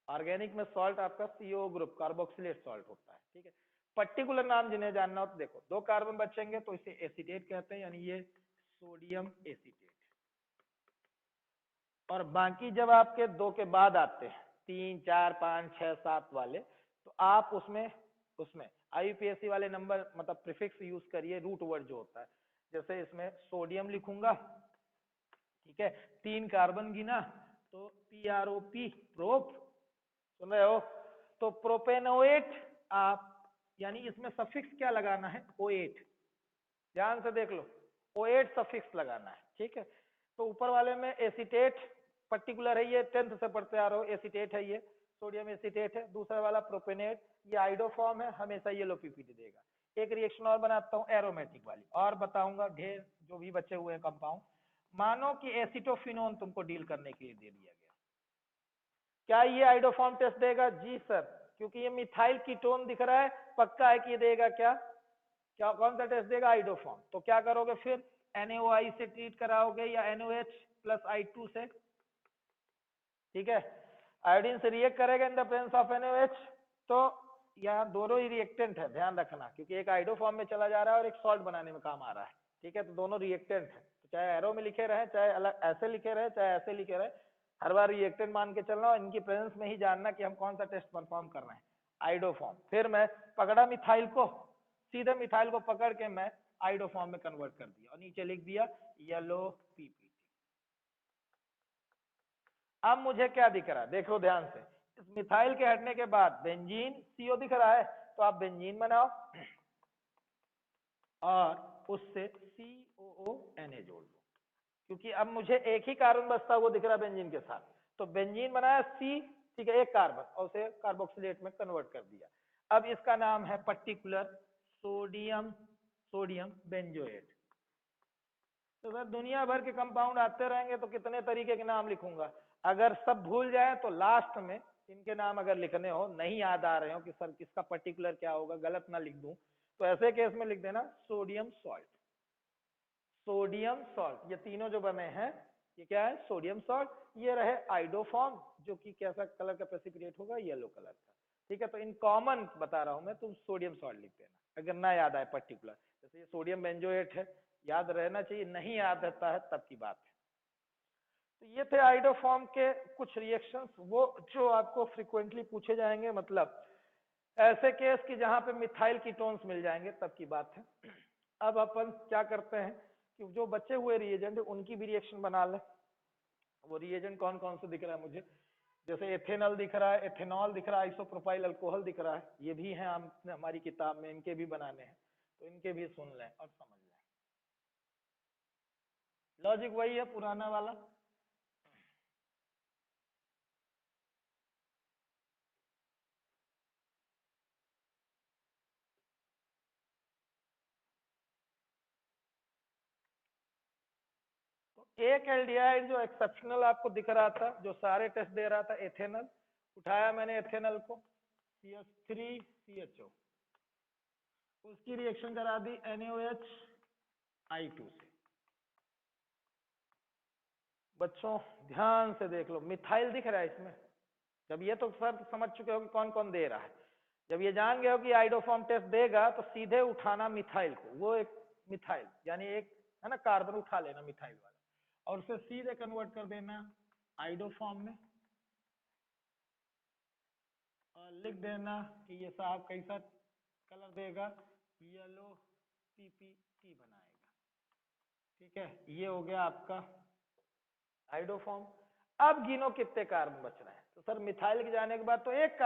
ऑर्गेनिक में सॉल्ट आपका CO ग्रुप कार्बोक्सिलेट सॉल्ट होता है, ठीक है। पर्टिकुलर नाम जिन्हें जानना हो तो देखो, 2 कार्बन बचेंगे तो इसे एसीटेट कहते हैं, यानी ये सोडियम एसीटेट। और बाकी जब आपके 2 के बाद आते हैं 3 4 5 6 7 वाले, तो आप उसमें IUPAC वाले नंबर मतलब प्रीफिक्स यूज करिए, रूट वर्ड जो होता है। जैसे इसमें सोडियम लिखूंगा, ठीक है, 3 कार्बन गिना तो PROP प्रोप, सुन रहे हो, तो प्रोपेनोएट आप, यानी इसमें सफिक्स क्या लगाना है, O8, ध्यान से देख लो, O8 सफिक्स लगाना है, ठीक है। तो ऊपर वाले में एसीटेट पर्टिकुलर है, ये 10th से पढ़ते आ रहे हो, एसीटेट है, ये सोडियम एसीटेट है। दूसरा वाला प्रोपेनेट, ये आइडो फॉर्म है, हमेशा येलो पीपीटी देगा। एक रिएक्शन और बनाता हूँ एरोमेटिक वाली, और बताऊंगा ढेर जो भी बचे हुए हैं कंपाउंड। मानो कि एसिटोफिनोन तुमको डील करने के लिए दे दिया गया, क्या ये आइडोफॉर्म टेस्ट देगा, जी सर, क्योंकि ये मिथाइल कीटोन दिख रहा है, पक्का है कि ये देगा क्या, कौन सा टेस्ट देगा, आइडोफॉर्म। तो क्या करोगे फिर, NaOI से ट्रीट कराओगे या NaOH प्लस I2 से, ठीक है। आयोडीन से रिएक्ट करेगा in the presence of NaOH, तो यहाँ दोनों ही रिएक्टेंट है, ध्यान रखना, क्योंकि एक आइडो फॉर्म में चला जा रहा है और एक सॉल्ट बनाने में काम आ रहा है, ठीक है। तो दोनों रिएक्टेंट है, तो चाहे एरो में लिखे रहे, चाहे अलग ऐसे लिखे रहे, चाहे ऐसे लिखे रहे, हर बार रिएक्टेंट मान के चलना और इनकी प्रेजेंस में ही जानना कि हम कौन सा टेस्ट परफॉर्म कर रहे हैं, आइडो फॉर्म। फिर मैं पकड़ा मिथाइल को, सीधे मिथाइल को पकड़ के मैं आइडो फॉर्म में कन्वर्ट कर दिया और नीचे लिख दिया येलो पीपीटी। अब मुझे क्या दिख रहा है, देखो ध्यान से, इस मिथाइल के हटने के बाद बेंजीन CO दिख रहा है, तो आप बेंजीन बनाओ और उससे COONA जोड़ दो, क्योंकि अब मुझे एक ही कार्बन बचता वो दिख रहा है बेंजीन के साथ। तो बेंजीन बनाया C, ठीक है, एक कार्बन, और उसे कार्बोक्सिलेट में कन्वर्ट कर दिया। अब इसका नाम है पर्टिकुलर सोडियम बेंजोएट। तो सर दुनिया भर के कंपाउंड आते रहेंगे तो कितने तरीके के नाम लिखूंगा, अगर सब भूल जाए तो लास्ट में इनके नाम अगर लिखने हो, नहीं याद आ रहे हो कि सर किसका पर्टिकुलर क्या होगा, गलत ना लिख दूं, तो ऐसे केस में लिख देना सोडियम सॉल्ट। सोडियम सॉल्ट, ये तीनों जो बने हैं ये क्या है, सोडियम सॉल्ट। ये रहे आइडोफॉर्म, जो कि कैसा कलर का प्रेसिपिटेट होगा, येलो कलर का, ठीक है। तो इन कॉमन बता रहा हूं मैं, तुम सोडियम सॉल्ट लिख देना अगर ना याद आए पर्टिकुलर। जैसे ये सोडियम बेंजोएट है, याद रहना चाहिए, नहीं याद रहता है तब की बात है। तो ये थे आइडोफॉर्म के कुछ रिएक्शंस, वो जो आपको फ्रिक्वेंटली पूछे जाएंगे, मतलब ऐसे केस की जहां पे मिथाइल कीटोन्स मिल जाएंगे तब की बात है। अब अपन क्या करते हैं कि जो बचे हुए रिएजेंट है उनकी भी रिएक्शन बना ले। वो रिएजेंट कौन कौन से दिख रहा है मुझे, जैसे एथेनॉल दिख रहा है, एथेनॉल दिख रहा है, आइसोप्रोपाइल अल्कोहल दिख रहा है, ये भी है हमारी किताब में, इनके भी बनाने हैं, तो इनके भी सुन लें और समझ लें। लॉजिक वही है पुराना वाला। तो एक एल्डिहाइड जो एक्सेप्शनल आपको दिख रहा था, जो सारे टेस्ट दे रहा था, एथेनल, उठाया मैंने एथेनल को, CH3CHO, उसकी रिएक्शन करा दी NaOH I2 से। बच्चों ध्यान से देख लो, मिथाइल दिख रहा है इसमें, जब ये तो सब समझ चुके हो कि कौन कौन दे रहा है, जब ये जान गए हो कि आइडोफॉर्म टेस्ट देगा, तो सीधे उठाना मिथाइल को, वो एक मिथाइल यानी एक है ना कार्बन उठा लेना मिथाइल वाला, और उसे सीधे कन्वर्ट कर देना आइडोफॉर्म में, और लिख देना कि ये साहब कैसा कलर देगा, येलो पीपीटी बनाएगा। ठीक है, ये हो गया आपका आइडोफॉर्म। अब गिनो कितने कार्बन बच रहे हैं। तो सर मिथाइल के जाने के बाद तो एक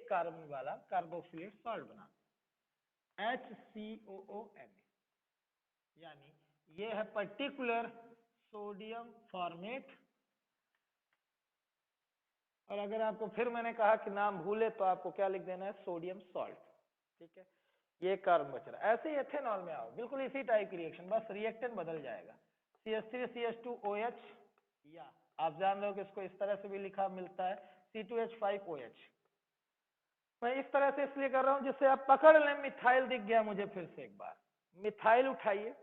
कार्बन वाला कार्बोक्सिलेट सॉल्ट बना HCOONA, यानी ये है पर्टिकुलर सोडियम फॉर्मेट। और अगर आपको फिर मैंने कहा कि नाम भूले तो आपको क्या लिख देना है, सोडियम सॉल्ट। ठीक है, ये कार्बन बच रहा है। ऐसे ही एथेनॉल में आओ, बिल्कुल इसी टाइप की रिएक्शन, बस रिएक्टेंट बदल जाएगा। CH3CH2OH, या आप जान रहे हो कि इसको इस तरह से भी लिखा मिलता है C2H5OH। मैं इस तरह से इसलिए कर रहा हूं जिससे आप पकड़ लें। मिथाइल दिख गया मुझे, फिर से एक बार मिथाइल उठाइए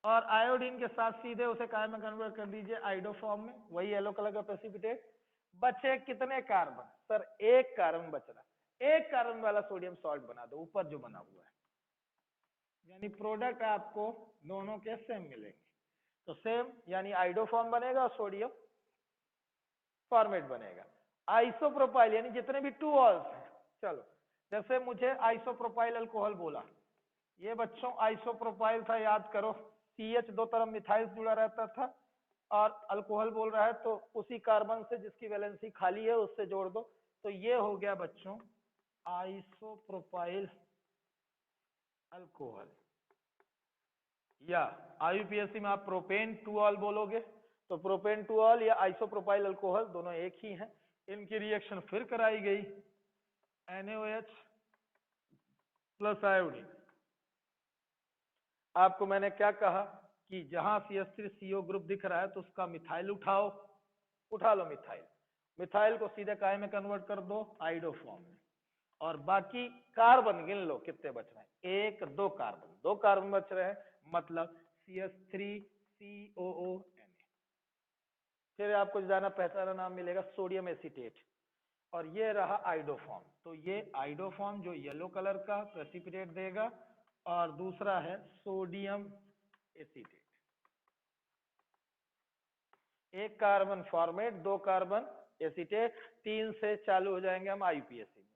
और आयोडीन के साथ सीधे उसे काय में कन्वर्ट कर दीजिए आइडोफॉर्म में, वही येलो कलर का प्रेसिपिटेट। बचे कितने कार्बन, सर एक कार्बन बच रहा, एक कार्बन वाला सोडियम सॉल्ट बना दो ऊपर जो बना हुआ है, यानी प्रोडक्ट आपको दोनों के सेम मिलेंगे। तो सेम यानी आइडोफॉर्म बनेगा और सोडियम फॉर्मेट बनेगा। आइसोप्रोपाइल यानी जितने भी टू ऑल्स हैं, चलो जैसे मुझे आइसोप्रोपाइल अल्कोहल बोला, ये बच्चों आइसोप्रोपाइल था, याद करो CH दो तरफ मिथाइल जुड़ा रहता था और अल्कोहल बोल रहा है तो उसी कार्बन से जिसकी वैलेंसी खाली है उससे जोड़ दो। तो ये हो गया बच्चों आइसोप्रोपाइल अल्कोहल, या IUPAC में आप प्रोपेन टू ऑल बोलोगे तो प्रोपेन टू ऑल या आइसोप्रोपाइल अल्कोहल दोनों एक ही हैं। इनकी रिएक्शन फिर कराई गई NaOH प्लस आयोडीन। आपको मैंने क्या कहा कि जहां CH3CO ग्रुप दिख रहा है तो उसका मिथाइल उठाओ, उठा लो मिथाइल, मिथाइल को सीधे काय में कन्वर्ट कर दो आइडोफॉर्म में, और बाकी कार्बन गिन लो कितने बच रहे हैं, एक दो कार्बन बच रहे हैं, मतलब CH3COONA। फिर आपको जाना पहचाना नाम मिलेगा सोडियम एसीटेट, और ये रहा आइडोफॉर्म। तो ये आइडोफॉर्म जो येलो कलर का प्रेसिपिटेट देगा, और दूसरा है सोडियम एसीटेट। एक कार्बन फॉर्मेट, दो कार्बन एसीटेट, तीन से चालू हो जाएंगे हम IUPAC में,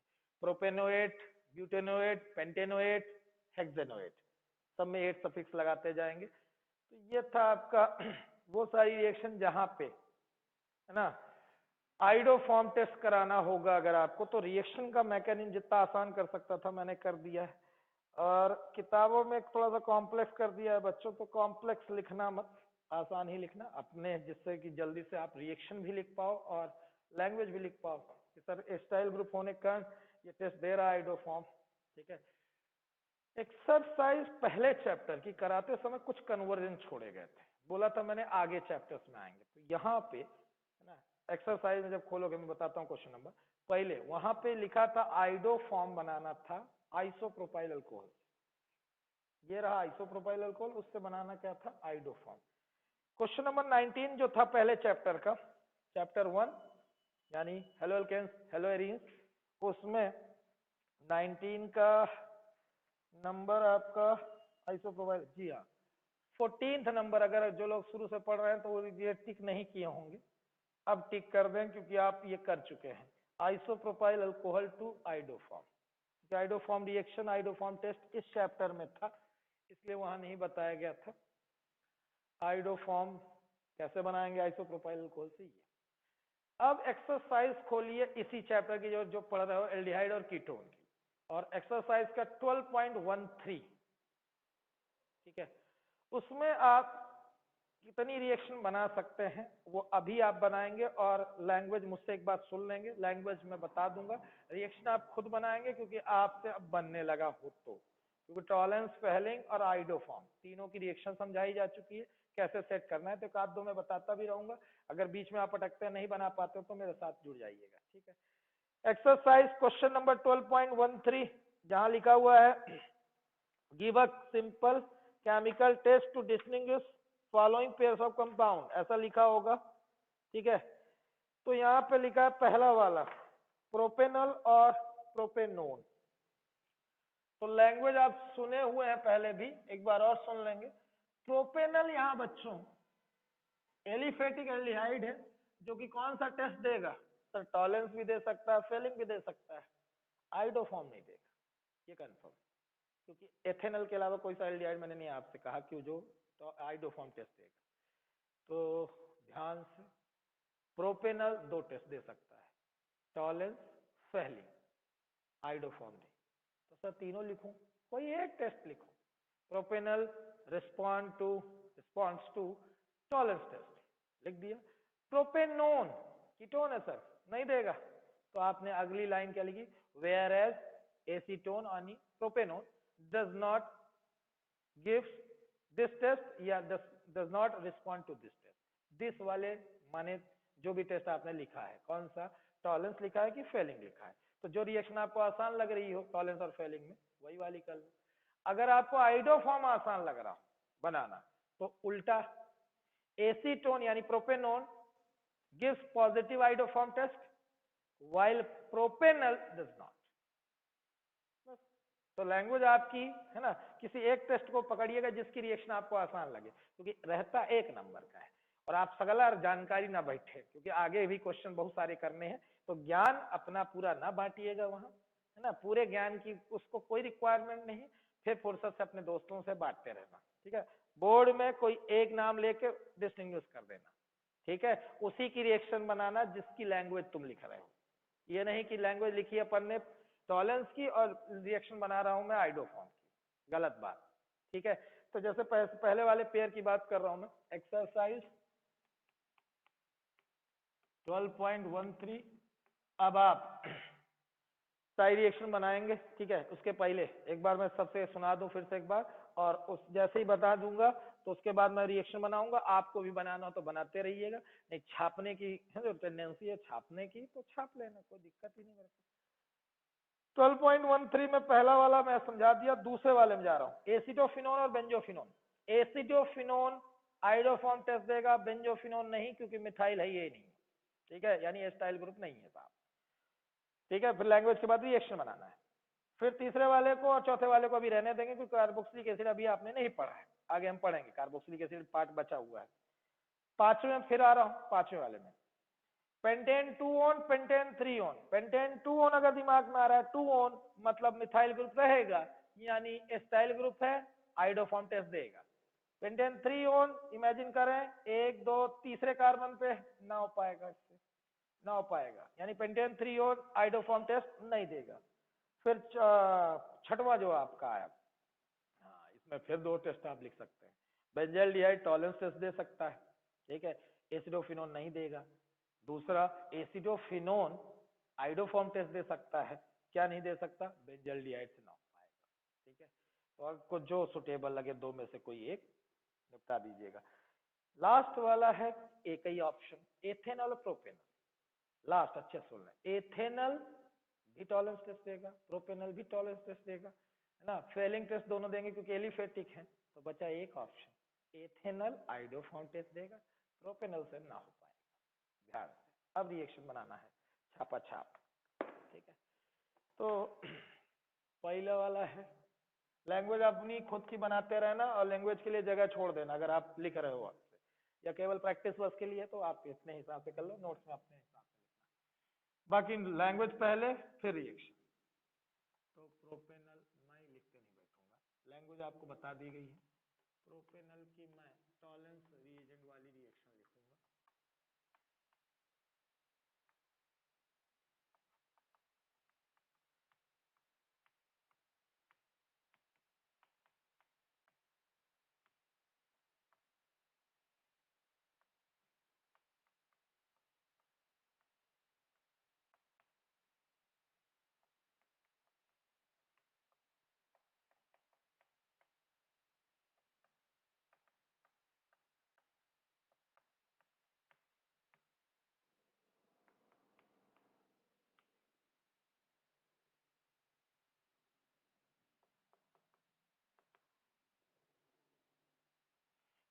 प्रोपेनोएट, ब्यूटेनोएट, पेंटेनोएट, हेक्सेनोएट, सब में 8 सफिक्स लगाते जाएंगे। तो ये था आपका वो सारी रिएक्शन जहां पे है ना आइडोफॉर्म टेस्ट कराना होगा अगर आपको, तो रिएक्शन का मैकेनिज्म जितना आसान कर सकता था मैंने कर दिया है, और किताबों में थोड़ा सा कॉम्प्लेक्स कर दिया है बच्चों, तो कॉम्प्लेक्स लिखना मत, आसान ही लिखना अपने, जिससे कि जल्दी से आप रिएक्शन भी लिख पाओ और लैंग्वेज भी लिख पाओ कि सर एस्टाइल ग्रुप होने का ये टेस्ट दे रहा है आइडोफॉर्म। ठीक है, एक्सरसाइज पहले चैप्टर की कराते समय कुछ कन्वर्जन छोड़े गए थे, बोला था मैंने आगे चैप्टर्स में आएंगे, तो यहाँ पे है ना एक्सरसाइज में जब खोलोगे मैं बताता हूँ क्वेश्चन नंबर, पहले वहां पे लिखा था आइडोफॉर्म बनाना था आइसोप्रोपाइल अल्कोहल, ये रहा आइसोप्रोपाइल अल्कोहल, उससे बनाना क्या था आइडोफॉर्म। क्वेश्चन नंबर 19 जो था पहले चैप्टर का, चैप्टर 1 यानी हेलो एल्केन्स हेलो एरीन्स, उसमें 19 का नंबर आपका आइसोप्रोपाइल, जी हाँ 14th नंबर, अगर जो लोग शुरू से पढ़ रहे हैं तो वो ये टिक नहीं किए होंगे, अब टिक कर दें क्योंकि आप ये कर चुके हैं, isopropyl alcohol to iodoform. Iodoform reaction, iodoform test इस चैप्टर में था इसलिए वहां नहीं बताया गया था। आइडोफॉर्म कैसे बनाएंगे आइसोप्रोपाइल अल्कोहल से, ये अब एक्सरसाइज खोलिए इसी चैप्टर की जो पढ़ रहे हो एल्डिहाइड और कीटोन की, और एक्सरसाइज का 12.13, ठीक है, उसमें आप कितनी रिएक्शन बना सकते हैं वो अभी आप बनाएंगे, और लैंग्वेज मुझसे एक बात सुन लेंगे, लैंग्वेज मैं बता दूंगा, रिएक्शन आप खुद बनाएंगे क्योंकि आपसे अब बनने लगा हो, तो क्योंकि टॉलेंस, पहलिंग और आइडोफॉर्म तीनों की रिएक्शन समझाई जा चुकी है, कैसे सेट करना है, तो एक आध दो मैं बताता भी रहूंगा, अगर बीच में आप अटकते नहीं बना पाते हो तो मेरे साथ जुड़ जाइएगा। ठीक है, एक्सरसाइज क्वेश्चन नंबर 12.13 जहां लिखा हुआ है give a simple chemical test to distinguish following pairs of compound, ऐसा लिखा होगा। ठीक है, तो यहाँ पे लिखा है पहला वाला प्रोपेनॉल और प्रोपेनोन, तो लैंग्वेज आप सुने हुए हैं पहले भी, एक बार और सुन लेंगे। प्रोपेनॉल यहाँ बच्चों एलिफेटिक एल्डिहाइड है जो कि कौन सा टेस्ट देगा, सर टॉलेंस भी दे सकता है, फेलिंग भी दे सकता है, आइडोफॉर्म नहीं देगा, ये कंफर्म, क्योंकि एथेनॉल के अलावा कोई सा एल्डिहाइड मैंने नहीं आपसे कहा कि जो तो आइडोफॉर्म टेस्ट देगा। तो ध्यान से, प्रोपेनल 2 टेस्ट दे सकता है, टॉलेंस, फेलिंग, आइडोफॉर्म नहीं। तो सर तीनों लिखूं, कोई एक टेस्ट लिखो। Propanal responds to Tollens test, लिख दिया। प्रोपेनोन कीटोन है सर, नहीं देगा, तो आपने अगली लाइन क्या लिखी, वेयर एज एसीटोन यानी propanone does not gives this test या does not respond to this test. This वाले माने जो भी टेस्ट आपने लिखा है, कौन सा, टॉलेंस लिखा है कि फेलिंग लिखा है, तो जो रिएक्शन आपको आसान लग रही हो टॉलेंस और फेलिंग में, वही वाली कर लो। अगर आपको आइडोफॉर्म आसान लग रहा हो बनाना, तो उल्टा, एसीटोन यानी propanone gives positive iodoform test while propanal does not. तो लैंग्वेज आपकी है ना, किसी एक टेस्ट को पकड़िएगा जिसकी रिएक्शन आपको आसान लगे, क्योंकि रहता एक नंबर का है, और आप सगला जानकारी ना बैठे, क्योंकि आगे भी क्वेश्चन बहुत सारे करने हैं, तो ज्ञान अपना पूरा ना बांटिएगा वहां, है ना, पूरे ज्ञान की उसको कोई रिक्वायरमेंट नहीं, फिर फुर्सत से अपने दोस्तों से बांटते रहना, ठीक है। बोर्ड में कोई एक नाम लेके डिस्टिंग्विश कर देना, ठीक है, उसी की रिएक्शन बनाना जिसकी लैंग्वेज तुम लिख रहे हो। ये नहीं कि लैंग्वेज लिखी अपन ने टॉलेंस की और रिएक्शन बना रहा हूं मैं आइडोफॉर्म की, गलत बात, ठीक है। तो जैसे पहले वाले पेयर की बात कर रहा हूं मैं, एक्सरसाइज 12.13। अब आप साइड रिएक्शन बनाएंगे, ठीक है। उसके पहले एक बार मैं सबसे सुना दूं फिर से एक बार, और उस जैसे ही बता दूंगा तो उसके बाद मैं रिएक्शन बनाऊंगा, आपको भी बनाना हो तो बनाते रहिएगा, नहीं छापने की है जो टेंडेंसी है छापने की, तो छाप लेना, कोई दिक्कत ही नहीं मेरे को। 12.13 में पहला वाला मैं समझा दिया, दूसरे वाले में जा रहा हूं, एसिडोफिनोन और बेंजोफिनोन। एसिडोफिनोन आइडोफॉर्म टेस्ट देगा, बेंजोफिनोन नहीं, क्योंकि मिथाइल है ये नहीं, ठीक है, यानी एस्टाइल ग्रुप नहीं है साहब, ठीक है। फिर लैंग्वेज के बाद रिएक्शन बनाना है, फिर तीसरे वाले को और चौथे वाले को अभी रहने देंगे, क्योंकि कार्बोक्सिलिक एसिड अभी आपने नहीं पढ़ा है, आगे हम पढ़ेंगे, कार्बोक्सिलिक एसिड पार्ट बचा हुआ है। पांचवें में फिर आ रहा हूं, पांचवें वाले में pentane 2 on, pentane 3 on. Pentane 2 on अगर दिमाग में आ रहा है, 2 ऑन मतलब मिथाइल ग्रुप रहेगा, यानी एस्टाइल ग्रुप है, आइडोफॉर्म टेस्ट देगा। पेंटेन 3 ऑन इमेजिन करें, 1 2 तीसरे कार्बन पे, ना हो पाएगा, इससे ना हो पाएगा, यानी पेंटेन 3 ऑन आइडोफॉर्म टेस्ट नहीं देगा। फिर छठवां जो आपका आया, हाँ, इसमें फिर 2 टेस्ट आप लिख सकते हैं, बेंजल्डिहाइड टॉलेंस टेस्ट दे सकता है, ठीक है, एसिडोफिनोन नहीं देगा। दूसरा, एसिडोफिनोन आइडोफॉर्म टेस्ट दे सकता है, क्या नहीं दे सकता, बेंजल्डिहाइड से ना हो पाएगा, ठीक है। तो आपको जो सुटेबल लगे 2 में से कोई एक निपटा दीजिएगा। लास्ट वाला है एक ही ऑप्शन, एथेनॉल प्रोपेनल। लास्ट अच्छे सुन लें, एथेनॉल भी टॉलेंस टेस्ट देगा, प्रोपेनल भी टॉलेंस टेस्ट देगा, है ना, फेलिंग टेस्ट दोनों देंगे क्योंकि एलिफेटिक है, तो बचा एक ऑप्शन, एथेनॉल आइडोफॉर्म टेस्ट देगा, प्रोपेनल से ना हो पाएगा। ध्यान से अब रिएक्शन बनाना है, छापा छाप, ठीक है। तो पहला वाला है, लैंग्वेज अपनी खुद की बनाते रहना और लैंग्वेज के लिए जगह छोड़ देना, अगर आप लिख रहे हो आपसे, या केवल प्रैक्टिस वर्क के लिए तो आप इतने हिसाब से कर लो, नोट्स में अपने हिसाब से लिखना, बाकी लैंग्वेज पहले फिर रिएक्शन। तो प्रोपेनल मैं लिखते नहीं बैठूंगा, लैंग्वेज आपको बता दी गई है। प्रोपेनल की मैं टॉलेंस रिएजेंट वाली रिएक्शन लिखूंगा,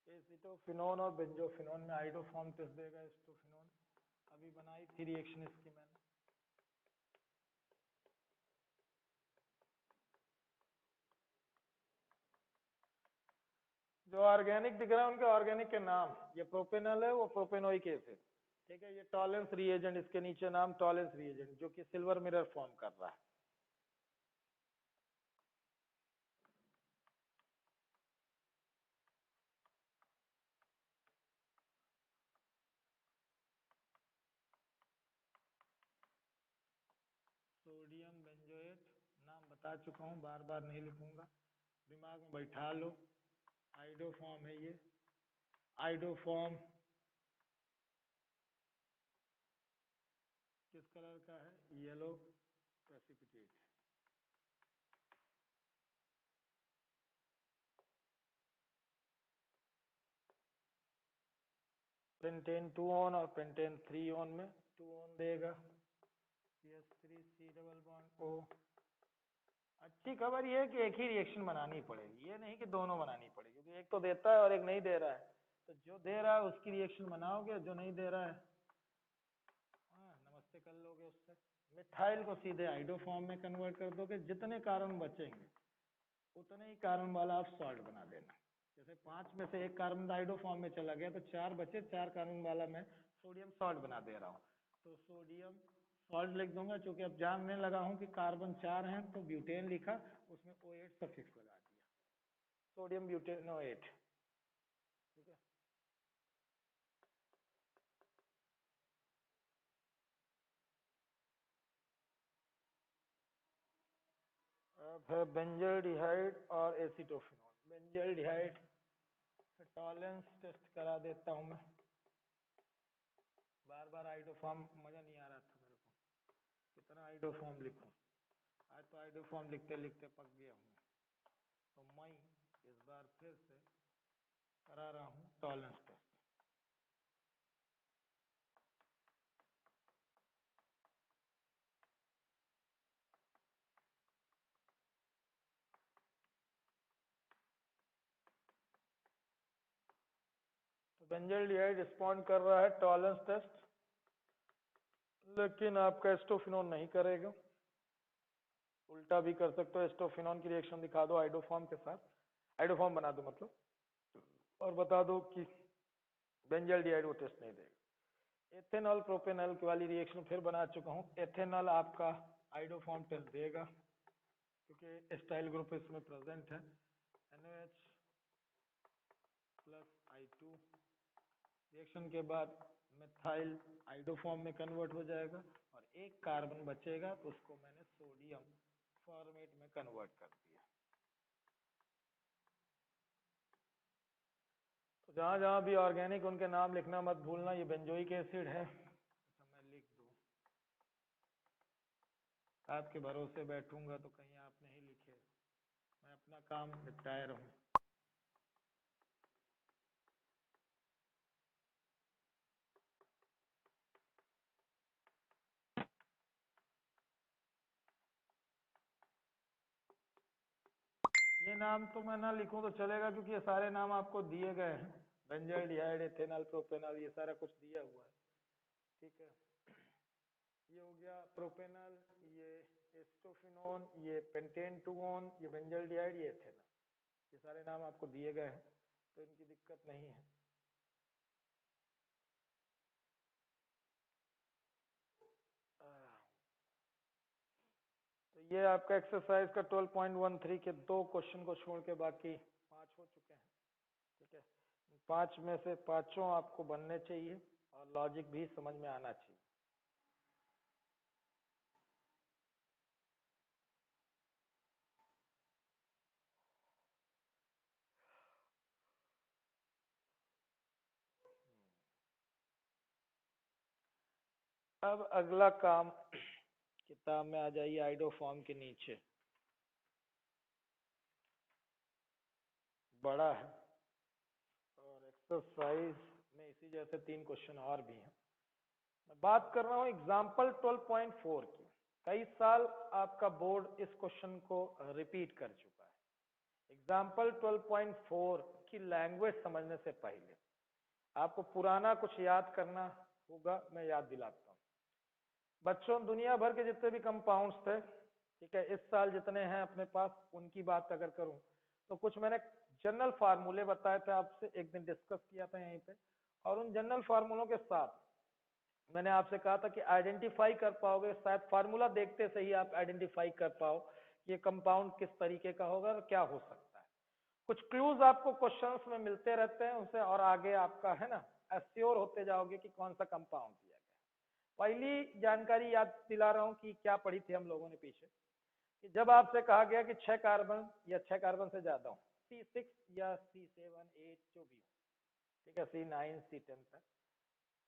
एसिटोफिनोन और बेंजोफिनोन में आइडोफॉर्म टेस्ट देगा एसिटोफिनोन, अभी बनाई थी रिएक्शन इसकी मैंने। जो ऑर्गेनिक दिख रहा है उनके ऑर्गेनिक के नाम, ये प्रोपेनल है, वो प्रोपेनोइक एसिड, ठीक है। ये टॉलेंस रिएजेंट, इसके नीचे नाम टॉलेंस रिएजेंट, जो कि सिल्वर मिरर फॉर्म कर रहा है। सोडियम बेंजोएट, नाम बता चुका हूँ, बार बार नहीं लिखूंगा, दिमाग में बैठा लो। आइडोफॉर्म है ये, आइडोफॉर्म किस कलर का है? Yellow precipitate. पेंटेन 2 ऑन और पेंटेन 3 ऑन में 2 ऑन देगा, CH3 डबल बॉन्ड O। अच्छी खबर ये है कि एक ही रिएक्शन बनानी पड़ेगी, ये नहीं कि दोनों बनानी पड़ेगी, क्योंकि एक तो देता है और एक नहीं दे रहा है, तो जो दे रहा है उसकी रिएक्शन बनाओगे, जो नहीं दे रहा है नमस्ते कर लोगे उससे। मिथाइल को सीधे आइडोफॉर्म में कन्वर्ट कर दोगे, जितने कार्बन बचेंगे उतने ही कार्बन वाला आप सॉल्ट बना देना। जैसे 5 में से एक कार्बन आइडोफॉर्म में चला गया तो 4 बचे, 4 कार्बन वाला मैं सोडियम सॉल्ट बना दे रहा हूँ, तो सोडियम सॉल्ट लिख दूंगा। चूंकि अब जानने लगा हूँ कि कार्बन 4 हैं तो ब्यूटेन लिखा, उसमें O8 सफिक्स लगा दिया, सोडियम ब्यूटेनोएट। ठीक है, अब है बेंजल्डिहाइड और एसीटोफिनॉल। बेंजल्डिहाइड टॉलरेंस टेस्ट करा देता हूँ मैं। बार बार आइडोफॉर्म मजा नहीं आ रहा था मेरे को, कितना आइडोफॉर्म लिखूं। आज तो आइडोफॉर्म लिखते लिखते पक गया हूँ, तो मैं इस बार फिर से करा रहा हूँ टॉलरेंस टेस्ट। तो बेंजल्डिहाइड रिस्पॉन्ड कर रहा है टॉलरेंस टेस्ट, लेकिन आपका एस्टोफिनोन नहीं करेगा। उल्टा भी कर सकते हो, एस्टोफिनोन की रिएक्शन दिखा दो आइडोफॉर्म के साथ, आइडोफॉर्म बना दो मतलब, और बता दो कि बेंजल्डिहाइड वो टेस्ट नहीं देगा। एथेनॉल प्रोपेनॉल वाली रिएक्शन फिर बना चुका हूँ, एथेनॉल आपका आइडोफॉर्म टेस्ट देगा क्योंकि एस्टाइल ग्रुप इसमें प्रेजेंट है। NaOH प्लस I2 रिएक्शन के बाद मिथाइल आइडोफॉर्म में कन्वर्ट हो जाएगा और एक कार्बन बचेगा, तो उसको मैंने सोडियम फॉर्मेट में कन्वर्ट कर दिया। तो जहां जहां भी ऑर्गेनिक उनके नाम लिखना मत भूलना, ये बेंजोइक एसिड है। अच्छा मैं लिख दूं, आपके भरोसे बैठूंगा तो कहीं आप नहीं लिखे, मैं अपना काम निपटाए रहूं। ये नाम तो मैं ना लिखूं तो चलेगा, क्योंकि ये सारे नाम आपको दिए गए हैं, बेंजल्डिहाइड, एथेनॉल, प्रोपेनॉल, ये सारा कुछ दिया हुआ है। ठीक है, ये हो गया प्रोपेनॉल, ये एस्टोफिनोन, ये पेंटेन 2 ऑन, ये बेंजल्डिहाइड, ये एथेनॉल, ये सारे नाम आपको दिए गए हैं, तो इनकी दिक्कत नहीं है। तो ये आपका एक्सरसाइज का 12.13 के 2 क्वेश्चन को छोड़ के बाकी 5 हो चुके हैं। ठीक है, 5 में से 5 आपको बनने चाहिए और लॉजिक भी समझ में आना चाहिए। अब अगला काम, किताब में आ जाइए, आइडोफॉर्म के नीचे बड़ा है, और एक्सरसाइज में इसी जैसे 3 क्वेश्चन और भी हैं। मैं बात कर रहा हूँ एग्जाम्पल 12.4 की। कई साल आपका बोर्ड इस क्वेश्चन को रिपीट कर चुका है। एग्जाम्पल 12.4 की लैंग्वेज समझने से पहले आपको पुराना कुछ याद करना होगा, मैं याद दिलाता हूँ। बच्चों, दुनिया भर के जितने भी कंपाउंड्स थे, ठीक है, इस साल जितने हैं अपने पास, उनकी बात अगर करूं तो कुछ मैंने जनरल फार्मूले बताए थे आपसे, एक दिन डिस्कस किया था यहीं पे, और उन जनरल फार्मूलों के साथ मैंने आपसे कहा था कि आइडेंटिफाई कर पाओगे, शायद फार्मूला देखते से ही आप आइडेंटिफाई कर पाओ कि ये कंपाउंड किस तरीके का होगा और क्या हो सकता है। कुछ क्लूज आपको क्वेश्चंस में मिलते रहते हैं, उसे और आगे आपका है ना एश्योर होते जाओगे कि कौन सा कंपाउंड दिया गया। पहली जानकारी याद दिला रहा हूँ कि क्या पढ़ी थी हम लोगों ने पीछे, कि जब आपसे कहा गया कि 6 कार्बन या 6 कार्बन से ज्यादा हो, C6 या C7 8 जो भी हो, ठीक है, C9 C10 तक,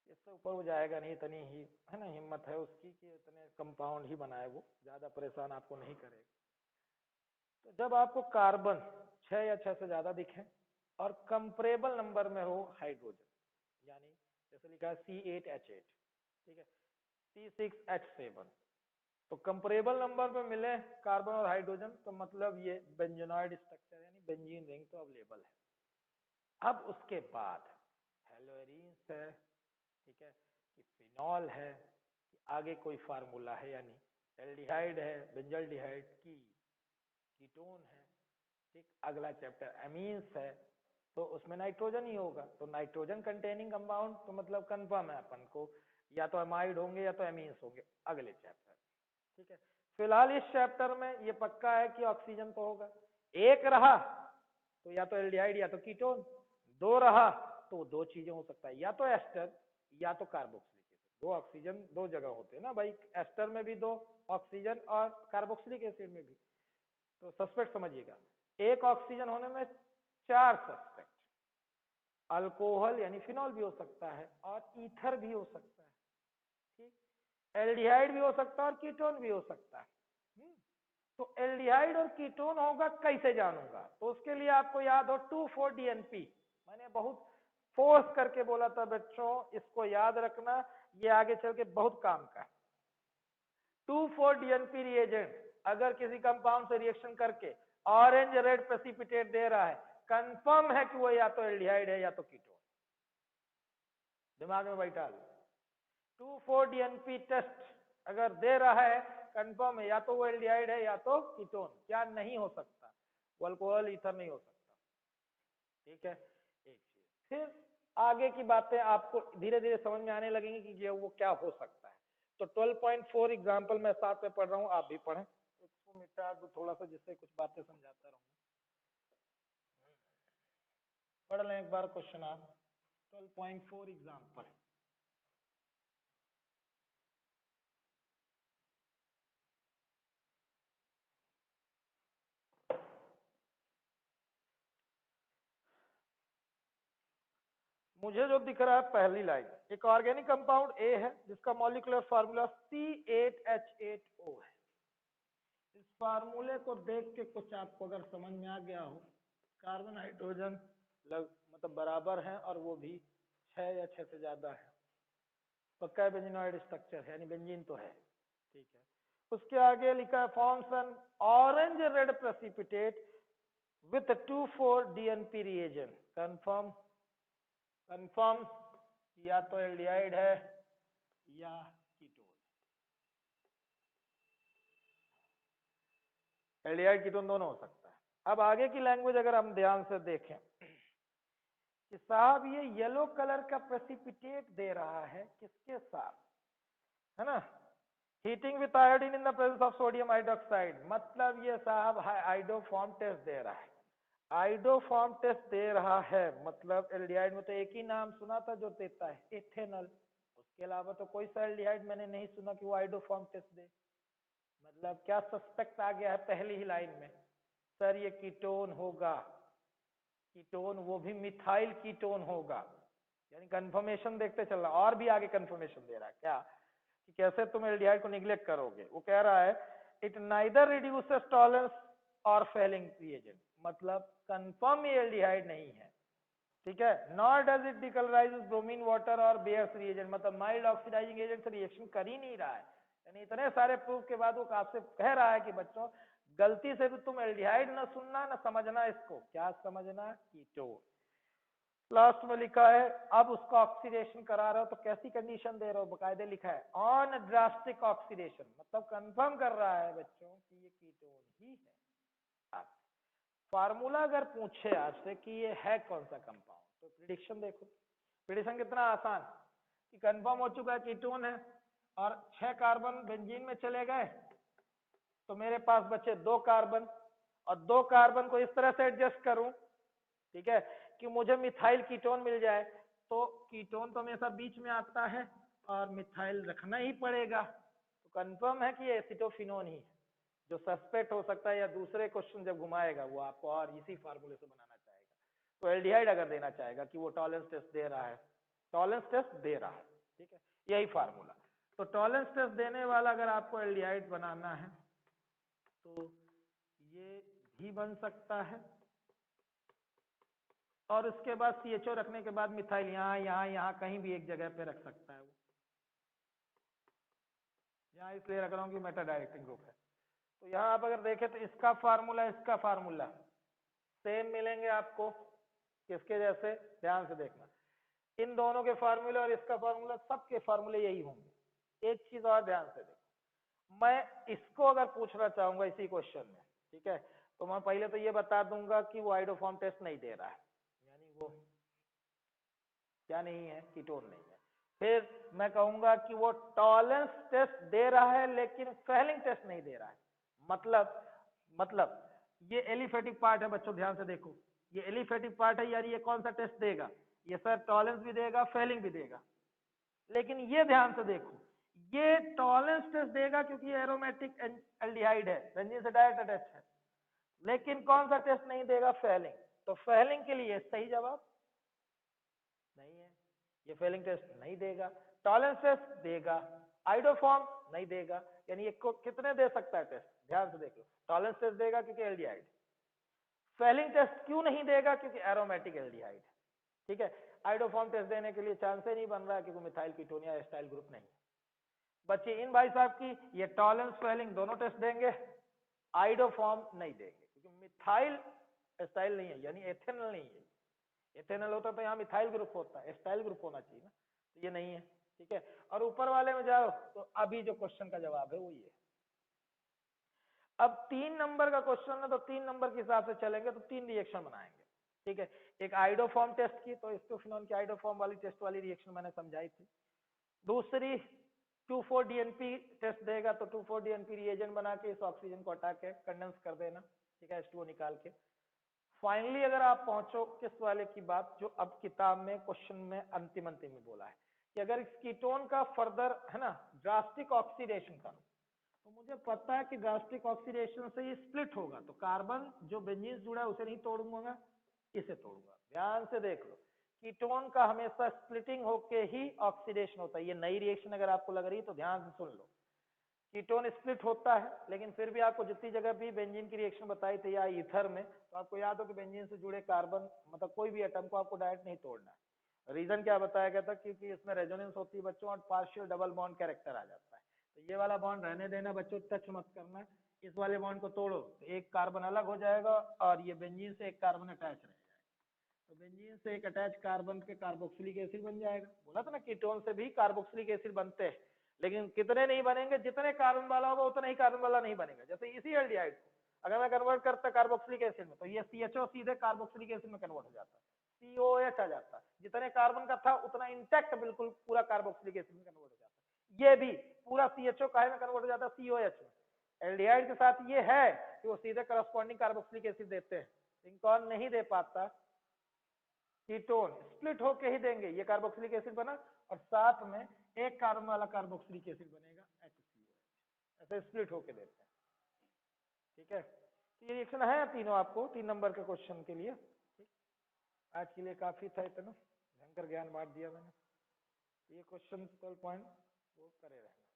इससे ऊपर वो जाएगा नहीं, इतनी ही है ना हिम्मत है उसकी कि इतने कंपाउंड ही बनाए, वो ज्यादा परेशान आपको नहीं करेगा। तो जब आपको कार्बन 6 या 6 से ज्यादा दिखे और कंपरेबल नंबर में हो हाइड्रोजन, यानी जैसे लिखा है C8H8, ठीक है, C6H7, तो कंपरेबल नंबर पे मिले कार्बन और हाइड्रोजन, तो मतलब ये बेंजोनॉइड स्ट्रक्चर यानी बेंजीन रिंग तो अवेलेबल है। अब उसके बाद हेलोएरीन्स है, ठीक है, कि फिनॉल है, कि आगे कोई फार्मूला है, यानी एल्डिहाइड है, बेंजल्डिहाइड की कीटोन है, ठीक। अगला चैप्टर एमीन्स है, तो उसमें नाइट्रोजन ही होगा, तो नाइट्रोजन कंटेनिंग कंपाउंड तो मतलब कंफर्म है अपन को, या तो एमाइड होंगे या तो एमीन्स होंगे अगले चैप्टर, ठीक है। फिलहाल इस चैप्टर में ये पक्का है कि ऑक्सीजन तो होगा, एक रहा तो या तो एल्डिहाइड या तो कीटोन, दो रहा तो दो चीजें हो सकता है, या तो एस्टर या तो कार्बोक्सिलिक एसिड। दो ऑक्सीजन दो जगह होते हैं ना भाई, एस्टर में भी दो ऑक्सीजन और कार्बोक्सिलिक एसिड में भी, तो सस्पेक्ट समझिएगा, एक ऑक्सीजन होने में 4 सस्पेक्ट, अल्कोहल यानी फिनॉल भी हो सकता है और ईथर भी हो सकता है, ठीक, एल्डिहाइड भी हो सकता है और कीटोन भी हो सकता है। तो एल्डिहाइड और कीटोन होगा कैसे जानूंगा, तो उसके लिए आपको याद हो 2,4-DNP, मैंने बहुत फोर्स करके बोला था बच्चों इसको याद रखना, ये आगे चल के बहुत काम का है। 2,4-DNP रिएजेंट अगर किसी कंपाउंड से रिएक्शन करके ऑरेंज रेड प्रेसिपिटेट दे रहा है, कंफर्म है कि वो या तो एल्डिहाइड है या तो कीटोन, दिमाग में बैठा लो। 2,4-DNP टेस्ट अगर दे रहा है, कंफर्म है या तो वो एल्डिहाइड है या तो कीटोन, क्या नहीं हो सकता, वो अल्कोहल ईथर नहीं हो सकता, ठीक है। एक चीज, फिर आगे की बातें आपको धीरे धीरे समझ में आने लगेंगी कि ये वो क्या हो सकता है। तो 12.4 एग्जाम्पल मैं साथ में पढ़ रहा हूँ, आप भी पढ़ें, इसको मिटा दो थोड़ा सा जिससे कुछ बातें समझाता रहूँ। पढ़ लें एक बार क्वेश्चन आप, 12.4 एग्जाम्पल। मुझे जो दिख रहा है पहली लाइन, एक ऑर्गेनिक कंपाउंड ए है जिसका मॉलिक्यूलर फार्मूला C8H8O है। इस फार्मूले को देख के कुछ आपको अगर समझ में आ गया हो, कार्बन हाइड्रोजन मतलब बराबर है और वो भी 6 या 6 से ज्यादा है, पक्का है बेंजीनॉइड स्ट्रक्चर है, यानी बेंजीन तो है, ठीक है। उसके आगे लिखा है forms an orange red precipitate with 2,4-DNP reagent, confirm confirm या तो एल्डिहाइड है या कीटोन, एल्डिहाइड कीटोन दोनों हो सकता है। अब आगे की लैंग्वेज अगर हम ध्यान से देखें कि साहब ये येलो कलर का प्रेसिपिटेट दे रहा है किसके साथ, है ना, heating with iodine in the presence of sodium hydroxide, मतलब ये साहब आइडोफॉर्म टेस्ट दे रहा है, आइडोफॉर्म टेस्ट दे रहा है, मतलब एल्डिहाइड में तो एक ही नाम सुना था जो देता है, इथेनॉल, उसके अलावा तो कोई सा एल्डिहाइड मैंने नहीं सुना कि वो आइडोफॉर्म टेस्ट दे। मतलब क्या सस्पेक्ट आ गया है पहली ही लाइन में, सर ये कीटोन होगा, कीटोन वो भी मिथाइल कीटोन होगा, यानी कंफर्मेशन देखते चल रहा, और भी आगे कंफर्मेशन दे रहा है क्या कि कैसे तुम एल्डिहाइड को निग्लेक्ट करोगे। वो कह रहा है इट नाइदर रिड्यूसेस टॉलरेंस और फेलिंग रिएजेंट, मतलब कंफर्म ये एल्डिहाइड नहीं है, ठीक है। Nor does it decolourises bromine water और बेयर्स रिएजेंट, मतलब माइल्ड ऑक्सीडाइजिंग एजेंट से रिएक्शन कर ही नहीं रहा है, यानी इतने सारे प्रूफ के बाद वो आपसे कह रहा है कि बच्चों गलती से भी तुम एल्डिहाइड ना सुनना ना समझना, इसको क्या समझना, कीटोन। लास्ट में लिखा है अब उसका ऑक्सीडेशन करा रहे हो तो कैसी कंडीशन दे रहे हो, बकायदे लिखा है ऑन ड्रास्टिक ऑक्सीडेशन, मतलब कंफर्म कर रहा है बच्चों कि ये कीटोन ही है। फार्मूला अगर पूछे आपसे कि ये है कौन सा कंपाउंड, तो प्रिडिक्शन देखो, प्रिडिक्शन कितना आसान कि कंफर्म हो चुका है कीटोन है और 6 कार्बन बेंजीन में चले गए, तो मेरे पास बचे 2 कार्बन, और 2 कार्बन को इस तरह से एडजस्ट करूं, ठीक है, कि मुझे मिथाइल कीटोन मिल जाए, तो कीटोन तो हमेशा बीच में आता है और मिथाइल रखना ही पड़ेगा, तो कंफर्म है कि ये एसिटोफिनोन ही है। जो सस्पेक्ट हो सकता है या दूसरे क्वेश्चन जब घुमाएगा वो आपको और इसी फार्मूले से बनाना चाहेगा। तो एल्डिहाइड अगर देना चाहेगा कि वो टॉलरेंस टेस्ट दे रहा है, टॉलरेंस टेस्ट दे रहा है, ठीक है, यही फार्मूला। तो टॉलरेंस टेस्ट देने वाला अगर आपको एल्डिहाइड बनाना है तो ये भी बन सकता है, और उसके बाद CHO रखने के बाद मिथाइल यहाँ कहीं भी एक जगह पे रख सकता है वो। यहाँ इसलिए रख रहा हूँ कि मेटा डायरेक्टिंग ग्रुप है। तो यहाँ आप अगर देखें तो इसका फार्मूला सेम मिलेंगे आपको, किसके जैसे, ध्यान से देखना, इन दोनों के फार्मूले और इसका फार्मूला, सबके फार्मूले यही होंगे। एक चीज और ध्यान से देखो, मैं इसको अगर पूछना चाहूंगा इसी क्वेश्चन में, ठीक है, तो मैं पहले तो ये बता दूंगा कि वो आइडोफॉर्म टेस्ट नहीं दे रहा है, यानी वो क्या नहीं है, कीटोन नहीं है। फिर मैं कहूंगा कि वो टॉलरेंस टेस्ट दे रहा है लेकिन फेलिंग टेस्ट नहीं दे रहा है। मतलब ये एलिफेटिक पार्ट है बच्चों, ध्यान से देखो, ये एलिफेटिक पार्ट है, यानी ये कौन सा टेस्ट देगा, ये सर टॉलरेंस भी देगा, फेलिंग भी देगा। लेकिन ये ध्यान से देखो, ये टॉलरेंस टेस्ट देगा क्योंकि एरोमेटिक एल्डिहाइड है, बेंजीन से डायरेक्ट अटैच है, लेकिन कौन सा टेस्ट नहीं देगा, फेलिंग। तो फेलिंग के लिए सही जवाब नहीं है, ये फेलिंग टेस्ट नहीं देगा। टॉलरेंस टेस्ट देगा, आइडोफॉर्म नहीं देगा, यानी ये कितने दे सकता है टेस्ट, ध्यान से देख लो, टॉलरेंस टेस्ट देगा क्योंकि एल्डिहाइड, फेलिंग टेस्ट क्यों नहीं देगा, क्योंकि एरोमेटिक एल्डिहाइड, ठीक है। आइडोफॉर्म टेस्ट देने के लिए चांस ही नहीं बन रहा है क्योंकि मिथाइल कीटोन या एस्टाइल ग्रुप नहीं। बच्चे इन भाई साहब की ये टॉलरेंस फेलिंग दोनों टेस्ट देंगे, आइडोफॉर्म नहीं देंगे क्योंकि मिथाइल एस्टाइल नहीं है, यानी एथेनल नहीं है। एथेनल होता तो यहाँ मिथाइल ग्रुप होता है, एस्टाइल ग्रुप होना चाहिए ना, तो ये नहीं है, ठीक है। और ऊपर वाले में जाओ तो अभी जो क्वेश्चन का जवाब है वो ये। अब 3 नंबर का क्वेश्चन है तो 3 नंबर के हिसाब से चलेंगे तो 3 रिएक्शन बनाएंगे, ठीक है। एक आइडोफॉर्म टेस्ट की, तो एसिटोफिनोन की आइडोफॉर्म वाली टेस्ट वाली रिएक्शन मैंने समझाई थी। दूसरी 2,4-DNP टेस्ट देगा, तो 2,4-DNP रिएजेंट बना के इस ऑक्सीजन को हटा के कंडेंस कर देना, ठीक है, H2O निकाल के। फाइनली अगर आप पहुंचो किस वाले की बात, जो अब किताब में क्वेश्चन में अंतिम में बोला है कि अगर इस कीटोन का फर्दर है ना ड्रास्टिक ऑक्सीडेशन करो, तो मुझे पता है कि ड्रास्टिक ऑक्सीडेशन से ये स्प्लिट होगा, तो कार्बन जो बेंजीन जुड़ा है उसे नहीं तोड़ूंगा, इसे तोड़ूंगा। ध्यान से देख लो, कीटोन का हमेशा स्प्लिटिंग होके ही ऑक्सीडेशन होता है। ये नई रिएक्शन अगर आपको लग रही है तो ध्यान से सुन लो, कीटोन स्प्लिट होता है, लेकिन फिर भी आपको जितनी जगह भी बेंजीन की रिएक्शन बताई थी या ईथर में, तो आपको याद हो कि बेंजीन से जुड़े कार्बन मतलब कोई भी एटम को आपको डायरेक्ट नहीं तोड़ना है। रीजन क्या बताया गया था, क्योंकि इसमें रेजोनेंस होती है बच्चों और पार्शियल डबल बॉन्ड कैरेक्टर आ जाता है। तो ये वाला बॉन्ड रहने देना बच्चों, टच मत करना, इस वाले बॉन्ड को तोड़ो तो एक कार्बन अलग हो जाएगा और ये बेंजीन से एक कार्बन अटैच रह जाएगा, तो बेंजीन से एक अटैच कार्बन के कार्बोक्सिलिक एसिड बन जाएगा। बोला था ना कीटोन से भी कार्बोक्सिलिक एसिड बनते हैं, लेकिन कितने नहीं बनेंगे, जितने कार्बन वाला होगा उतना ही कार्बन वाला नहीं बनेगा। जैसे इसी एल्डिहाइड को अगर मैं कन्वर्ट करता कार्बोक्सिलिक एसिड में, तो ये CHO सीधे कार्बोक्सिलिक एसिड में कन्वर्ट हो जाता है, COH आ जाता है, जितने कार्बन का था उतना इंटैक्ट बिल्कुल पूरा कार्बोक्सिलिक एसिड में कन्वर्ट हो जाता है। ये भी पूरा CHO काहे में कन्वर्ट हो जाता है, COH में। एल्डिहाइड के साथ ये है कि वो सीधे करस्पॉन्डिंग कार्बोक्सिलिक एसिड देते हैं, लेकिन कौन नहीं दे पाता, कीटोन स्प्लिट होके ही देंगे। ये कार्बोक्सिलिक एसिड बना और साथ में एक कार्बन वाला कार्बोक्सिलिक एसिड बनेगा HCOH, ऐसे स्प्लिट होके देते हैं, ठीक है। तो ये रिएक्शन है तीनों आपको 3 नंबर के क्वेश्चन के लिए, ठीक। आज के लिए काफी था, इतना भयंकर ज्ञान बांट दिया मैंने। ये क्वेश्चन 12 पॉइंट वो करे रहना।